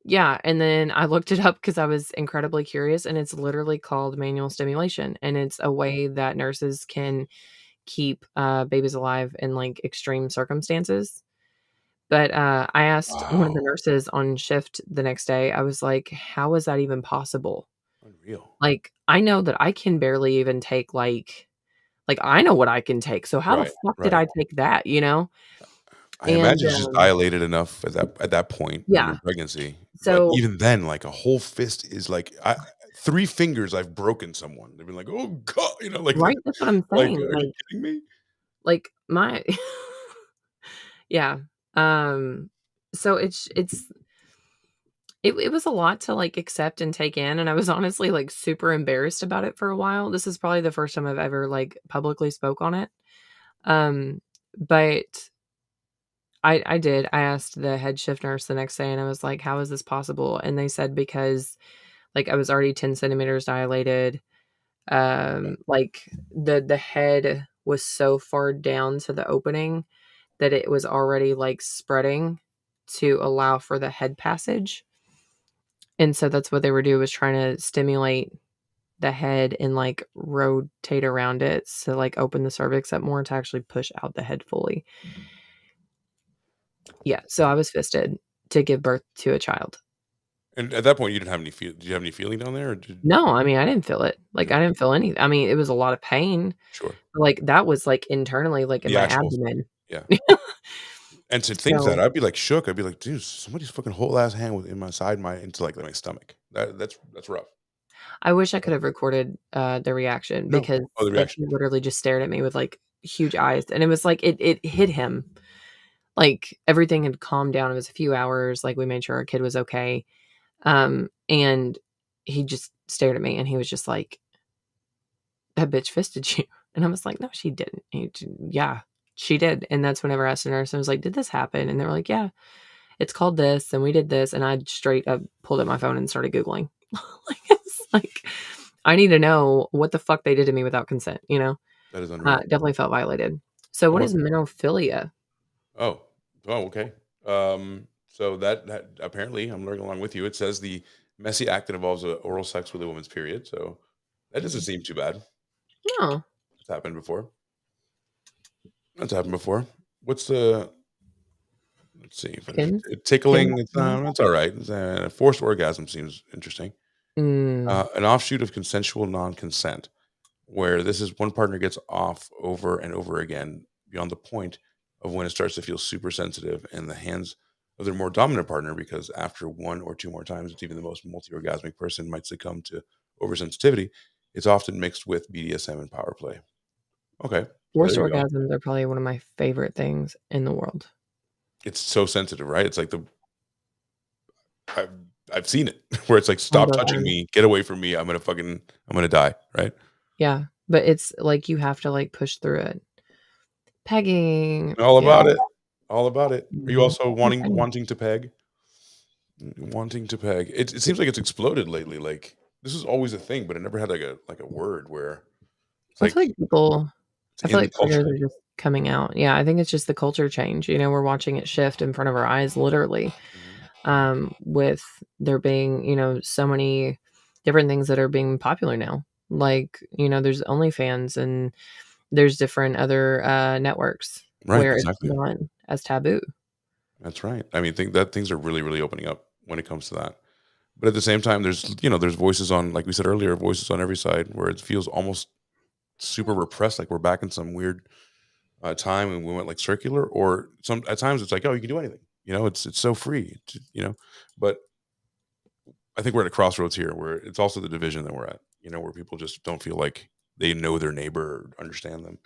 Yeah, and then I looked it up because I was incredibly curious, and it's literally called manual stimulation, and it's a way that nurses can keep, babies alive in, like, extreme circumstances. But, I asked one of the Wow. nurses on shift the next day, I was like, "How is that even possible?" Unreal. Like, I know that I can barely even take, I know what I can take, so how the Right, fuck did right. I take that, you know? I And, imagine it's just dilated enough at that point in yeah, your pregnancy, but so even then, like, a whole fist is like 3 fingers, I've broken someone. They've been like, "Oh god," right, that's what I'm like, saying, "Are you kidding me?" my yeah, so it was a lot to, like, accept and take in, and I was honestly, like, super embarrassed about it for a while. This is probably the first time I've ever, like, publicly spoke on it, but I did. I asked the head shift nurse the next day, and I was like, "How is this possible?" And they said because, like, I was already 10 centimeters dilated, Okay. like, the head was so far down to the opening that it was already, like, spreading to allow for the head passage, and so that's what they were doing was trying to stimulate the head and, like, rotate around it to, like, open the cervix up more to actually push out the head fully. Yeah, so I was fisted to give birth to a child. And at that point, you didn't have any did you have any feeling down there, or No, I mean, I didn't feel it. Like, no? I didn't feel any I mean, it was a lot of pain, Sure. but, like, that was, like, internally, like, in The my actual abdomen. yeah. And to think that, So, I'd be, like, shook. I'd be like, "Dude, somebody's fucking whole ass hand was in my side, my into, like, my stomach." That's rough. I wish I could have recorded, the reaction No. because, Oh, the like, reaction. he literally just stared at me with, like, huge eyes, and it was like it hit him. Like, everything had calmed down. It was a few hours, like, we made sure our kid was okay, and he just stared at me, and he was just like, "That bitch fisted you." And I was like, "No, she didn't." "Yeah, she did." And that's whenever I asked the nurse, I was like, "Did this happen?" And they were like, "Yeah, it's called this, and we did this." And I straight up pulled up my phone and started Googling. It's like, I need to know what the fuck they did to me without consent, you know? That is unreal. Definitely felt violated. So what What is monophilia? oh. Oh, okay. So that apparently, I'm learning along with you. It says the messy act that involves, oral sex with a woman's period, so that doesn't seem too bad. No. It's happened before. That's happened before. What's the let's see if Kin? tickling, Kin? it's alright. Forced orgasm seems interesting. Mm. An offshoot of consensual non-consent, where this is one partner gets off over and over again beyond the point of when it starts to feel super sensitive in the hands of their more dominant partner, because after one or two more times, it's even the most multi-orgasmic person might succumb to oversensitivity. It's often mixed with BDSM and power play. Okay, so there Forced you go. orgasms are probably one of my favorite things in the world. It's so sensitive, right? It's like I've, I've seen it where it's like, I stop love touching them. me, get away from me. I'm gonna die, right? Yeah, but it's like you have to, like, push through it. Pegging. All Yeah. about it. All about it. Are you Mhm. also That's my thing. wanting to peg? Wanting to peg. It seems like it's exploded lately. Like, this is always a thing, but it never had like a word where it's I like feel like people it's I feel in the like predators culture. are just coming out. Yeah, I think it's just the culture change, you know, we're watching it shift in front of our eyes literally, Mhm. with there being, you know, so many different things that are being popular now. Like, you know, there's OnlyFans and there's different other, networks Right, where it's exactly. not as taboo. That's right. I mean, think that things are really, really opening up when it comes to that. But at the same time, there's voices on, like we said earlier, voices on every side where it feels almost super repressed, like we're back in some weird time and we went like circular, or some at times it's like, oh, you can do anything. It's so free, but I think we're at a crossroads here where it's also the division that we're at, where people just don't feel like they know their neighbor or understand them.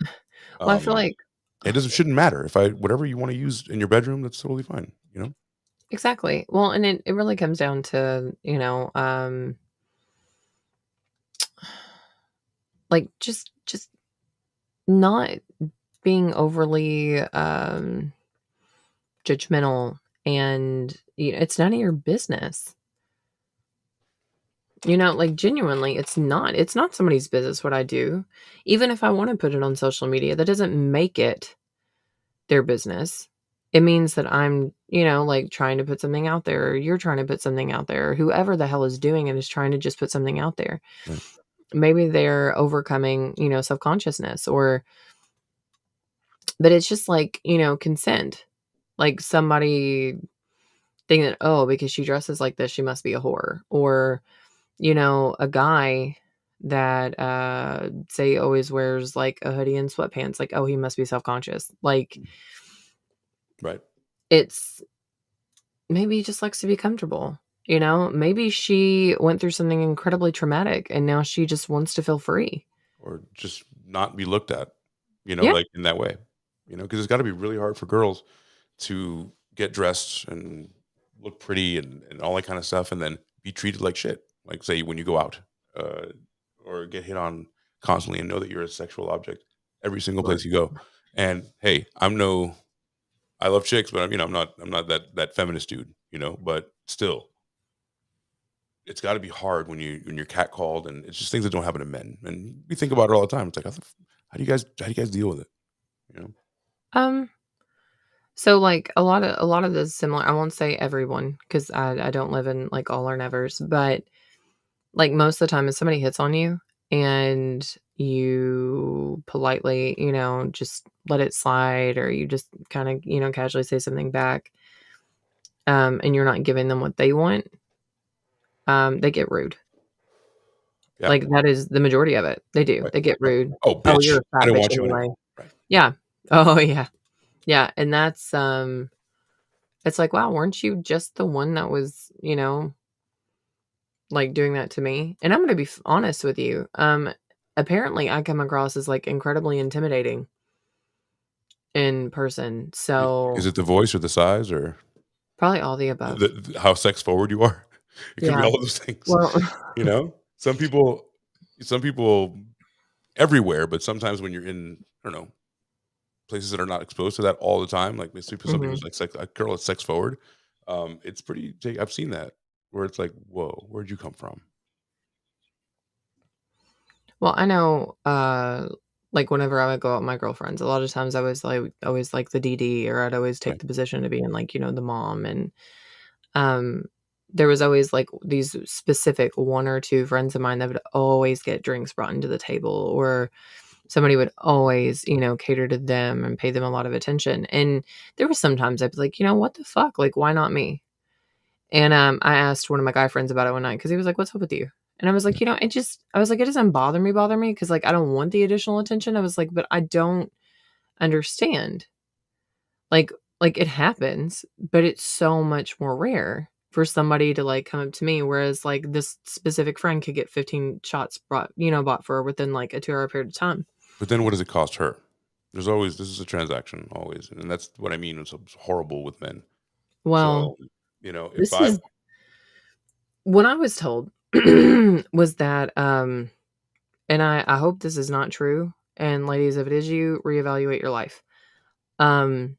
Well, I feel Um, like it doesn't shouldn't matter if I whatever you want to use in your bedroom, that's totally fine. exactly. Well, and it really comes down to, you know, like, just not being overly, judgmental, and, you know, it's none of your business. You know, like, genuinely, it's not somebody's business what I do. Even if I wanna put it on social media, that doesn't make it their business. it means that I'm, like trying to put something out there, or you're trying to put something out there, or whoever the hell is doing it is trying to just put something out there. Right. Maybe they're overcoming, self-consciousness, but it's just like, consent. Like somebody thinking that, oh, because she dresses like this, she must be a whore. Or, a guy that say always wears like a hoodie and sweatpants, like, oh, he must be self-conscious. Like, Right. it's maybe he just likes to be comfortable. Maybe she went through something incredibly traumatic and now she just wants to feel free. Or just not be looked at, Yeah. like in that way, because it's got to be really hard for girls to get dressed and look pretty and all that kind of stuff, and then be treated like shit. Like, say, when you go out, uh, or get hit on constantly, and know that you're a sexual object every single Right. place you go. And hey, I love chicks, but I'm not that feminist dude, but still, it's got to be hard when you're catcalled, and it's just things that don't happen to men. And we think about it all the time. It's like, how do you guys deal with it? You know? Um, so like a lot of this similar, I won't say everyone, because I don't live in like all or nevers, but like most of the time if somebody hits on you and you politely, just let it slide, or you just kind of, casually say something back, and you're not giving them what they want, they get rude. Yeah. Like that is the majority of it. They do. Right. They get rude. Oh, Oh, bitch! you're a I fat don't bitch want you anyway. anymore. Right. Yeah. Oh yeah. Yeah. And that's it's like, wow, weren't you just the one that was, like doing that to me? And I'm gonna be honest with you. Apparently I come across as like incredibly intimidating in person. So Is it the voice or the size or probably all the above. how sex forward you are? It could be Yeah. all of those things. Well, Some people everywhere, but sometimes when you're in, I don't know, places that are not exposed to that all the time, like somebody mhm. who's like a girl that's sex forward, it's pretty. I've seen that where it's like, whoa, where'd you come from? Well, I know, like whenever I would go out with my girlfriends, a lot of times I was like always like the DD, or I'd always take Right. the position of being like, the mom. And um there was always like these specific one or two friends of mine that would always get drinks brought into the table, or somebody would always, cater to them and pay them a lot of attention. And there was sometimes I'd be like, what the fuck? Like, why not me? And I asked one of my guy friends about it one night because he was like, "What's up with you?" And I was like, I was like, it doesn't bother me because like I don't want the additional attention. I was like, but I don't understand. Like like it happens, but it's so much more rare for somebody to like come up to me, whereas like this specific friend could get 15 shots bought for her within like a 2-hour period of time. But then what does it cost her? This is a transaction always, and that's what I mean. It's horrible with men. Well, So, if this I is what I was told was that and I hope this is not true. And ladies, if it is you, reevaluate your life. Um,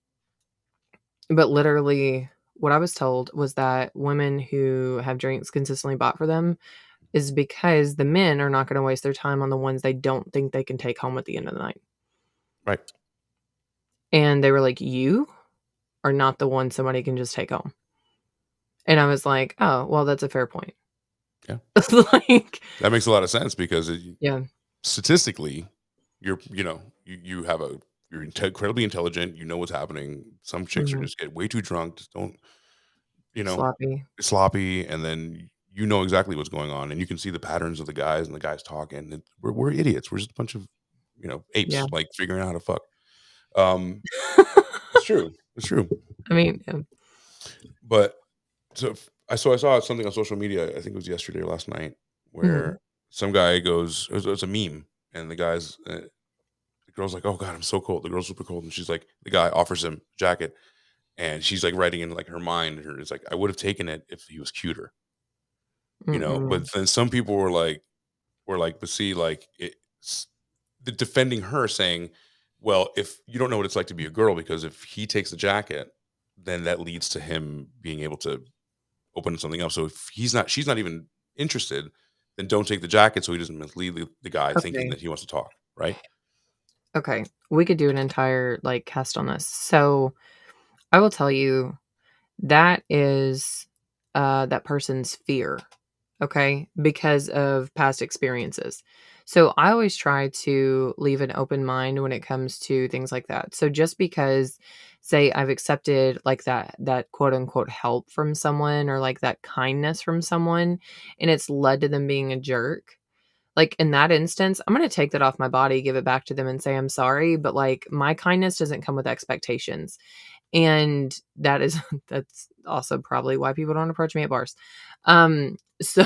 but literally, what I was told was that women who have drinks consistently bought for them is because the men are not going to waste their time on the ones they don't think they can take home at the end of the night. right, And they were like, you are not the one somebody can just take home. And I was like, oh, well, that's a fair point. Yeah. Like, that makes a lot of sense because yeah. statistically, you have you're incredibly intelligent. You know what's happening. Some chicks are Mhm. just get way too drunk, just don't, Sloppy. sloppy, and then you know exactly what's going on, and you can see the patterns of the guys and the guys talking. We're idiots. We're just a bunch of apes, Yeah. like figuring out how to fuck. It's true. It's true. I mean, yeah. But I saw something on social media. I think it was yesterday or last night, where Mhm. some guy goes. It was a meme, and the girl's like, "Oh God, I'm so cold." The girl's super cold, and she's like, the guy offers him a jacket, and she's like writing in like her mind. It's like, I would have taken it if he was cuter, Mm-mm. But then some people were like, but see, like defending her, saying, "Well, if you don't know what it's like to be a girl, because if he takes the jacket, then that leads to him being able to open something else. So if she's not even interested, then don't take the jacket so he doesn't mislead the guy thinking Okay. that he wants to talk, right?" Okay. We could do an entire like cast on this. So I will tell you that is that person's fear, okay, because of past experiences. So I always try to leave an open mind when it comes to things like that. So just because, say, I've accepted like that quote unquote help from someone or like that kindness from someone, and it's led to them being a jerk, like in that instance, I'm going to take that off my body, give it back to them and say I'm sorry, but like my kindness doesn't come with expectations. And that is that's also probably why people don't approach me at bars. So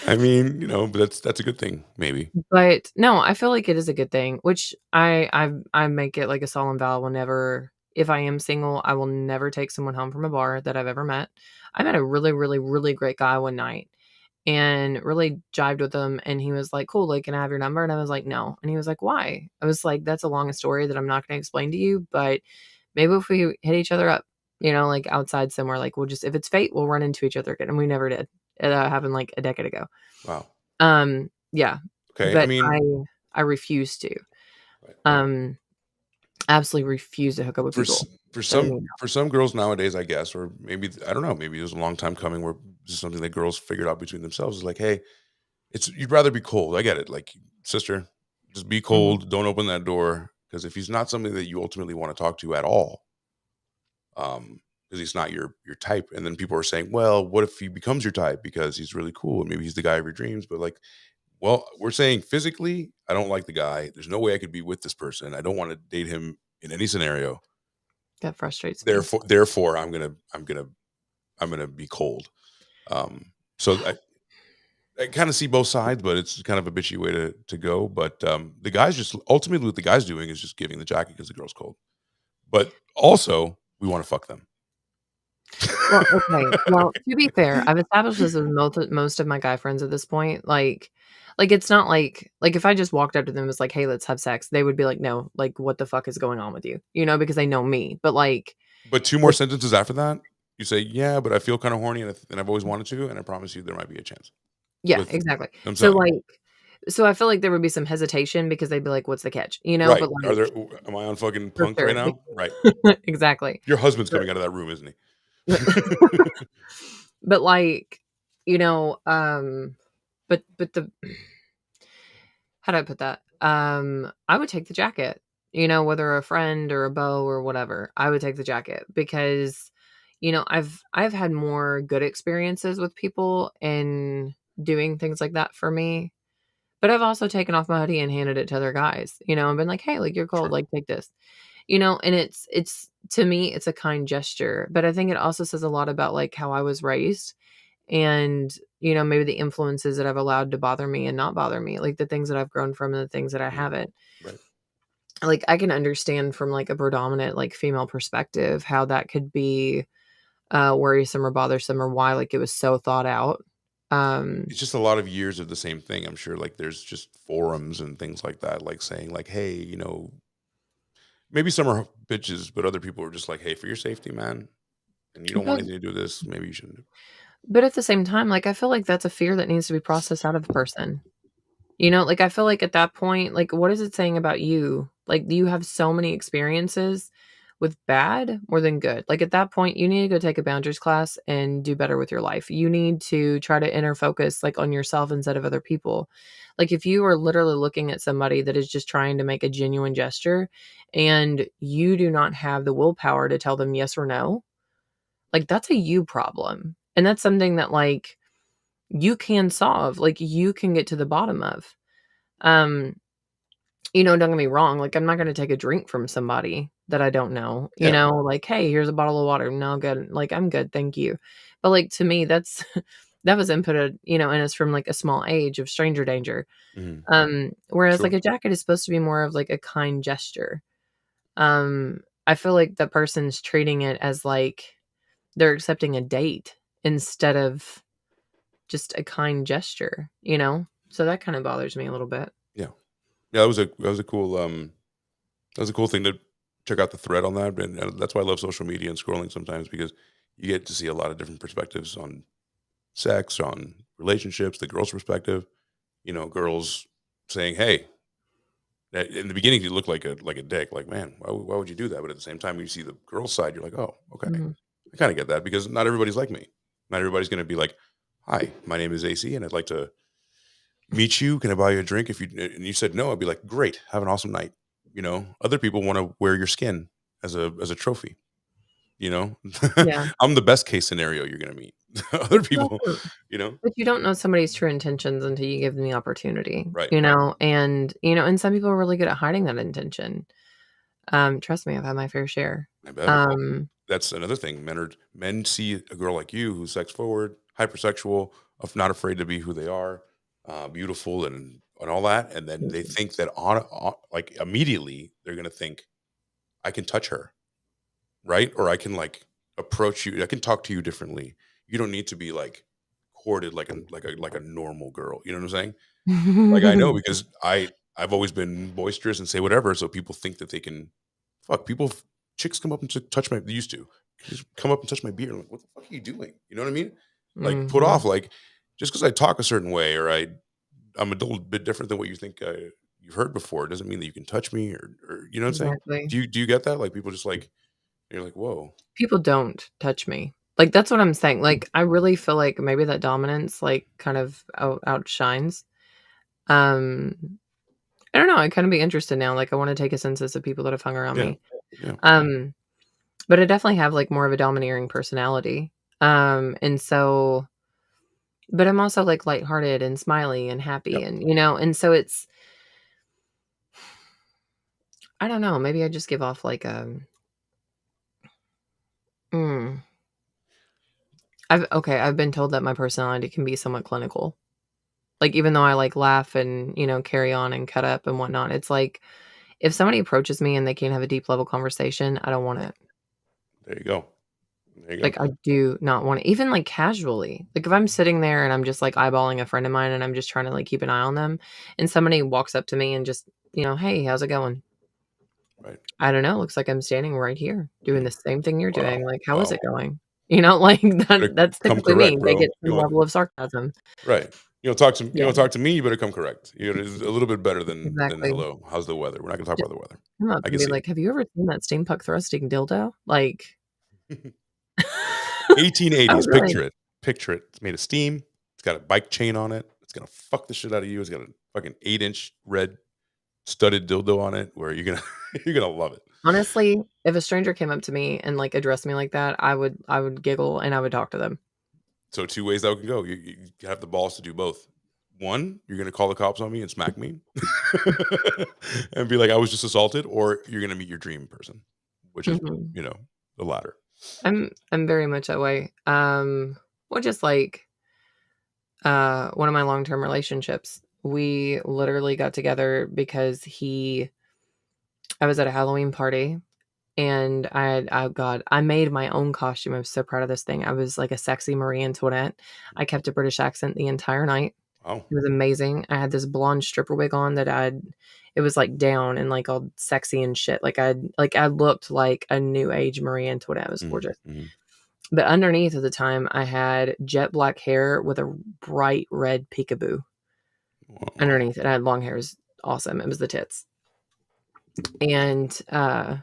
I mean, but that's a good thing, maybe. but no, I feel like it is a good thing, which I make it like a solemn vow. Whenever if I am single, I will never take someone home from a bar that I've ever met. I met a really, really, really great guy one night and really jived with him. And he was like, cool, like, can I have your number? And I was like, no. And he was like, why? I was like, that's a long story that I'm not going to explain to you, but maybe if we hit each other up, like outside somewhere, like we'll just, if it's fate, we'll run into each other again. And we never did. It happened like a decade ago. Wow. Yeah, Okay. I but mean, I refuse to. right. Absolutely refuse to hook up with for people. for that some we know. for some girls nowadays, I guess, or maybe I don't know, maybe it was a long time coming where this is something that girls figured out between themselves. Is like, hey, it's you'd rather be cold. I get it. Like, sister, just be Mhm. cold. Don't open that door because if he's not something that you ultimately want to talk to at all, because he's not your type. And then people are saying, well, what if he becomes your type because he's really cool and maybe he's the guy of your dreams? But like, well, we're saying physically, I don't like the guy. There's no way I could be with this person. I don't want to date him in any scenario. That frustrates me. Therefore, I'm gonna be cold. So I kind of see both sides, but it's kind of a bitchy way to go. But the guys just ultimately what the guy's doing is just giving the jacket because the girl's cold. But also, we want to fuck them. Well, okay. Well, to be fair, I've established this with most of my guy friends at this point. Like it's not like if I just walked up to them and was like, "Hey, let's have sex," they would be like, "No, like what the fuck is going on with you?" Because they know me. But like, But two more if, sentences after that, you say, "Yeah, but I feel kind of horny, and I've always wanted to, and I promise you, there might be a chance." yeah, With exactly. I'm So telling you, like, so I feel like there would be some hesitation because they'd be like, "What's the catch?" right? But Are there? like, Am I on fucking for punk right sure, now? Right. exactly. Your husband's But coming out of that room, isn't he? but like, you know, but the how do I put that? I would take the jacket, whether a friend or a beau or whatever. I would take the jacket because, I've had more good experiences with people in doing things like that for me. But I've also taken off my hoodie and handed it to other guys, and been like, hey, like you're cold, Sure. like take this. And it's to me, it's a kind gesture. But I think it also says a lot about like how I was raised and maybe the influences that I've allowed to bother me and not bother me, like the things that I've grown from and the things that I Mhm. haven't. Right. Like I can understand from like a predominant like female perspective how that could be worrisome or bothersome or why like it was so thought out. um It's just a lot of years of the same thing. I'm sure, like, there's just forums and things like that, like saying, like, "Hey, maybe some are bitches, but other people are just like, hey, for your safety, man, and you don't want but anything to do with this, maybe you shouldn't." but at the same time, like I feel like that's a fear that needs to be processed out of the person. Like I feel like at that point, like what is it saying about you? Like do you have so many experiences with bad more than good? Like at that point, you need to go take a boundaries class and do better with your life. You need to try to inner focus like on yourself instead of other people. Like if you are literally looking at somebody that is just trying to make a genuine gesture and you do not have the willpower to tell them yes or no, like that's a you problem. And that's something that like you can solve, like you can get to the bottom of. Um, don't get me wrong, like, I'm not gonna take a drink from somebody that I don't know, Yeah. like, "Hey, here's a bottle of water." "No, good." Like, "I'm good, thank you." But, like, to me, that's that was inputted, in us from, like, a small age of stranger danger. Mhm. Whereas, like, Sure. a jacket is supposed to be more of, like, a kind gesture. I feel like the person's treating it as, like, they're accepting a date instead of just a kind gesture, you know? So that kinda bothers me a little bit. Yeah. Yeah. That was a cool thing to check out the thread on that, and that's why I love social media and scrolling sometimes because you get to see a lot of different perspectives on sex, on relationships, the girl's perspective. Girls saying, "Hey, In the beginning, you look like a dick. Like, man, why would you do that? But at the same time, when you see the girl's side, you're like, oh, okay, Mhm. I kind of get that because not everybody's like me. Not everybody's going to be like, hi, my name is AC, and I'd like to meet you. Can I buy you a drink? If you and you said no, I'd be like, great, have an awesome night. Other people want to wear your skin as a trophy. You know, Yeah. I'm the best case scenario you're going to meet. But Other you people, also you know, but you don't know somebody's true intentions until you give them the opportunity, right? and some people are really good at hiding that intention. Trust me, I've had my fair share. I bet. Well, Um, that's another thing. Men see a girl like you who's sex forward, hypersexual, of not afraid to be who they are, beautiful and all that, and then Thank they you. think that on like immediately they're gonna think I can touch her, right? Or I can like approach you. I can talk to you differently. You don't need to be like courted like a normal girl. You know what I'm saying? Like I know because I've always been boisterous and say whatever, so people think that they can fuck people. Chicks come up and touch my they used to just come up and touch my beard. I'm like, what the fuck are you doing? You know what I mean? Like put Mhm. off like just because I talk a certain way or I'm a little bit different than what you think you've heard before. It doesn't mean that you can touch me or you know what I'm saying? Exactly. Do you get that? Like people just like you're like whoa, People don't touch me. Like, that's what I'm saying. Like, I really feel like maybe that dominance, like, kind of outshines. Um, I don't know. I kind of be interested now. Like, I want to take a census of people that have hung around yeah, me. yeah, Um, but I definitely have like more of a domineering personality. And so, but I'm also like lighthearted and smiley and happy, yep. and so I don't know. Maybe I just give off like mm, I've been told that my personality can be somewhat clinical. Like, even though I, like, laugh and, carry on and cut up and whatnot, it's like, if somebody approaches me and they can't have a deep level conversation, I don't want it. There you go. There you go. Like, I do not want it, even, like, casually. Like, if I'm sitting there and I'm just, like, eyeballing a friend of mine and I'm just trying to, like, keep an eye on them, and somebody walks up to me and just, "Hey, how's it going?" Right. I don't know, looks like I'm standing right here doing the same thing you're Wow. doing, like, "How is Wow. it going?" Like, Better that's come typically me. correct, They bro. get some level of sarcasm. Right. You Yeah, don't talk to me, you better come correct. It's a little bit better than exactly. hello. How's the weather? We're not gonna talk Just about the weather. come up I can and be see like, "Have you ever seen that steampunk thrusting dildo?" Like 1880s. Oh, really? Picture it. Picture it. It's made of steam. It's got a bike chain on it. It's gonna fuck the shit out of you. It's got a fucking 8-inch red studded dildo on it where you're gonna you're gonna love it. Honestly, if a stranger came up to me and, like, addressed me like that, I would giggle and I would talk to them. So two ways that can go. You have the balls to do both. One, you're gonna call the cops on me and smack me and be like, I was just assaulted, or you're gonna meet your dream person, which is, Mhm. you know, the latter. I'm very much that way. Well, just like, one of my long-term relationships, we literally got together because I was at a Halloween party, and oh god, I made my own costume. I was so proud of this thing. I was like a sexy Marie Antoinette. I kept a British accent the entire night. Oh, It was amazing. I had this blonde stripper wig on that it was, like, down and, like, all sexy and shit. I looked like a new age Marie Antoinette. It was mhm, gorgeous. mhm. But underneath at the time, I had jet black hair with a bright red peekaboo Wow. underneath, and I had long hair. It was awesome. It was the tits. And, but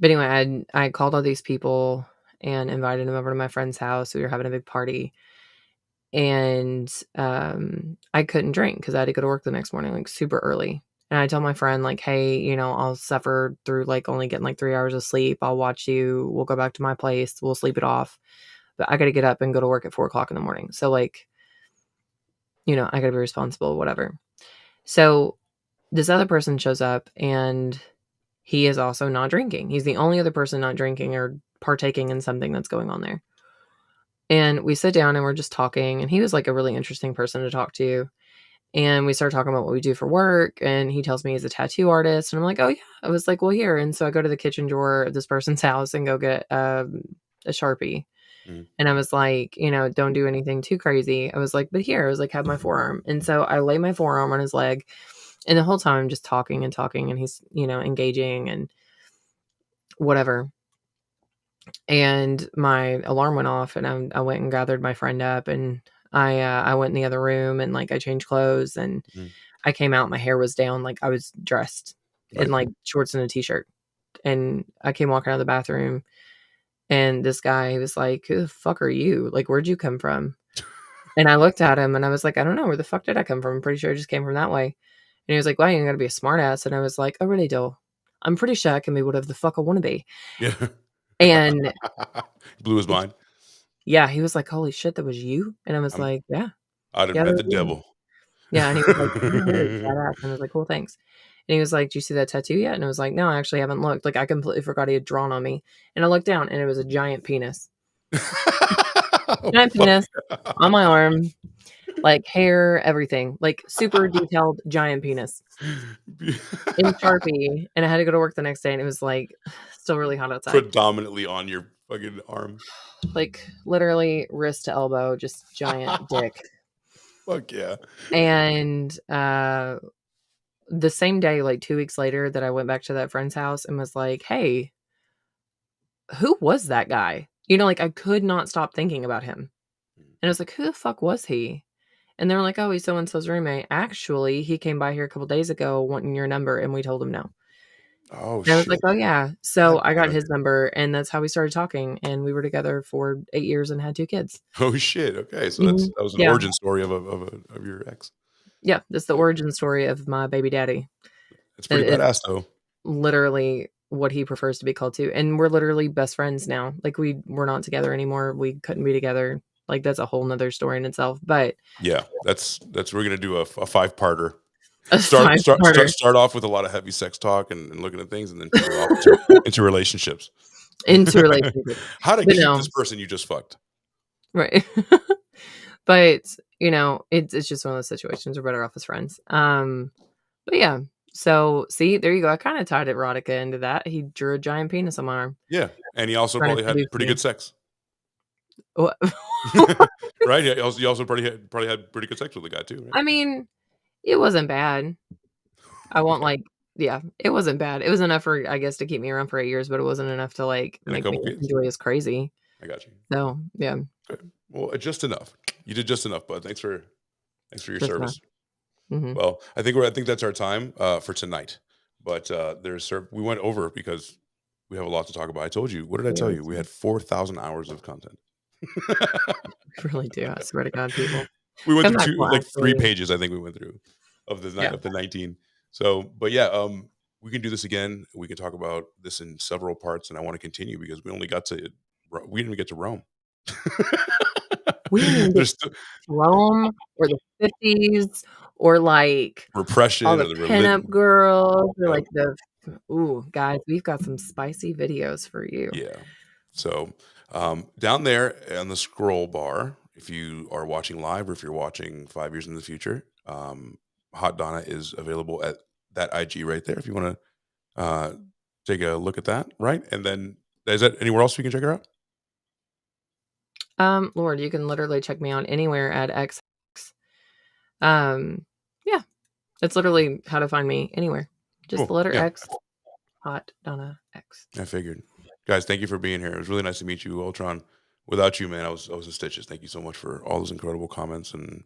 anyway, I called all these people and invited them over to my friend's house. We were having a big party, and, I couldn't drink because I had to go to work the next morning, like, super early. And I told my friend, like, "Hey, I'll suffer through, like, only getting, like, 3 hours of sleep. I'll watch you. We'll go back to my place. We'll sleep it off. But I gotta get up and go to work at 4 o'clock in the morning. So, like, I gotta be responsible, whatever." So, this other person shows up, and he is also not drinking. He's the only other person not drinking or partaking in something that's going on there. And we sit down and we're just talking, and he was, like, a really interesting person to talk to. And we started talking about what we do for work, and he tells me he's a tattoo artist, and I'm like, "Oh, yeah." I was like, "Well, here." And so I go to the kitchen drawer of this person's house and go get, a Sharpie. Mhm. And I was like, "Don't do anything too crazy." I was like, "But here." I was like, "Have my forearm." And so I lay my forearm on his leg, and the whole time I'm just talking and talking, and he's, engaging and whatever. And my alarm went off, and I went and gathered my friend up, and I went in the other room and like I changed clothes and Mhm. I came out. My hair was down, like I was dressed in Right. like shorts and a t-shirt. And I came walking out of the bathroom, and this guy was like, "Who the fuck are you? Like, where'd you come from?" And I looked at him and I was like, "I don't know. Where the fuck did I come from? I'm pretty sure I just came from that way." And he was like, "Wow, you gotta be a smart ass." And I was like, "Oh, really, do? I'm pretty sure I can be whatever the fuck I want to be." Yeah. And Blew his mind. yeah, he was like, "Holy shit, that was you?" And I was I'm like, "Yeah, I done yeah, that met was the me." devil. Yeah, and he was like, "Your hair is badass." And I was like, "Cool, thanks." And he was like, "Do you see that tattoo yet?" And I was like, "No, I actually haven't looked." Like, I completely forgot he had drawn on me. And I looked down, and it was a giant penis. Oh, Giant fuck. penis on my arm, like hair, everything, like super detailed giant penis in Sharpie. And I had to go to work the next day, and it was like still really hot outside. Predominantly on your fucking arm. Like literally wrist to elbow, just giant dick. Fuck yeah. And the same day, like 2 weeks later, that I went back to that friend's house and was like, "Hey, who was that guy?" You know, like I could not stop thinking about him. And I was like, "Who the fuck was he?" And they were like, "Oh, he's so and so's roommate. Actually, he came by here a couple days ago wanting your number, and we told him no." Oh And I was shit. like, "Oh yeah." So God I got damn it. his number, and that's how we started talking. And we were together for 8 years and had 2 kids. Oh shit. Okay, so Mhm. that was an Yeah, origin story of your ex. yeah. That's the Okay. origin story of my baby daddy. It's It, pretty badass it's though. literally what he prefers to be called to, and we're literally best friends now. Like we're not together anymore. We couldn't be together. Like that's a whole nother story in itself. But Yeah, that's we're gonna do a 5-parter. a five-parter Start off with a lot of heavy sex talk and looking at things, and then pivot off into relationships. into relationships. How to But keep no, this person you just fucked. right. But you know, it's just one of those situations. We're better off as friends. But yeah. So see, there you go. I kind of tied erotica into that. He drew a giant penis on my arm. Yeah, and he also Trying to probably had seduce pretty me. good sex, What? right? Yeah, you also probably had pretty good sex with the guy too, right? I mean, it wasn't bad. I won't Okay, like yeah, it wasn't bad. It was enough for, I guess, to keep me around for 8 years, but it wasn't enough to, like, and a make me couple kids. enjoy as crazy. I got you. So, yeah, Okay. Well, just enough. You did just enough, bud. Thanks for your just enough. service. Mhm. Well, I think that's our time for tonight. But we went over because we have a lot to talk about. I told you. What did I tell Really you? We do. had 4,000 hours of content. Really do, I swear to God, people. We went Come through back, two, we'll like 3 actually pages. I think we went through yeah. of the 19. So, but yeah, we can do this again. We can talk about this in several parts, and I want to continue because we didn't even get to Rome. We didn't even get There's still Rome or the 50s or, like, all repression the or the pinup religion. girls or, Yep. like, the ooh, guys, we've got some spicy videos for you. Yeah. So down there on the scroll bar, if you are watching live or if you're watching 5 years in the future, Hot Donna is available at that IG right there. If you want to take a look at that, right? And then is that anywhere else you can check her out? Lord, you can literally check me out anywhere at X. Yeah, it's literally how to find me anywhere. Just the Cool. letter Yeah, X, Hot Donna X. I figured. Guys, thank you for being here. It was really nice to meet you, Ultron. Without you, man, I was in stitches. Thank you so much for all those incredible comments and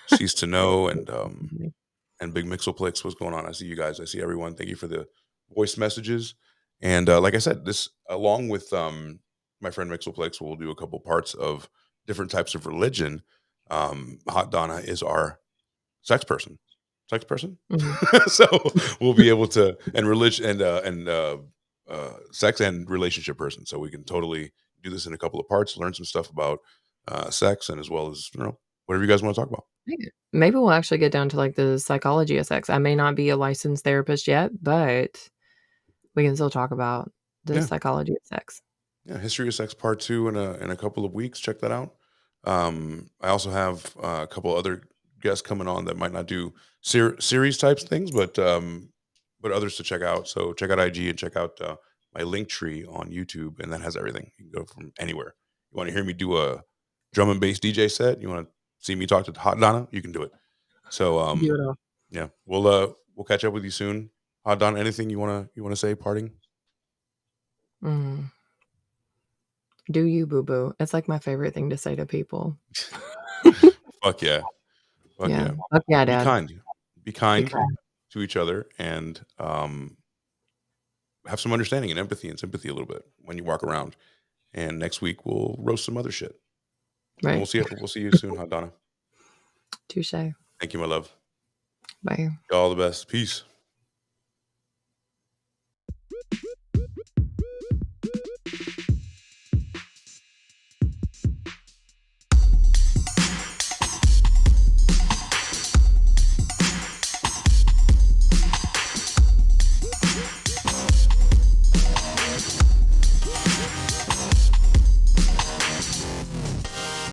cease to know and Big Mixoplex. What's going on? I see you guys. I see everyone. Thank you for the voice messages. And like I said, this along with my friend Mixoplex, we'll do a couple parts of different types of religion. Hot Donna is our sex person. Sex person. Mhm. So we'll be able to and religion and sex and relationship person. So we can totally do this in a couple of parts, learn some stuff about sex and as well as whatever you guys want to talk about. Maybe we'll actually get down to like the psychology of sex. I may not be a licensed therapist yet, but we can still talk about the Yeah. psychology of sex. Yeah, History of Sex Part 2 in a couple of weeks. Check that out. I also have a couple other guests coming on that might not do series types things, but others to check out. So check out IG and check out my link tree on YouTube, and that has everything. You can go from anywhere. You want to hear me do a drum and bass DJ set? You want to see me talk to Hot Donna? You can do it. So Do it all. yeah, we'll catch up with you soon. Hot Donna, anything you wanna say parting? Mm. Do you, boo boo? It's like my favorite thing to say to people. Fuck yeah. Fuck Yeah. yeah. Fuck yeah, Be Dad. kind. Be Be kind kind. to each other, and have some understanding and empathy and sympathy a little bit when you walk around. And next week we'll roast some other shit. And Right. we'll see you soon, Donna. Touche. Thank you, my love. Bye. All the best. Peace.